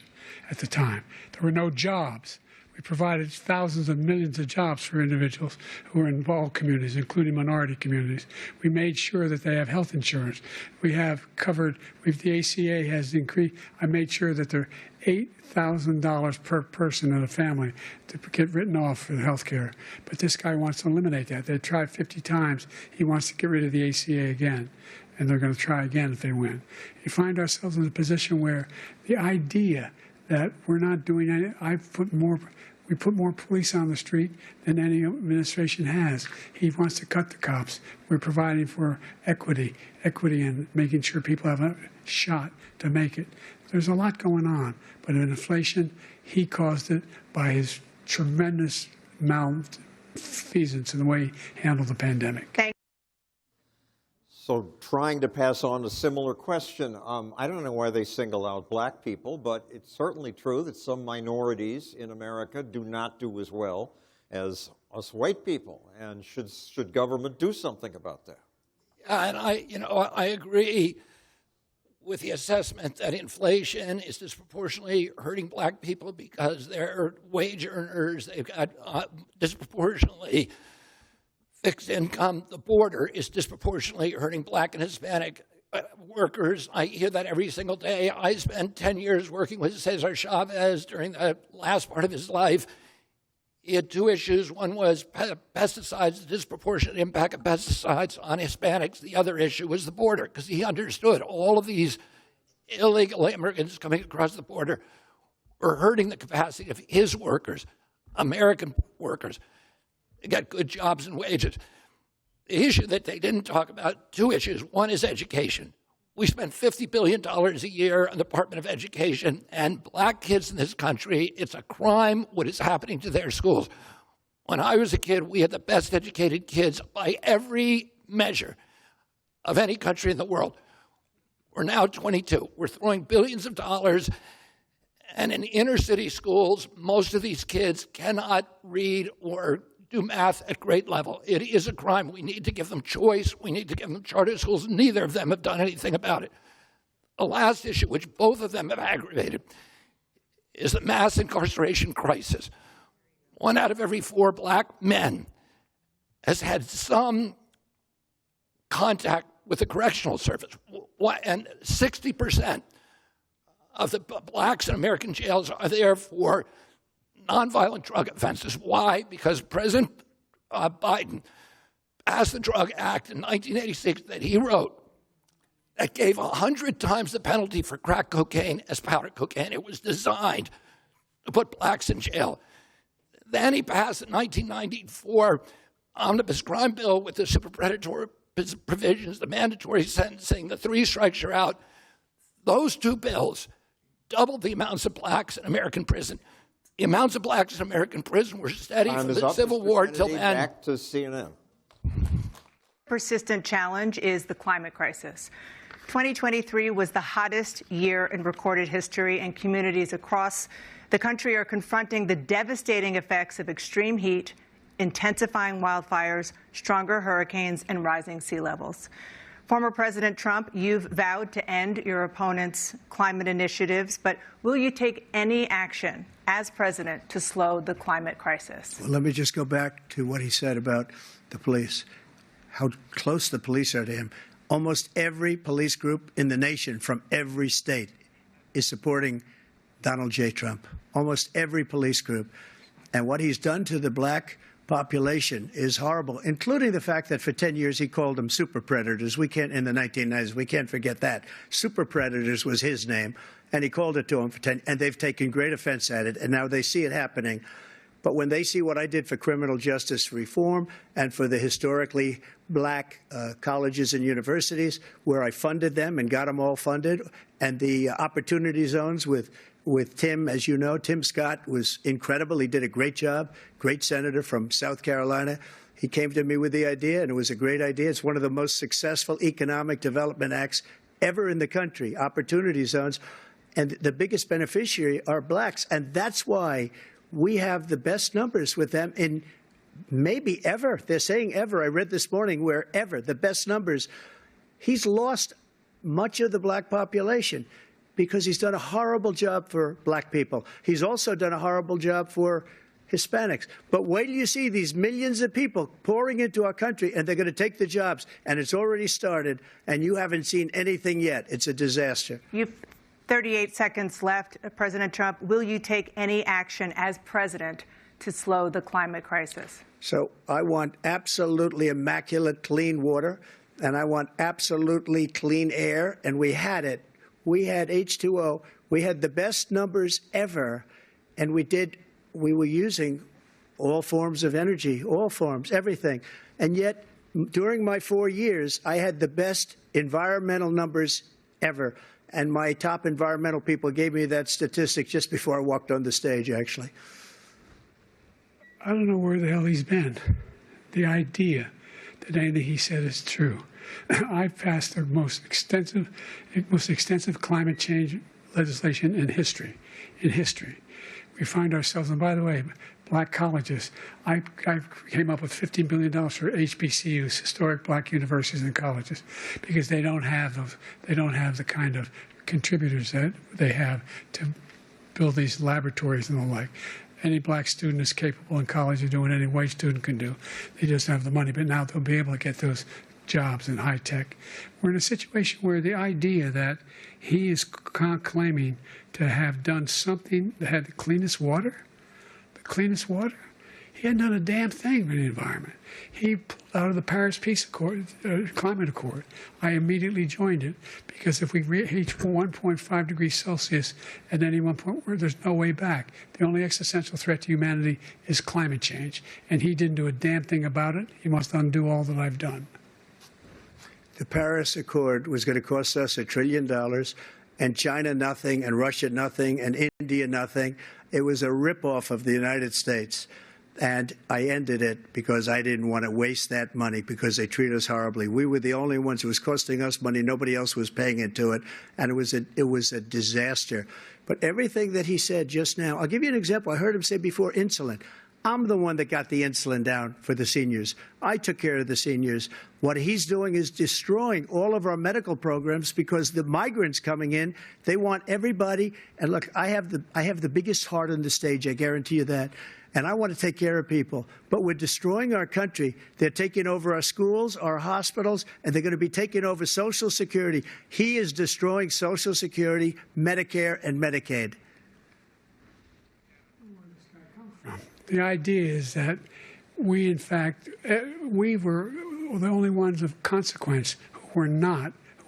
at the time. There were no jobs. We provided thousands of millions of jobs for individuals who are in all communities, including minority communities. We made sure that they have health insurance. We have covered, the ACA has increased. I made sure that they're $8,000 per person in a family to get written off for health care. But this guy wants to eliminate that. They tried 50 times. He wants to get rid of the ACA again, and they're going to try again if they win. You find ourselves in a position where the idea that we're not doing anything, we put more police on the street than any administration has. He wants to cut the cops. We're providing for equity and making sure people have a shot to make it. There's a lot going on, but in inflation, he caused it by his tremendous malfeasance in the way he handled the pandemic. So trying to pass on a similar question, I don't know why they single out black people, but it's certainly true that some minorities in America do not do as well as us white people. And should government do something about that? And I agree with the assessment that inflation is disproportionately hurting black people because they're wage earners. They've got disproportionately fixed income. The border is disproportionately hurting black and Hispanic workers. I hear that every single day. I spent 10 years working with Cesar Chavez during the last part of his life. He had two issues. One was pesticides, the disproportionate impact of pesticides on Hispanics. The other issue was the border, because he understood all of these illegal immigrants coming across the border were hurting the capacity of his workers, American workers, to get good jobs and wages. The issue that they didn't talk about, two issues. One is education. We spend $50 billion a year on the Department of Education, and black kids in this country, it's a crime what is happening to their schools. When I was a kid, we had the best educated kids by every measure of any country in the world. We're now 22. We're throwing billions of dollars, and in inner city schools, most of these kids cannot read or do math at grade level. It is a crime. We need to give them choice. We need to give them charter schools. Neither of them have done anything about it. The last issue, which both of them have aggravated, is the mass incarceration crisis. 1 out of every 4 black men has had some contact with the correctional service. And 60% of the blacks in American jails are there for nonviolent drug offenses. Why? Because President Biden passed the Drug Act in 1986 that he wrote that gave 100 times the penalty for crack cocaine as powder cocaine. It was designed to put blacks in jail. Then he passed in 1994 omnibus crime bill with the super predatory provisions, the mandatory sentencing, the 3 strikes you're out. Those 2 bills doubled the amounts of blacks in American prison. The amounts of blacks in American prison were steady from the Civil War till then. Back to CNN. Persistent challenge is the climate crisis. 2023 was the hottest year in recorded history, and communities across the country are confronting the devastating effects of extreme heat, intensifying wildfires, stronger hurricanes, and rising sea levels. Former President Trump, you've vowed to end your opponent's climate initiatives, but will you take any action as president to slow the climate crisis? Well, let me just go back to what he said about the police, how close the police are to him. Almost every police group in the nation from every state is supporting Donald J. Trump, almost every police group. And what he's done to the black population is horrible, including the fact that for 10 years he called them super predators. We can't, in the 1990s, we can't forget that. Super predators was his name, and he called it to them for 10, and they've taken great offense at it, and now they see it happening. But when they see what I did for criminal justice reform and for the historically black colleges and universities, where I funded them and got them all funded, and the opportunity zones with Tim, as you know, Tim Scott was incredible. He did a great job, great senator from South Carolina. He came to me with the idea, and it was a great idea. It's one of the most successful economic development acts ever in the country, opportunity zones. And the biggest beneficiary are blacks. And that's why we have the best numbers with them in maybe ever. They're saying ever. I read this morning where ever, the best numbers. He's lost much of the black population because he's done a horrible job for black people. He's also done a horrible job for Hispanics. But wait till you see these millions of people pouring into our country, and they're going to take the jobs, and it's already started, and you haven't seen anything yet. It's a disaster. You've 38 seconds left. President Trump, will you take any action as president to slow the climate crisis? So I want absolutely immaculate clean water, and I want absolutely clean air, and we had it. We had H2O. We had the best numbers ever, and we were using all forms of energy, all forms, everything. And yet, during my 4 years, I had the best environmental numbers ever. And my top environmental people gave me that statistic just before I walked on the stage, actually. I don't know where the hell he's been. The idea that anything he said is true. I've passed the most extensive climate change legislation in history. We find ourselves, and by the way, black colleges. I came up with $15 billion for HBCUs, historic black universities and colleges, because they don't have those. They don't have the kind of contributors that they have to build these laboratories and the like. Any black student is capable in college of doing any white student can do. They just don't have the money. But now they'll be able to get those jobs in high tech. We're in a situation where the idea that he is claiming to have done something that had the cleanest water, he hadn't done a damn thing for the environment. He pulled out of the Paris Climate Accord. I immediately joined it because if we reach 1.5 degrees Celsius at any one point, there's no way back. The only existential threat to humanity is climate change, and he didn't do a damn thing about it. He must undo all that I've done. The Paris Accord was going to cost us $1 trillion, and China nothing, and Russia nothing, and India nothing. It was a ripoff of the United States. And I ended it because I didn't want to waste that money because they treat us horribly. We were the only ones. It was costing us money. Nobody else was paying into it. And it was a disaster. But everything that he said just now, I'll give you an example. I heard him say before insulin. I'm the one that got the insulin down for the seniors. I took care of the seniors. What he's doing is destroying all of our medical programs because the migrants coming in, they want everybody. And look, I have the biggest heart on the stage. I guarantee you that. And I want to take care of people. But we're destroying our country. They're taking over our schools, our hospitals, and they're going to be taking over Social Security. He is destroying Social Security, Medicare, and Medicaid. The idea is that we, in fact, we were the only ones of consequence who were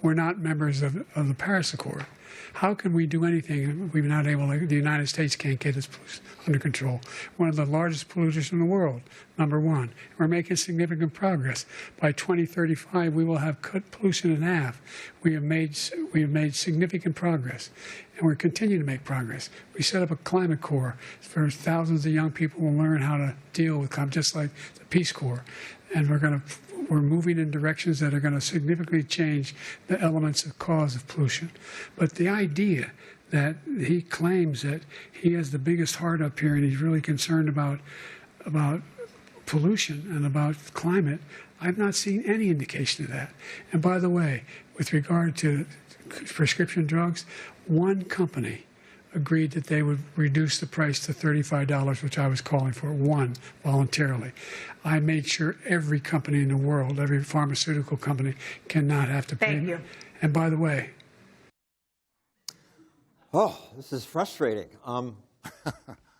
we're not members of the Paris Accord. How can we do anything if we're not able to, the United States can't get its pollution under control? One of the largest polluters in the world, number one. We're making significant progress. By 2035, we will have cut pollution in half. We have made significant progress, and we're continuing to make progress. We set up a climate corps for thousands of young people who will learn how to deal with climate, just like the Peace Corps. And we're moving in directions that are going to significantly change the elements of cause of pollution. But the idea that he claims that he has the biggest heart up here and he's really concerned about pollution and about climate, I've not seen any indication of that. And by the way, with regard to prescription drugs, one company agreed that they would reduce the price to $35, which I was calling for, one, voluntarily. I made sure every company in the world, every pharmaceutical company, cannot have to pay. Thank you. And by the way, oh, this is frustrating.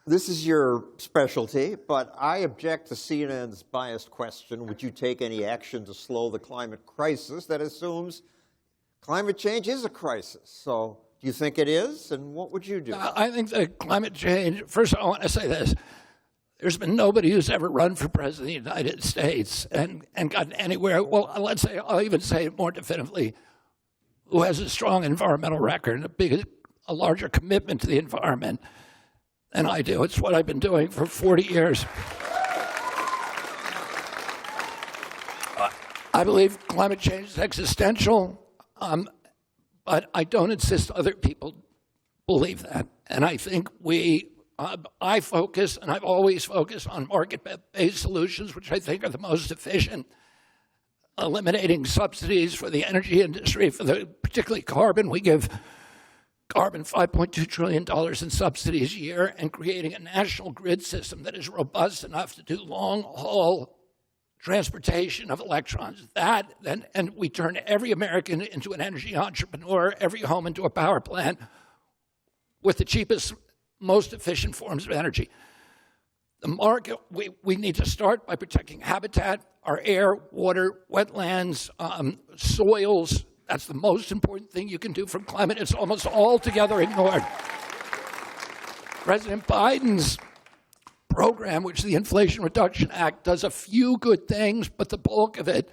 This is your specialty, but I object to CNN's biased question, would you take any action to slow the climate crisis? That assumes climate change is a crisis. So do you think it is, and what would you do? I think that climate change, first of all, I want to say this. There's been nobody who's ever run for president of the United States and gotten anywhere. Well, let's say, I'll even say it more definitively, who has a strong environmental record and a larger commitment to the environment than I do. It's what I've been doing for 40 years. I believe climate change is existential, but I don't insist other people believe that. And I think I focus, and I've always focused on market-based solutions, which I think are the most efficient, eliminating subsidies for the energy industry, particularly carbon. We give carbon $5.2 trillion in subsidies a year, and creating a national grid system that is robust enough to do long-haul transportation of electrons. And we turn every American into an energy entrepreneur, every home into a power plant with the cheapest, most efficient forms of energy. The market, we need to start by protecting habitat, our air, water, wetlands, soils. That's the most important thing you can do from climate. It's almost altogether ignored. President Biden's program, which is the Inflation Reduction Act, does a few good things, but the bulk of it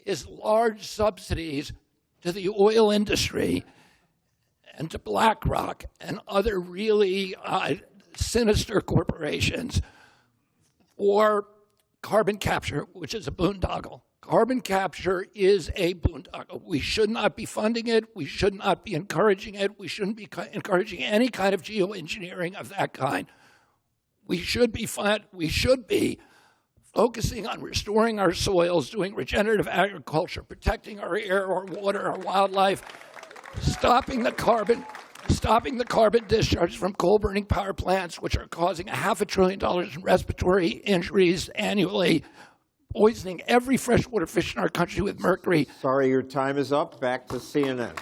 is large subsidies to the oil industry and to BlackRock and other really sinister corporations for carbon capture, which is a boondoggle. Carbon capture is a boondoggle. We should not be funding it. We should not be encouraging it. We shouldn't be encouraging any kind of geoengineering of that kind. We should be focusing on restoring our soils, doing regenerative agriculture, protecting our air, our water, our wildlife, stopping the carbon discharge from coal-burning power plants, which are causing $500 billion in respiratory injuries annually, poisoning every freshwater fish in our country with mercury. Sorry, your time is up. Back to CNN.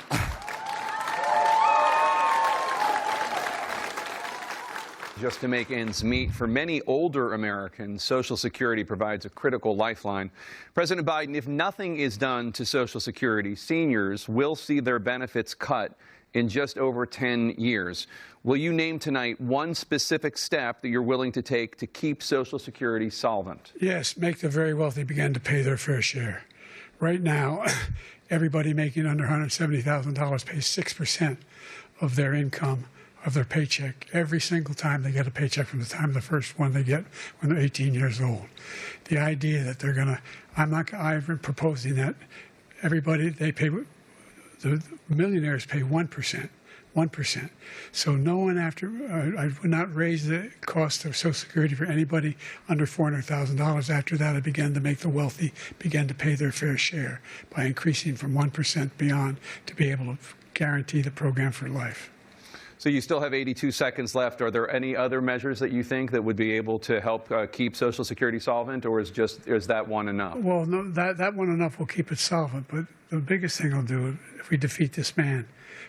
Just to make ends meet, for many older Americans, Social Security provides a critical lifeline. President Biden, if nothing is done to Social Security, seniors will see their benefits cut in just over 10 years. Will you name tonight one specific step that you're willing to take to keep Social Security solvent? Yes, make the very wealthy begin to pay their fair share. Right now, everybody making under $170,000 pays 6% of their income, of their paycheck, every single time they get a paycheck from the time of the first one they get when they're 18 years old. The idea that they're going to, I've been proposing that everybody, the millionaires pay 1%. 1%. So no one I would not raise the cost of Social Security for anybody under $400,000. After that, I began to make the wealthy begin to pay their fair share by increasing from 1% beyond to be able to guarantee the program for life. So you still have 82 seconds left. Are there any other measures that you think that would be able to help keep Social Security solvent, or is that one enough? Well, no, that one enough will keep it solvent. But the biggest thing will do if we defeat this man,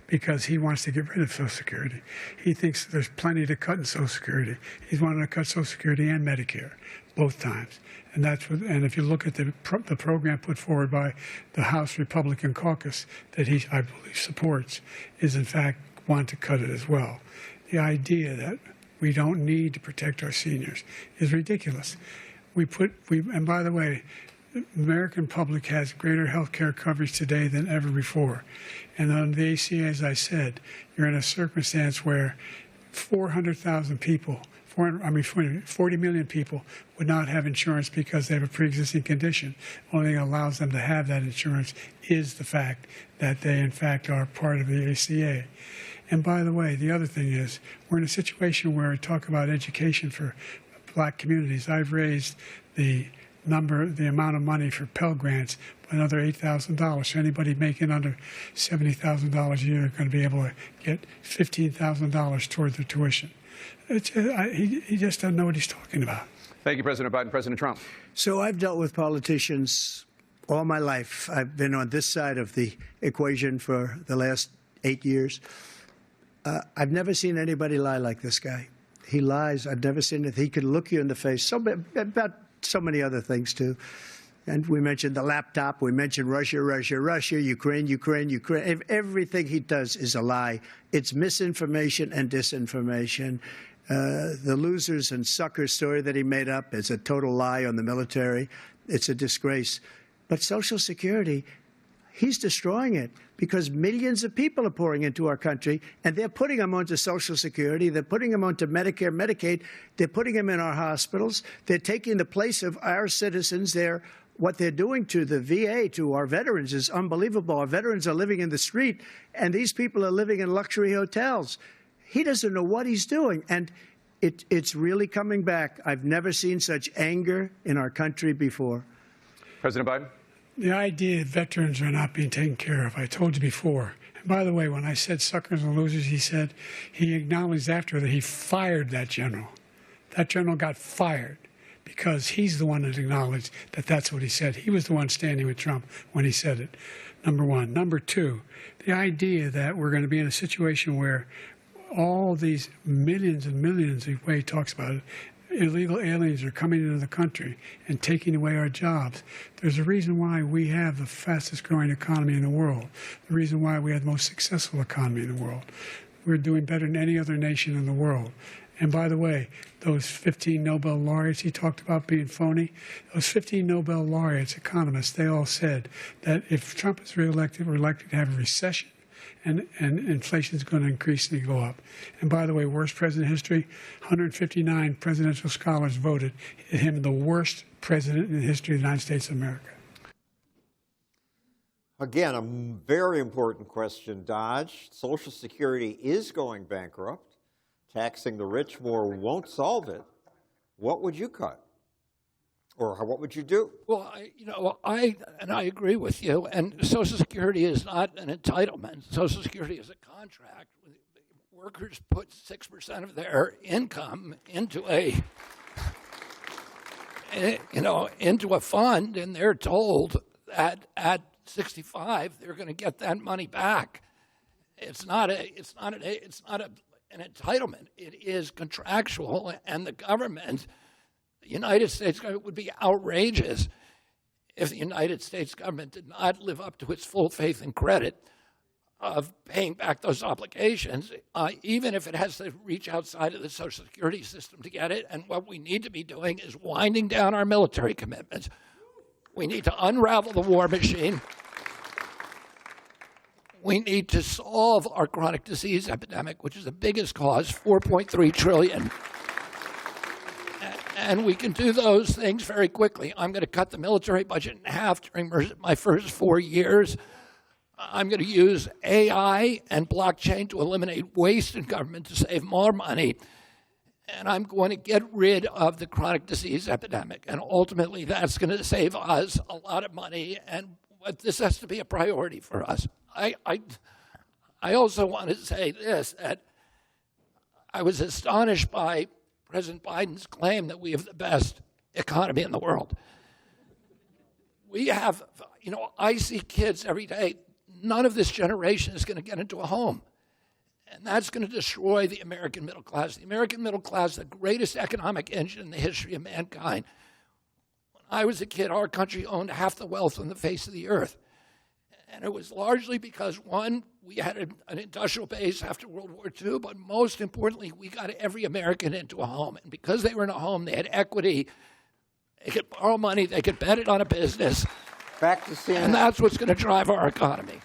because he wants to get rid of Social Security. He thinks there's plenty to cut in Social Security. He's wanted to cut Social Security and Medicare both times. And and if you look at the program put forward by the House Republican caucus that I believe supports, is in fact want to cut it as well. The idea that we don't need to protect our seniors is ridiculous. And by the way, the American public has greater health care coverage today than ever before. And on the ACA, as I said, you're in a circumstance where 400,000 people, 40 million people would not have insurance because they have a pre-existing condition. Only thing that allows them to have that insurance is the fact that they, in fact, are part of the ACA. And by the way, the other thing is, we're in a situation where we talk about education for black communities. I've raised the amount of money for Pell Grants by another $8,000. So anybody making under $70,000 a year is going to be able to get $15,000 toward their tuition. He just doesn't know what he's talking about. Thank you, President Biden. President Trump. So I've dealt with politicians all my life. I've been on this side of the equation for the last 8 years. I've never seen anybody lie like this guy. He lies. I've never seen it. He can look you in the face about so many other things, too. And we mentioned the laptop. We mentioned Russia, Ukraine. Everything he does is a lie. It's misinformation and disinformation. The losers and suckers story that he made up is a total lie on the military. It's a disgrace. But Social Security, he's destroying it because millions of people are pouring into our country, and they're putting them onto Social Security. They're putting them onto Medicare, Medicaid. They're putting them in our hospitals. They're taking the place of our citizens. What they're doing to the VA, to our veterans, is unbelievable. Our veterans are living in the street, and these people are living in luxury hotels. He doesn't know what he's doing, and it's really coming back. I've never seen such anger in our country before. President Biden? The idea that veterans are not being taken care of, I told you before. And by the way, when I said suckers and losers, he acknowledged after that he fired that general. That general got fired because he's the one that acknowledged that that's what he said. He was the one standing with Trump when he said it, number one. Number two, the idea that we're going to be in a situation where all these millions and millions, the way he talks about it, illegal aliens are coming into the country and taking away our jobs. There's a reason why we have the fastest growing economy in the world, the reason why we have the most successful economy in the world. We're doing better than any other nation in the world. And by the way, those 15 Nobel laureates he talked about being phony, those 15 Nobel laureates, economists, they all said that if Trump is reelected, we're likely to have a recession. And inflation is going to increasingly go up. And by the way, worst president in history, 159 presidential scholars voted him the worst president in the history of the United States of America. Again, a very important question, Dodge. Social Security is going bankrupt. Taxing the rich more won't solve it. What would you cut? Or what would you do? Well, I agree with you. And Social Security is not an entitlement. Social Security is a contract. Workers put 6% of their income into into a fund, and they're told that at 65 they're going to get that money back. It's not an entitlement. It is contractual, and the government. The United States government would be outrageous if the United States government did not live up to its full faith and credit of paying back those obligations, even if it has to reach outside of the Social Security system to get it. And what we need to be doing is winding down our military commitments. We need to unravel the war machine. We need to solve our chronic disease epidemic, which is the biggest cause, $4.3 trillion. And we can do those things very quickly. I'm going to cut the military budget in half during my first 4 years. I'm going to use AI and blockchain to eliminate waste in government to save more money. And I'm going to get rid of the chronic disease epidemic. And ultimately, that's going to save us a lot of money. And this has to be a priority for us. I also want to say this, that I was astonished by President Biden's claim that we have the best economy in the world. We have, I see kids every day. None of this generation is going to get into a home. And that's going to destroy the American middle class. The American middle class, the greatest economic engine in the history of mankind. When I was a kid, our country owned half the wealth on the face of the earth. And it was largely because, one, we had an industrial base after World War II, but most importantly, we got every American into a home. And because they were in a home, they had equity. They could borrow money. They could bet it on a business. Back to CNN. And that's what's going to drive our economy.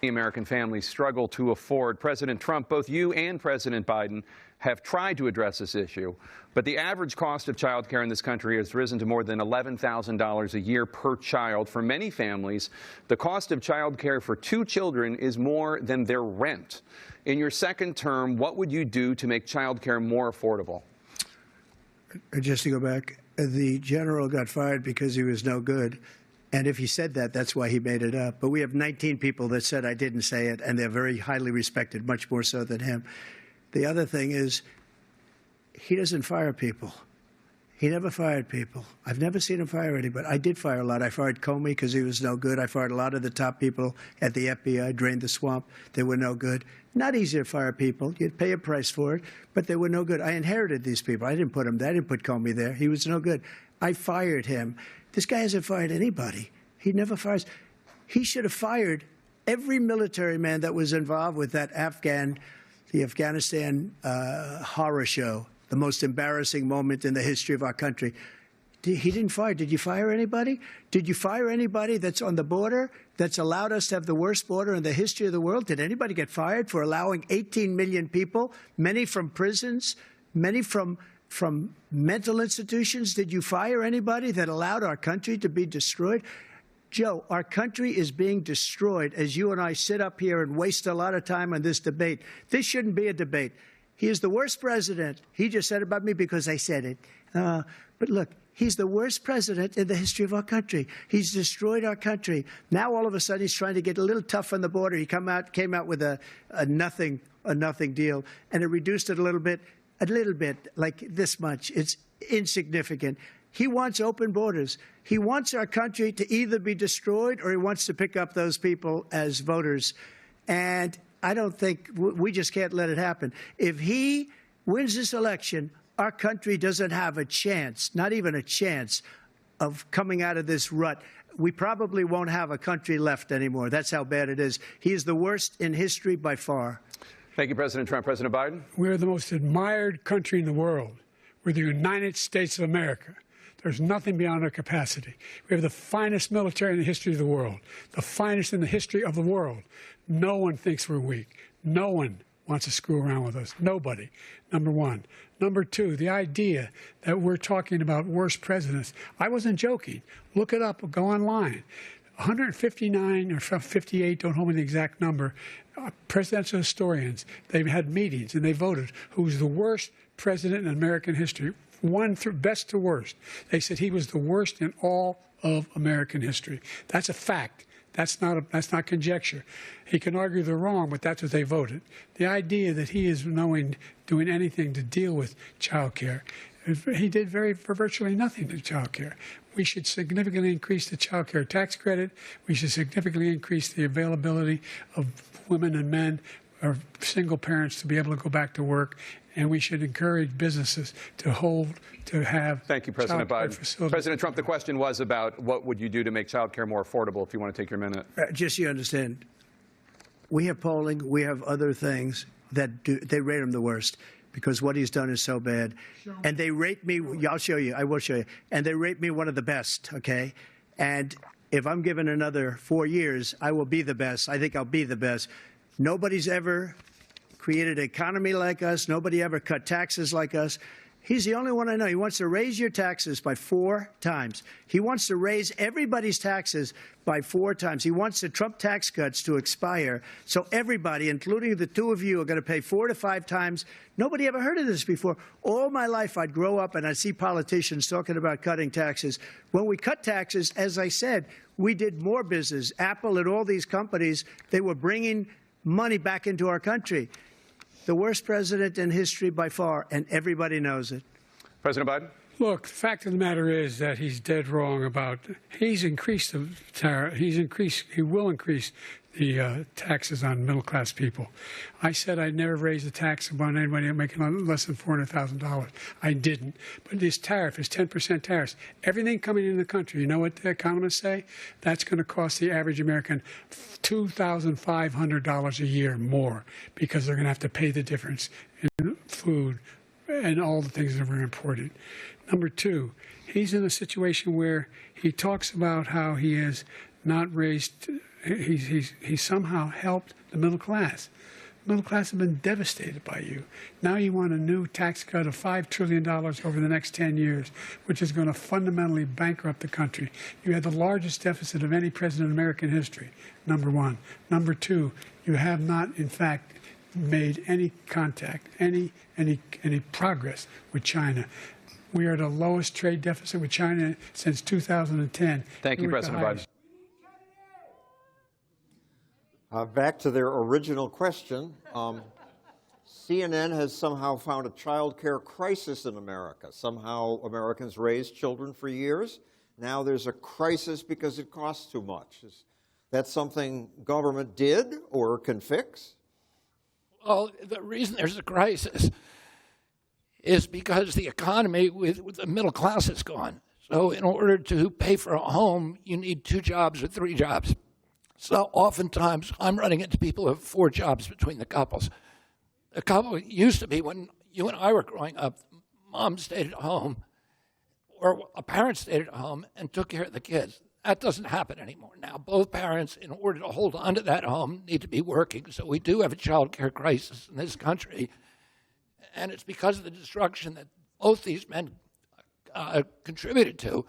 American families struggle to afford. President Trump, both you and President Biden have tried to address this issue, but the average cost of child care in this country has risen to more than $11,000 a year per child. For many families, the cost of child care for 2 children is more than their rent. In your second term, what would you do to make child care more affordable? Just to go back, the general got fired because he was no good. And if he said that, that's why he made it up. But we have 19 people that said I didn't say it, and they're very highly respected, much more so than him. The other thing is he doesn't fire people. He never fired people. I've never seen him fire anybody. I did fire a lot. I fired Comey because he was no good. I fired a lot of the top people at the FBI, drained the swamp. They were no good. Not easy to fire people. You'd pay a price for it, but they were no good. I inherited these people. I didn't put them there. I didn't put Comey there. He was no good. I fired him. This guy hasn't fired anybody. He never fires. He should have fired every military man that was involved with that the Afghanistan horror show, the most embarrassing moment in the history of our country. He didn't fire. Did you fire anybody? Did you fire anybody that's on the border that's allowed us to have the worst border in the history of the world? Did anybody get fired for allowing 18 million people, many from prisons, many from mental institutions? Did you fire anybody that allowed our country to be destroyed? Joe, our country is being destroyed as you and I sit up here and waste a lot of time on this debate. This shouldn't be a debate. He is the worst president. He just said about me because I said it. But look, he's the worst president in the history of our country. He's destroyed our country. Now all of a sudden he's trying to get a little tough on the border. He came out with a nothing deal, and it reduced it a little bit, like this much. It's insignificant. He wants open borders. He wants our country to either be destroyed or he wants to pick up those people as voters. And I don't think we just can't let it happen. If he wins this election, our country doesn't have a chance, not even a chance, of coming out of this rut. We probably won't have a country left anymore. That's how bad it is. He is the worst in history by far. Thank you, President Trump. President Biden? We're the most admired country in the world. We're the United States of America. There's nothing beyond our capacity. We have the finest military in the history of the world, the finest in the history of the world. No one thinks we're weak. No one wants to screw around with us. Nobody, number one. Number two, the idea that we're talking about worst presidents. I wasn't joking. Look it up. Go online. 159 or 58, don't hold me the exact number, presidential historians, they've had meetings and they voted who's the worst president in American history. One through best to worst. They said he was the worst in all of American history. That's a fact. That's not conjecture. He can argue they're wrong, but that's what they voted. The idea that he is doing anything to deal with child care, he did virtually nothing to child care. We should significantly increase the child care tax credit. We should significantly increase the availability of women and men or single parents to be able to go back to work. And we should encourage businesses to have. Thank you, President Biden. Facilities. President Trump, the question was about what would you do to make child care more affordable, if you want to take your minute. Just so you understand, we have polling, we have other things that they rate him the worst because what he's done is so bad. And they rate me, I'll show you, I will show you, and they rate me one of the best, okay? And if I'm given another 4 years, I will be the best. I think I'll be the best. Nobody's ever created an economy like us. Nobody ever cut taxes like us. He's the only one I know. He wants to raise your taxes by 4 times. He wants to raise everybody's taxes by 4 times. He wants the Trump tax cuts to expire. So everybody, including the two of you, are going to pay 4 to 5 times. Nobody ever heard of this before. All my life, I'd grow up and I'd see politicians talking about cutting taxes. When we cut taxes, as I said, we did more business. Apple and all these companies, they were bringing money back into our country. The worst president in history by far, and everybody knows it. President Biden? Look, the fact of the matter is that he's dead wrong about, he's increased the tariff, he will increase the taxes on middle-class people. I said I'd never raise the tax on anybody making less than $400,000. I didn't. But this tariff is 10% tariffs. Everything coming into the country, you know what the economists say? That's going to cost the average American $2,500 a year more because they're going to have to pay the difference in food and all the things that were imported. Number two, he's in a situation where he talks about how he has not raised, he's somehow helped the middle class. The middle class have been devastated by you. Now you want a new tax cut of $5 trillion over the next 10 years, which is going to fundamentally bankrupt the country. You had the largest deficit of any president in American history, number one. Number two, you have not, in fact, made any contact, any progress with China. We are at the lowest trade deficit with China since 2010. Thank you, President Biden. Back to their original question. CNN has somehow found a child care crisis in America. Somehow Americans raised children for years. Now there's a crisis because it costs too much. Is that something government did or can fix? Well, the reason there's a crisis is because the economy with the middle class is gone. So in order to pay for a home, you need 2 jobs or 3 jobs. So oftentimes I'm running into people who have 4 jobs between the couples. The couple used to be when you and I were growing up, mom stayed at home or a parent stayed at home and took care of the kids. That doesn't happen anymore. Now, both parents, in order to hold on to that home, need to be working. So we do have a child care crisis in this country. And it's because of the destruction that both these men contributed to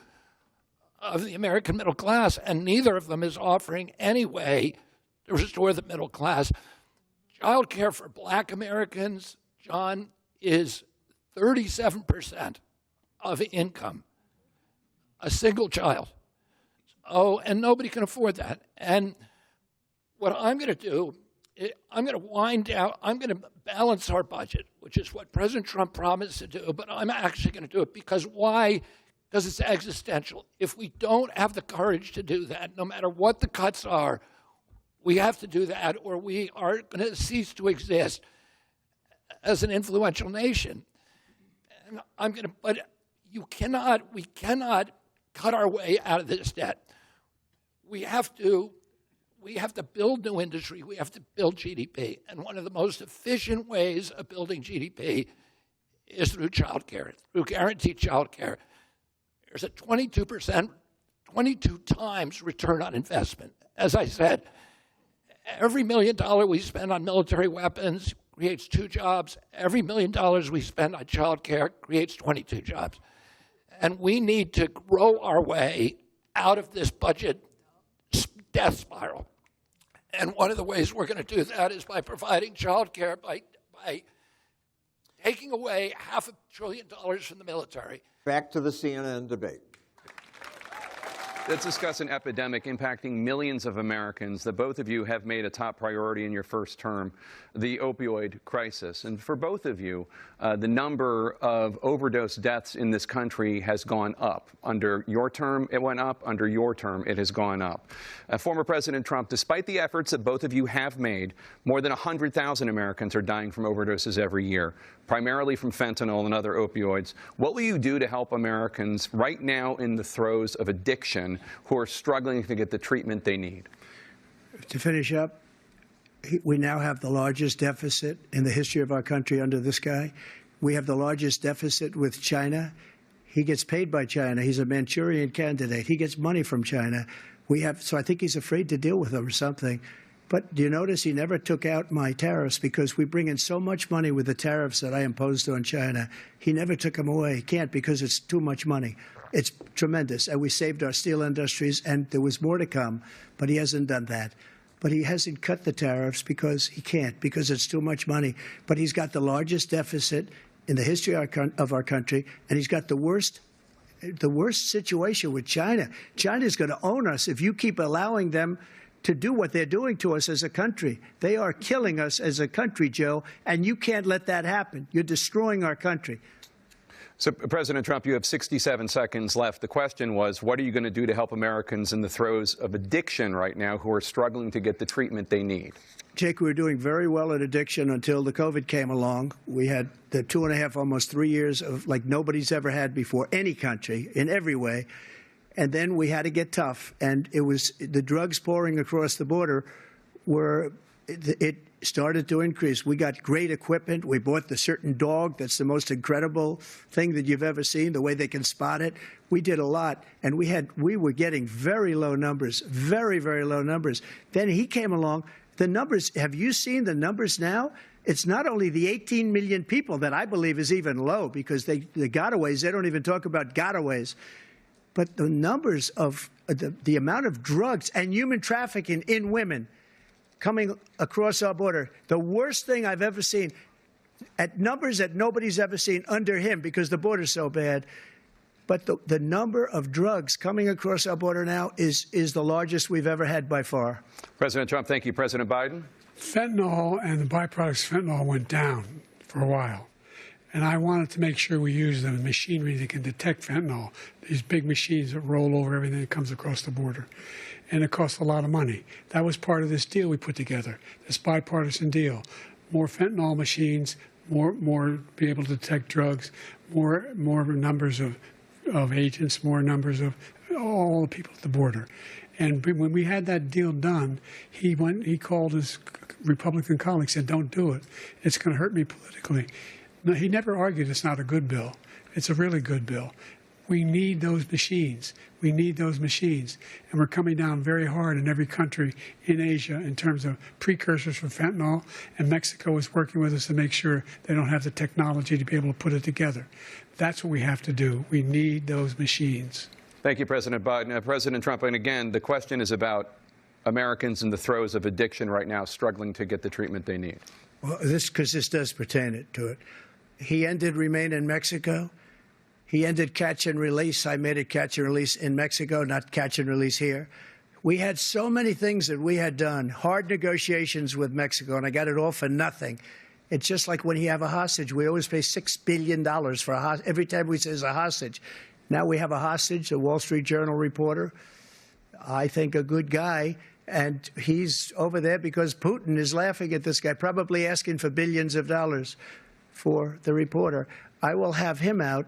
of the American middle class, and neither of them is offering any way to restore the middle class. Child care for black Americans, John, is 37% of income, a single child. Oh, and nobody can afford that. And what I'm going to do, I'm going to wind down, I'm going to balance our budget, which is what President Trump promised to do, but I'm actually going to do it because why? Because it's existential. If we don't have the courage to do that, no matter what the cuts are, we have to do that or we are going to cease to exist as an influential nation. And but we cannot cut our way out of this debt. We have to build new industry. We have to build GDP. And one of the most efficient ways of building GDP is through child care, through guaranteed child care. There's a 22 times return on investment. As I said, every $1 million we spend on military weapons creates 2 jobs. Every $1 million we spend on child care creates 22 jobs. And we need to grow our way out of this budget death spiral. And one of the ways we're going to do that is by providing child care, by taking away $500 billion from the military. Back to the CNN debate. Let's discuss an epidemic impacting millions of Americans that both of you have made a top priority in your first term, the opioid crisis. And for both of you, the number of overdose deaths in this country has gone up. Under your term, it went up. Under your term, it has gone up. Former President Trump, despite the efforts that both of you have made, more than 100,000 Americans are dying from overdoses every year, primarily from fentanyl and other opioids. What will you do to help Americans right now in the throes of addiction who are struggling to get the treatment they need? To finish up, we now have the largest deficit in the history of our country under this guy. We have the largest deficit with China. He gets paid by China. He's a Manchurian candidate. He gets money from China. So I think he's afraid to deal with them or something. But do you notice he never took out my tariffs because we bring in so much money with the tariffs that I imposed on China. He never took them away. He can't because it's too much money. It's tremendous. And we saved our steel industries, and there was more to come, but he hasn't done that. But he hasn't cut the tariffs because he can't, because it's too much money. But he's got the largest deficit in the history of our country, and he's got the worst situation with China. China's going to own us if you keep allowing them to do what they're doing to us as a country. They are killing us as a country, Joe, and you can't let that happen. You're destroying our country. So, President Trump, you have 67 seconds left. The question was, what are you going to do to help Americans in the throes of addiction right now who are struggling to get the treatment they need? Jake, we were doing very well at addiction until the COVID came along. We had the 2.5, almost 3 years of like nobody's ever had before, any country, in every way. And then we had to get tough. And it was the drugs pouring across the border it started to increase. We got great equipment. We bought the certain dog that's the most incredible thing that you've ever seen, the way they can spot it. We did a lot, and we were getting very low numbers, very, very low numbers. Then he came along. The numbers, have you seen the numbers now? It's not only the 18 million people that I believe is even low, because the gotaways, they don't even talk about gotaways. But the numbers of the amount of drugs and human trafficking in women coming across our border, the worst thing I've ever seen, at numbers that nobody's ever seen under him because the border's so bad. But the number of drugs coming across our border now is the largest we've ever had by far. President Trump, thank you. President Biden? Fentanyl and the byproducts of fentanyl went down for a while. And I wanted to make sure we use the machinery that can detect fentanyl, these big machines that roll over everything that comes across the border. And it costs a lot of money. That was part of this deal we put together, this bipartisan deal. More fentanyl machines, more be able to detect drugs, more numbers of agents, more numbers of all the people at the border. And when we had that deal done, he called his Republican colleagues, said, "Don't do it. It's going to hurt me politically." No, he never argued it's not a good bill. It's a really good bill. We need those machines. We need those machines. And we're coming down very hard in every country in Asia in terms of precursors for fentanyl. And Mexico is working with us to make sure they don't have the technology to be able to put it together. That's what we have to do. We need those machines. Thank you, President Biden. President Trump, and again, the question is about Americans in the throes of addiction right now struggling to get the treatment they need. Well, because this does pertain to it. He ended Remain in Mexico. He ended catch and release. I made it catch and release in Mexico, not catch and release here. We had so many things that we had done, hard negotiations with Mexico, and I got it all for nothing. It's just like when you have a hostage. We always pay $6 billion for a hostage. Every time we say it's a hostage. Now we have a hostage, a Wall Street Journal reporter, I think a good guy, and he's over there because Putin is laughing at this guy, probably asking for billions of dollars for the reporter. I will have him out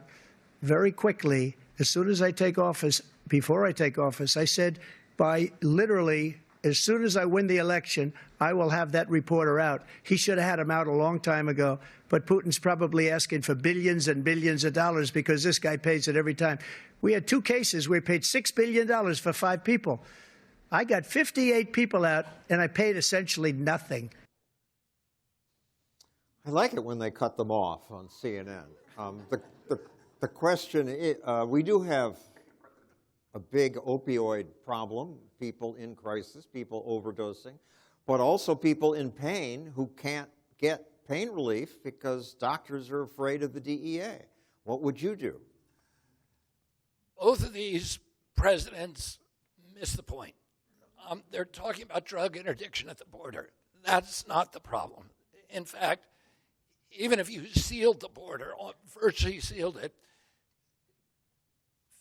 very quickly as soon as I take office. Before I take office, I said by literally as soon as I win the election, I will have that reporter out. He should have had him out a long time ago, but Putin's probably asking for billions and billions of dollars because this guy pays it every time. We had 2 cases where we paid $6 billion for 5 people. I got 58 people out, and I paid essentially nothing. I like it when they cut them off on CNN. The question is, we do have a big opioid problem, people in crisis, people overdosing, but also people in pain who can't get pain relief because doctors are afraid of the DEA. What would you do? Both of these presidents miss the point. They're talking about drug interdiction at the border. That's not the problem. In fact, even if you sealed the border, virtually sealed it,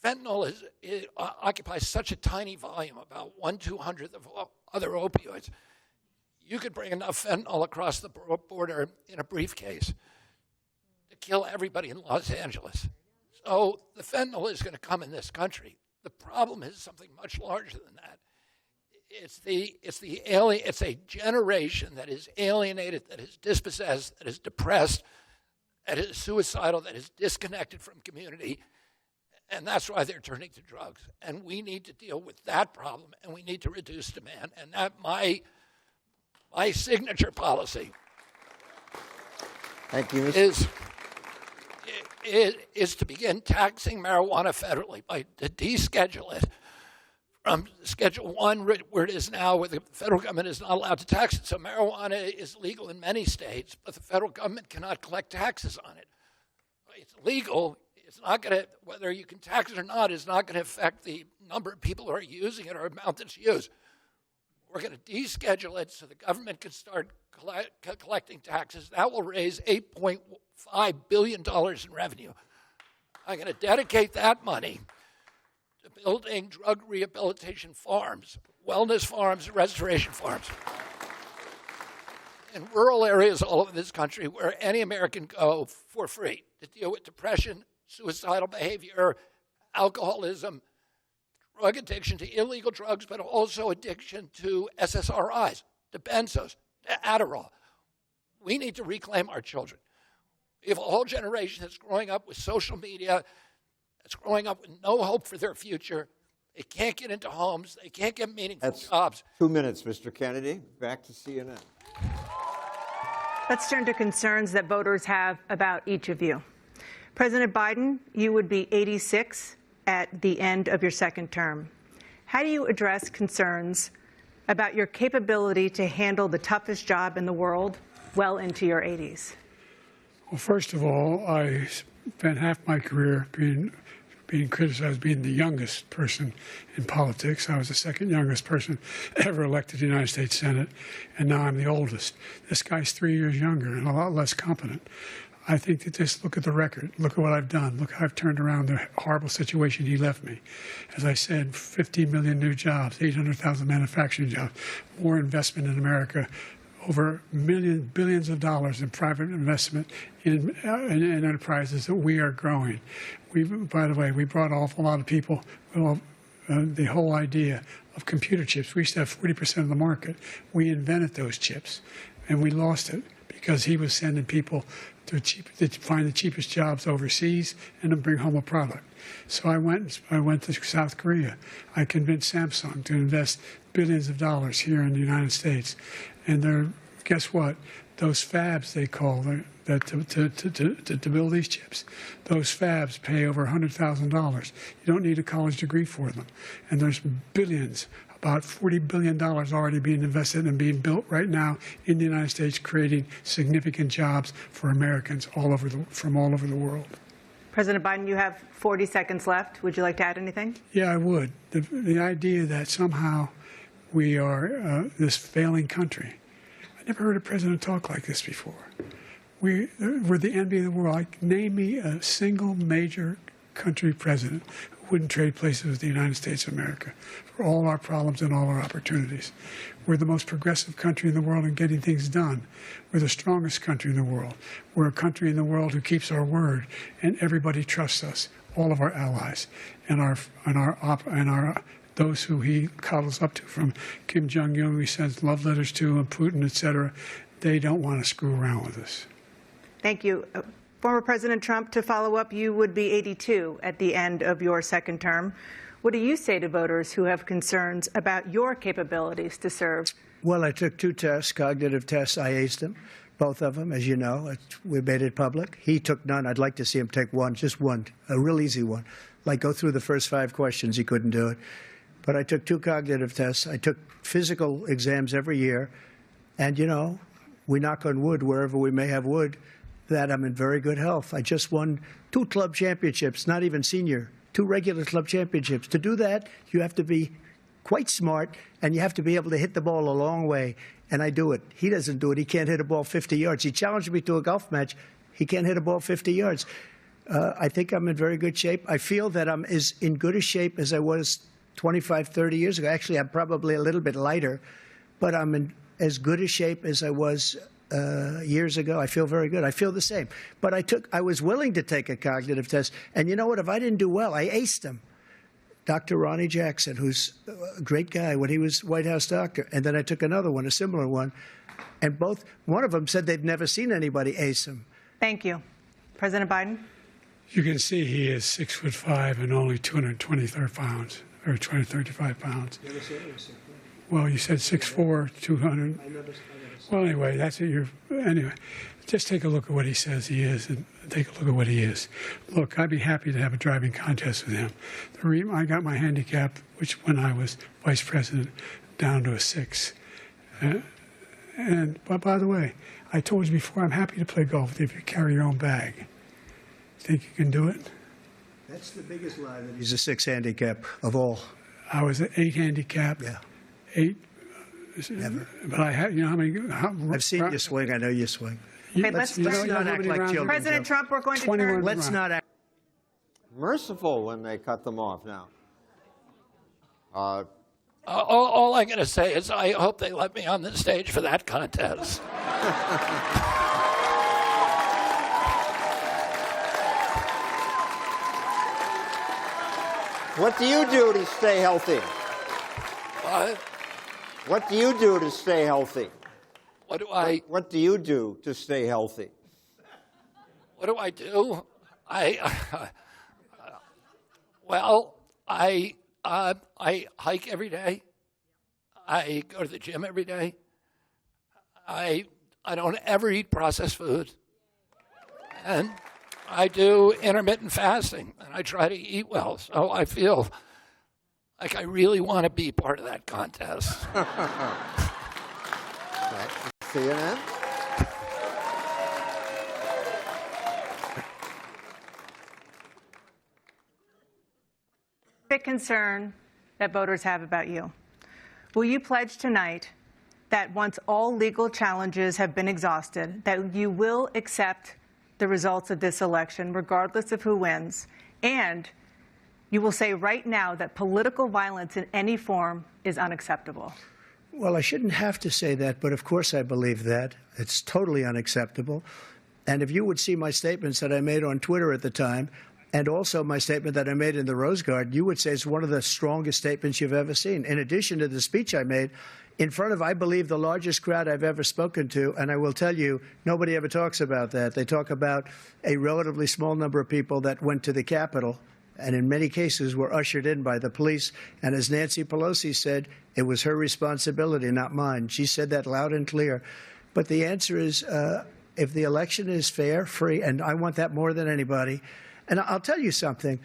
fentanyl occupies such a tiny volume, about 1/200th of other opioids. You could bring enough fentanyl across the border in a briefcase to kill everybody in Los Angeles. So the fentanyl is going to come in this country. The problem is something much larger than that. It's a generation that is alienated, that is dispossessed, that is depressed, that is suicidal, that is disconnected from community. And that's why they're turning to drugs. And we need to deal with that problem, and we need to reduce demand. And that my signature policy Thank you, is to begin taxing marijuana federally, to deschedule it from Schedule 1, where it is now, where the federal government is not allowed to tax it. So marijuana is legal in many states, but the federal government cannot collect taxes on it. It's legal. It's not going to, whether you can tax it or not, is not going to affect the number of people who are using it or amount that's used. We're going to deschedule it so the government can start collecting taxes. That will raise $8.5 billion in revenue. I'm going to dedicate that money to building drug rehabilitation farms, wellness farms, restoration farms in rural areas all over this country where any American can go for free to deal with depression, suicidal behavior, alcoholism, drug addiction to illegal drugs, but also addiction to SSRIs, to benzos, to Adderall. We need to reclaim our children. We have a whole generation that's growing up with social media, that's growing up with no hope for their future. They can't get into homes. They can't get meaningful jobs. 2 minutes, Mr. Kennedy. Back to CNN. Let's turn to concerns that voters have about each of you. President Biden, you would be 86 at the end of your second term. How do you address concerns about your capability to handle the toughest job in the world well into your 80s? Well, first of all, I spent half my career being criticized as being the youngest person in politics. I was the second youngest person ever elected to the United States Senate, and now I'm the oldest. This guy's 3 years younger and a lot less competent. I think that just look at the record. Look at what I've done. Look how I've turned around the horrible situation he left me. As I said, 15 million new jobs, 800,000 manufacturing jobs, more investment in America, over billions of dollars in private investment in enterprises that we are growing. By the way, we brought off a lot of people. The whole idea of computer chips. We used to have 40% of the market. We invented those chips, and we lost it because he was sending people to find the cheapest jobs overseas and then bring home a product. So I went to South Korea. I convinced Samsung to invest billions of dollars here in the United States. And guess what? Those fabs, they call to build these chips, those fabs pay over $100,000. You don't need a college degree for them. And there's billions, about $40 billion already being invested and being built right now in the United States, creating significant jobs for Americans from all over the world. President Biden, you have 40 seconds left. Would you like to add anything? Yeah, I would. The idea that somehow we are this failing country. I never heard a president talk like this before. We're the envy of the world. Name me a single major country president who wouldn't trade places with the United States of America for all our problems and all our opportunities. We're the most progressive country in the world in getting things done. We're the strongest country in the world. We're a country in the world who keeps our word, and everybody trusts us, all of our allies, and those who he coddles up to, from Kim Jong-un, he sends love letters to, and Putin, etc. They don't want to screw around with us. Thank you. Former President Trump, to follow up, you would be 82 at the end of your second term. What do you say to voters who have concerns about your capabilities to serve? Well, I took 2 tests, cognitive tests. I aced them, both of them, as you know. We made it public. He took none. I'd like to see him take one, just one, a real easy one. Like go through the first 5 questions. He couldn't do it. But I took 2 cognitive tests. I took physical exams every year. And, you know, we knock on wood wherever we may have wood, that I'm in very good health. I just won 2 club championships, not even senior, 2 regular club championships. To do that, you have to be quite smart, and you have to be able to hit the ball a long way. And I do it. He doesn't do it. He can't hit a ball 50 yards. He challenged me to a golf match. He can't hit a ball 50 yards. I think I'm in very good shape. I feel that I'm as in good a shape as I was 25, 30 years ago. Actually, I'm probably a little bit lighter, but I'm in as good a shape as I was years ago. I feel very good. I feel the same. But I was willing to take a cognitive test. And you know what? If I didn't do well, I aced him. Dr. Ronnie Jackson, who's a great guy when he was White House doctor. And then I took another one, a similar one. And one of them said they've never seen anybody ace him. Thank you. President Biden? You can see he is 6'5" and only 223 pounds, or 235 pounds. Well, you said 6'4", 200. Well, anyway, that's it. Anyway, just take a look at what he says he is, and take a look at what he is. Look, I'd be happy to have a driving contest with him. I got my handicap, which when I was vice president, down to a 6. But by the way, I told you before, I'm happy to play golf if you carry your own bag. Think you can do it? That's the biggest lie, that he's a 6 handicap of all. I was an 8 handicap. Yeah. 8 Never. But I have, you know, I've seen you swing. I know you swing. Okay, Let's let's not act like children. President Joe. Trump, we're going to 21 turn. Let's not act. Merciful when they cut them off now. All I'm going to say is I hope they let me on the stage for that contest. What do you do to stay healthy? What? What do you do to stay healthy? What do I? What do you do to stay healthy? What do I do? Well, I hike every day. I go to the gym every day. I don't ever eat processed food. And I do intermittent fasting, and I try to eat well. So I feel like I really want to be part of that contest. CNN? Big concern that voters have about you. Will you pledge tonight that once all legal challenges have been exhausted, that you will accept the results of this election, regardless of who wins, and you will say right now that political violence in any form is unacceptable? Well, I shouldn't have to say that, but of course I believe that. It's totally unacceptable. And if you would see my statements that I made on Twitter at the time, and also my statement that I made in the Rose Garden, you would say it's one of the strongest statements you've ever seen. In addition to the speech I made in front of, I believe, the largest crowd I've ever spoken to, and I will tell you, nobody ever talks about that. They talk about a relatively small number of people that went to the Capitol, and in many cases were ushered in by the police. And as Nancy Pelosi said, it was her responsibility, not mine. She said that loud and clear. But the answer is, if the election is fair, free, and I want that more than anybody. And I'll tell you something.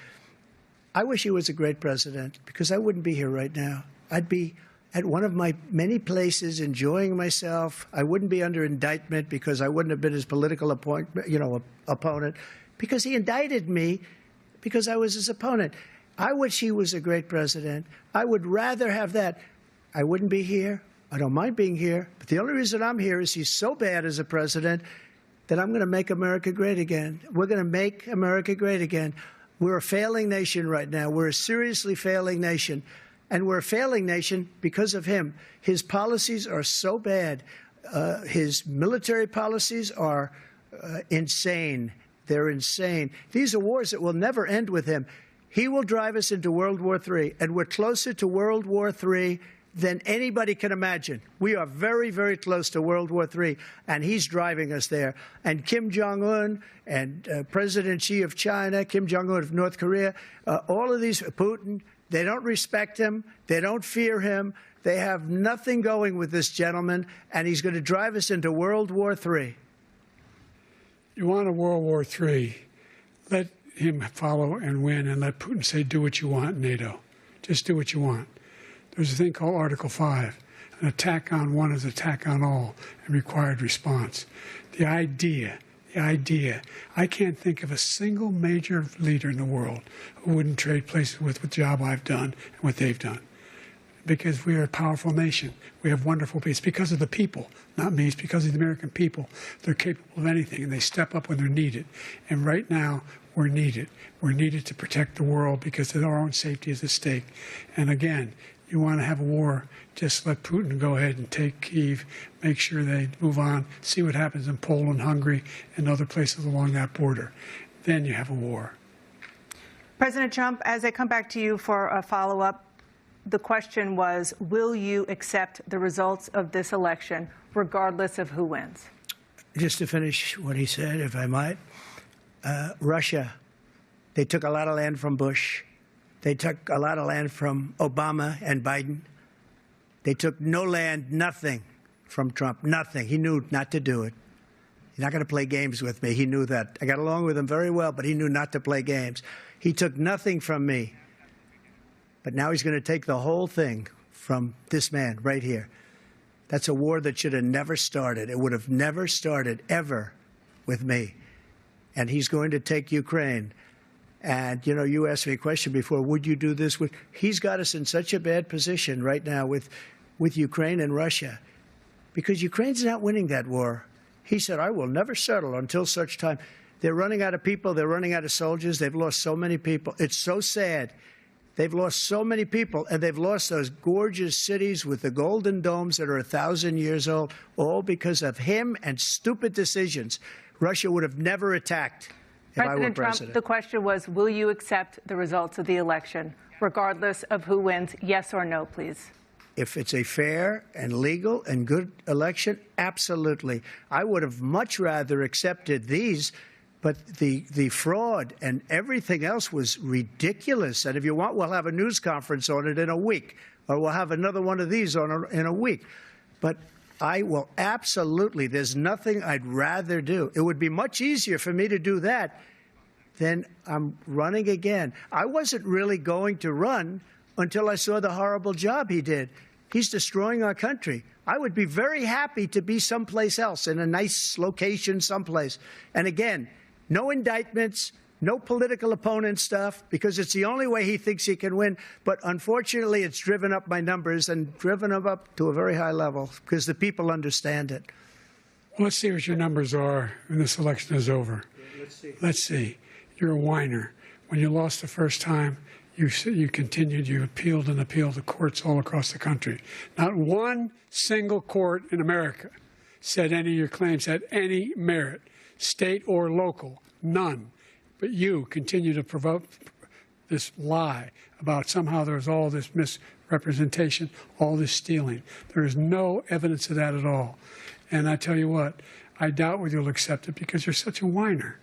I wish he was a great president, because I wouldn't be here right now. I'd be at one of my many places enjoying myself. I wouldn't be under indictment because I wouldn't have been his political opponent, because he indicted me because I was his opponent. I wish he was a great president. I would rather have that. I wouldn't be here. I don't mind being here. But the only reason I'm here is he's so bad as a president that I'm going to make America great again. We're going to make America great again. We're a failing nation right now. We're a seriously failing nation. And we're a failing nation because of him. His policies are so bad. His military policies are insane. They're insane. These are wars that will never end with him. He will drive us into World War III, and we're closer to World War III than anybody can imagine. We are very, very close to World War III, and he's driving us there. And Kim Jong-un and President Xi of China, Kim Jong-un of North Korea, all of these, Putin, they don't respect him. They don't fear him. They have nothing going with this gentleman, and he's going to drive us into World War III. You want a World War III, let him follow and win, and let Putin say, do what you want, NATO. Just do what you want. There's a thing called Article 5. An attack on one is an attack on all, and required response. The idea, I can't think of a single major leader in the world who wouldn't trade places with the job I've done and what they've done. Because we are a powerful nation. We have wonderful people. It's because of the people, not me. It's because of the American people. They're capable of anything, and they step up when they're needed. And right now, we're needed. We're needed to protect the world because our own safety is at stake. And again, you want to have a war, just let Putin go ahead and take Kyiv, make sure they move on, see what happens in Poland, Hungary, and other places along that border. Then you have a war. President Trump, as I come back to you for a follow-up, the question was, will you accept the results of this election, regardless of who wins? Just to finish what he said, if I might, Russia, they took a lot of land from Bush. They took a lot of land from Obama and Biden. They took no land, nothing from Trump, nothing. He knew not to do it. He's not going to play games with me. He knew that. I got along with him very well, but he knew not to play games. He took nothing from me. But now he's going to take the whole thing from this man right here. That's a war that should have never started. It would have never started ever with me. And he's going to take Ukraine. And, you know, you asked me a question before, would you do this? He's got us in such a bad position right now with with Ukraine and Russia because Ukraine's not winning that war. He said, I will never settle until such time. They're running out of people. They're running out of soldiers. They've lost so many people. It's so sad. They've lost so many people, and they've lost those gorgeous cities with the golden domes that are 1,000 years old, all because of him and stupid decisions. Russia would have never attacked if I were President president. Trump, the question was, will you accept the results of the election, regardless of who wins? Yes or no, please. If it's a fair and legal and good election, absolutely. I would have much rather accepted these, but the fraud and everything else was ridiculous. And if you want, we'll have a news conference on it in a week, or we'll have another one of these in a week. But I will absolutely, there's nothing I'd rather do. It would be much easier for me to do that than I'm running again. I wasn't really going to run until I saw the horrible job he did. He's destroying our country. I would be very happy to be someplace else, in a nice location someplace. And again, no indictments, no political opponent stuff, because it's the only way he thinks he can win. But unfortunately, it's driven up my numbers and driven them up to a very high level because the people understand it. Well, let's see what your numbers are when this election is over. Let's see. You're a whiner. When you lost the first time, you continued, you appealed and appealed to courts all across the country. Not one single court in America said any of your claims had any merit, state or local, none. But you continue to provoke this lie about somehow there's all this misrepresentation, all this stealing. There is no evidence of that at all. And I tell you what, I doubt whether you'll accept it because you're such a whiner.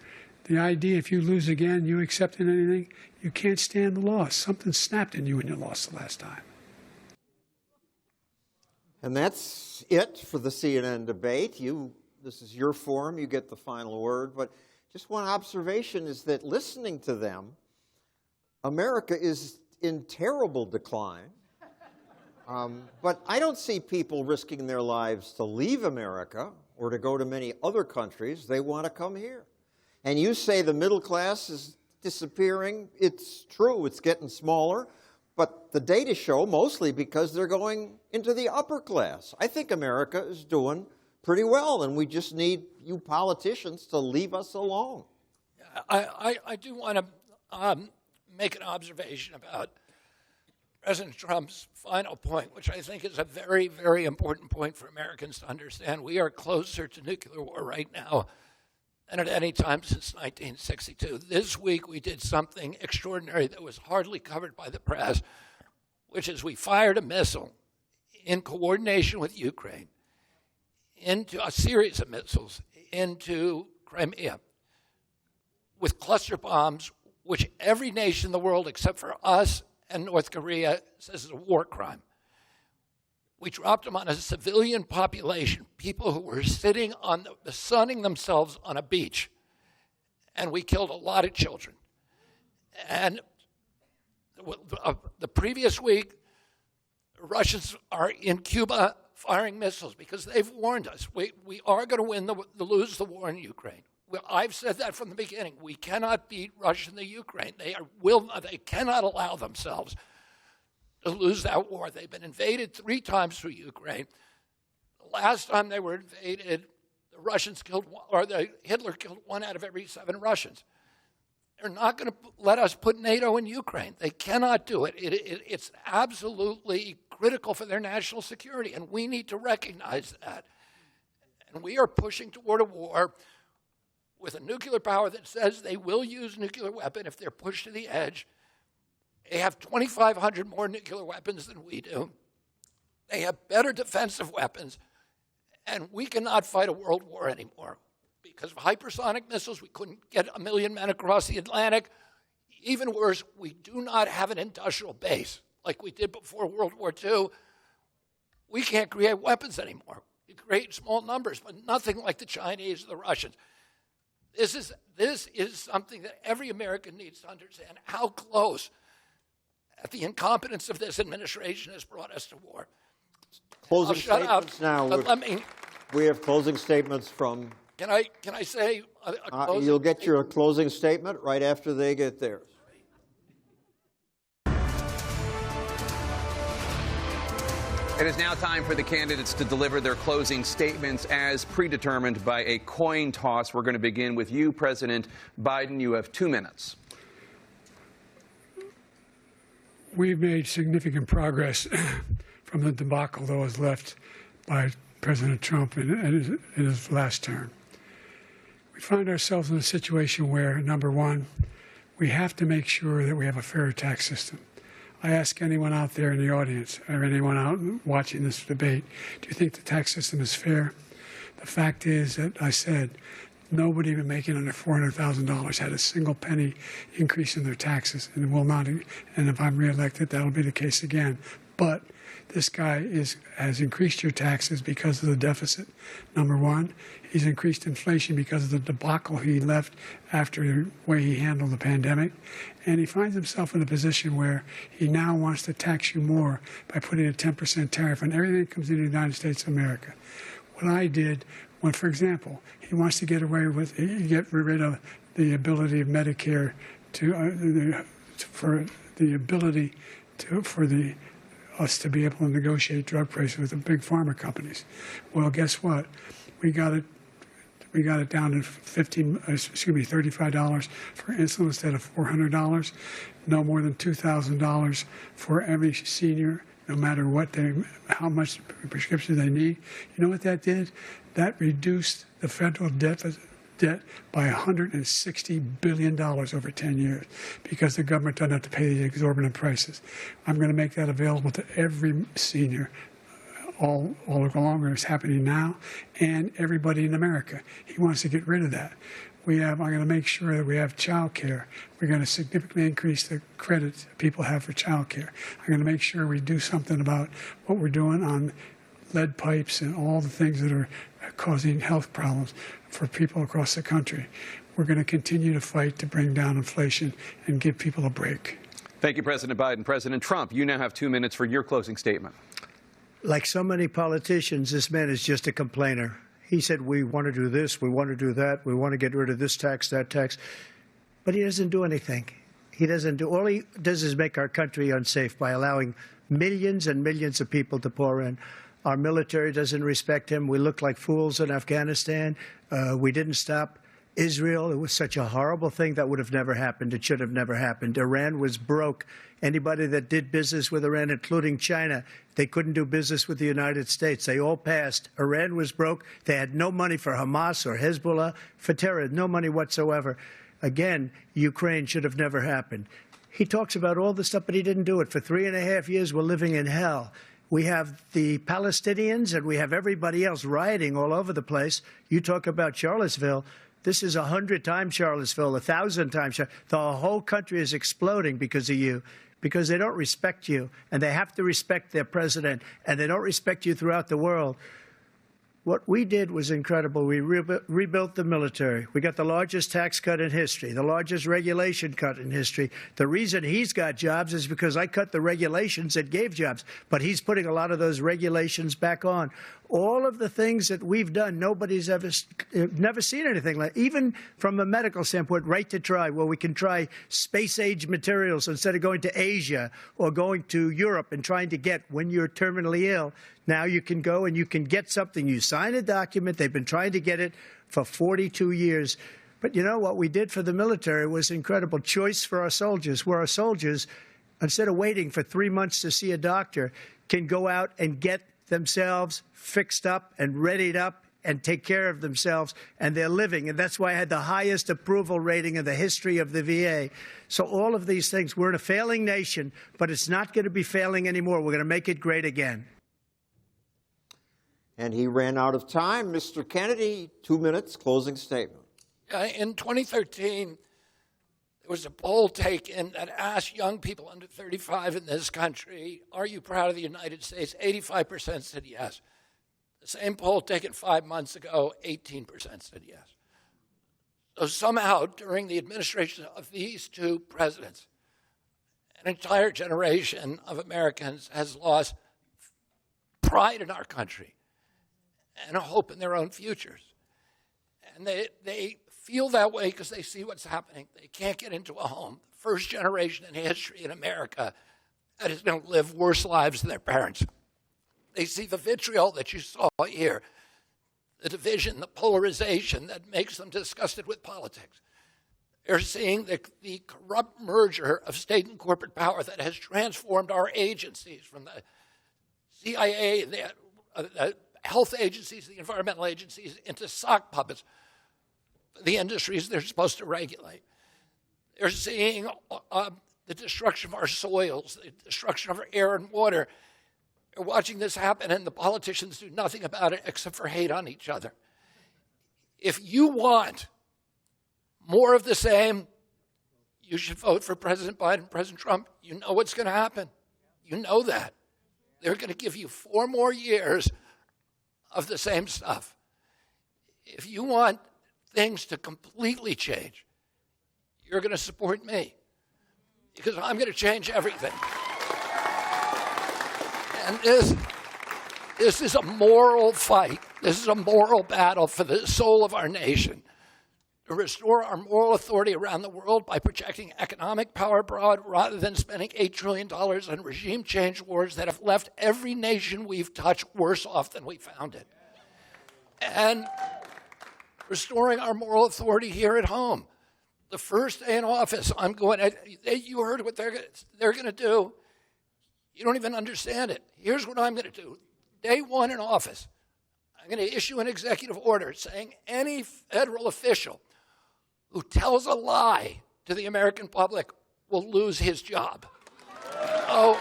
The idea, if you lose again, you accepting anything, you can't stand the loss. Something snapped in you when you lost the last time. And that's it for the CNN debate. This is your forum. You get the final word. But just one observation is that listening to them, America is in terrible decline. But I don't see people risking their lives to leave America or to go to many other countries. They want to come here. And you say the middle class is disappearing. It's true. It's getting smaller. But the data show mostly because they're going into the upper class. I think America is doing pretty well, and we just need you politicians to leave us alone. I do want to make an observation about President Trump's final point, which I think is a very, very important point for Americans to understand. We are closer to nuclear war right now than at any time since 1962. This week we did something extraordinary that was hardly covered by the press, which is we fired a missile in coordination with Ukraine into a series of missiles into Crimea with cluster bombs, which every nation in the world except for us and North Korea says is a war crime. We dropped them on a civilian population, people who were sitting on sunning themselves on a beach, and we killed a lot of children. And the previous week, the Russians are in Cuba firing missiles because they've warned us. We are going to lose the war in Ukraine. I've said that from the beginning. We cannot beat Russia in the Ukraine. They cannot allow themselves to lose that war. They've been invaded 3 times through Ukraine. The last time they were invaded, Hitler killed 1 out of every 7 Russians. They're not going to let us put NATO in Ukraine. They cannot do it. It's absolutely critical for their national security, and we need to recognize that. And we are pushing toward a war with a nuclear power that says they will use nuclear weapon if they're pushed to the edge. They have 2,500 more nuclear weapons than we do. They have better defensive weapons, and we cannot fight a world war anymore. Because of hypersonic missiles, we couldn't get 1 million men across the Atlantic. Even worse, we do not have an industrial base like we did before World War II. We can't create weapons anymore. We create small numbers, but nothing like the Chinese or the Russians. This is something that every American needs to understand how close the incompetence of this administration has brought us to war. Closing statements now. We have closing statements from... Can I say a closing You'll get your closing statement right after they get theirs. It is now time for the candidates to deliver their closing statements as predetermined by a coin toss. We're going to begin with you, President Biden. You have 2 minutes. We've made significant progress from the debacle that was left by President Trump in his last term. We find ourselves in a situation where, number one, we have to make sure that we have a fair tax system. I ask anyone out there in the audience or anyone out watching this debate, do you think the tax system is fair? The fact is that I said nobody even making under $400,000 had a single penny increase in their taxes and will not. And if I'm reelected, that'll be the case again. But this guy has increased your taxes because of the deficit, number one. He's increased inflation because of the debacle he left after the way he handled the pandemic. And he finds himself in a position where he now wants to tax you more by putting a 10% tariff on everything that comes into the United States of America. What I did, when, for example, he wants to get rid of the ability of Medicare us to be able to negotiate drug prices with the big pharma companies. Well, guess what? We got it down to $35 for insulin instead of $400. No more than $2,000 for every senior, no matter how much prescription they need. You know what that did? That reduced the federal debt by $160 billion over 10 years because the government doesn't have to pay the exorbitant prices. I'm going to make that available to every senior all along, it's happening now, and everybody in America. He wants to get rid of that. I'm going to make sure that we have child care. We're going to significantly increase the credit people have for child care. I'm going to make sure we do something about what we're doing on lead pipes and all the things that are causing health problems for people across the country. We're going to continue to fight to bring down inflation and give people a break. Thank you, President Biden. President Trump, you now have 2 minutes for your closing statement. Like so many politicians, this man is just a complainer. He said, we want to do this, we want to do that, we want to get rid of this tax, that tax. But he doesn't do anything. All he does is make our country unsafe by allowing millions and millions of people to pour in. Our military doesn't respect him. We look like fools in Afghanistan. We didn't stop Israel. It was such a horrible thing that would have never happened. It should have never happened. Iran was broke. Anybody that did business with Iran, including China, they couldn't do business with the United States. They all passed. Iran was broke. They had no money for Hamas or Hezbollah, for terror, no money whatsoever. Again, Ukraine should have never happened. He talks about all this stuff, but he didn't do it. For 3.5 years, we're living in hell. We have the Palestinians and we have everybody else rioting all over the place. You talk about Charlottesville. This is 100 times Charlottesville, 1,000 times. The whole country is exploding because of you, because they don't respect you, and they have to respect their president, and they don't respect you throughout the world. What we did was incredible. We rebuilt the military. We got the largest tax cut in history, the largest regulation cut in history. The reason he's got jobs is because I cut the regulations that gave jobs, but he's putting a lot of those regulations back on. All of the things that we've done, nobody's never seen anything like. Even from a medical standpoint, right to try, where we can try space-age materials instead of going to Asia or going to Europe and trying to get when you're terminally ill. Now you can go and you can get something. You sign a document. They've been trying to get it for 42 years. But you know what we did for the military was incredible. Choice for our soldiers, where our soldiers, instead of waiting for 3 months to see a doctor, can go out and get themselves fixed up and readied up and take care of themselves, and they're living. And that's why I had the highest approval rating in the history of the VA. So all of these things, we're in a failing nation, but it's not going to be failing anymore. We're going to make it great again. And he ran out of time. Mr. Kennedy, 2 minutes, closing statement. In 2013, there was a poll taken that asked young people under 35 in this country, are you proud of the United States? 85% said yes. The same poll taken 5 months ago, 18% said yes. So somehow, during the administration of these two presidents, an entire generation of Americans has lost pride in our country and a hope in their own futures. And they feel that way because they see what's happening. They can't get into a home. First generation in history in America that is going to live worse lives than their parents. They see the vitriol that you saw here, the division, the polarization that makes them disgusted with politics. They're seeing the corrupt merger of state and corporate power that has transformed our agencies from the CIA, the health agencies, the environmental agencies, into sock puppets, the industries they're supposed to regulate. They're seeing the destruction of our soils, the destruction of our air and water. They're watching this happen, and the politicians do nothing about it except for hate on each other. If you want more of the same, you should vote for President Biden, President Trump. You know what's going to happen. You know that. They're going to give you 4 more years of the same stuff. If you want things to completely change, you're going to support me, because I'm going to change everything. And this is a moral fight. This is a moral battle for the soul of our nation, to restore our moral authority around the world by projecting economic power abroad rather than spending $8 trillion on regime change wars that have left every nation we've touched worse off than we found it. And restoring our moral authority here at home. The first day in office, you heard what they're going to do. You don't even understand it. Here's what I'm going to do. Day 1 in office, I'm going to issue an executive order saying any federal official who tells a lie to the American public will lose his job. So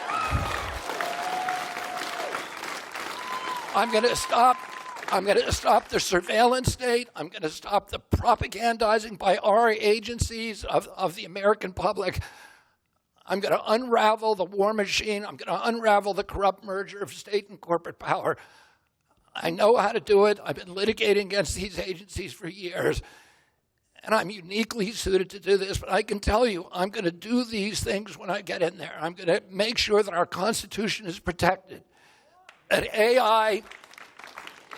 I'm going to stop the surveillance state. I'm going to stop the propagandizing by our agencies of the American public. I'm going to unravel the war machine. I'm going to unravel the corrupt merger of state and corporate power. I know how to do it. I've been litigating against these agencies for years, and I'm uniquely suited to do this. But I can tell you, I'm going to do these things when I get in there. I'm going to make sure that our Constitution is protected, that AI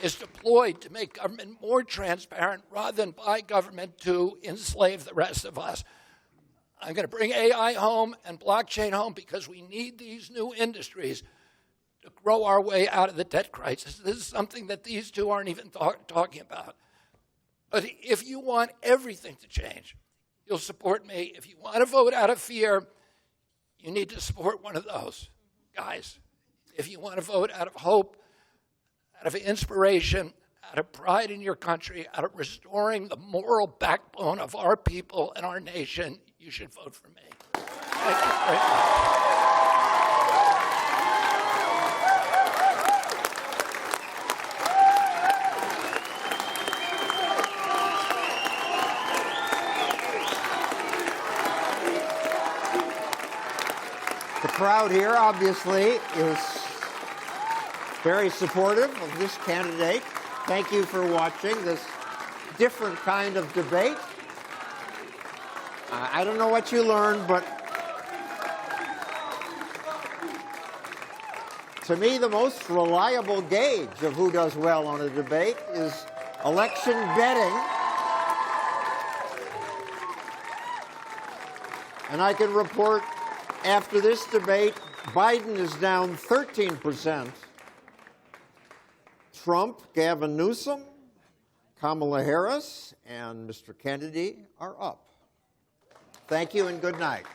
is deployed to make government more transparent rather than buy government to enslave the rest of us. I'm going to bring AI home and blockchain home because we need these new industries to grow our way out of the debt crisis. This is something that these two aren't even talking about. But if you want everything to change, you'll support me. If you want to vote out of fear, you need to support one of those guys. If you want to vote out of hope, out of inspiration, out of pride in your country, out of restoring the moral backbone of our people and our nation, you should vote for me. Thank you very much. The crowd here obviously is very supportive of this candidate. Thank you for watching this different kind of debate. I don't know what you learned, but to me, the most reliable gauge of who does well on a debate is election betting. And I can report after this debate, Biden is down 13%. Trump, Gavin Newsom, Kamala Harris, and Mr. Kennedy are up. Thank you and good night.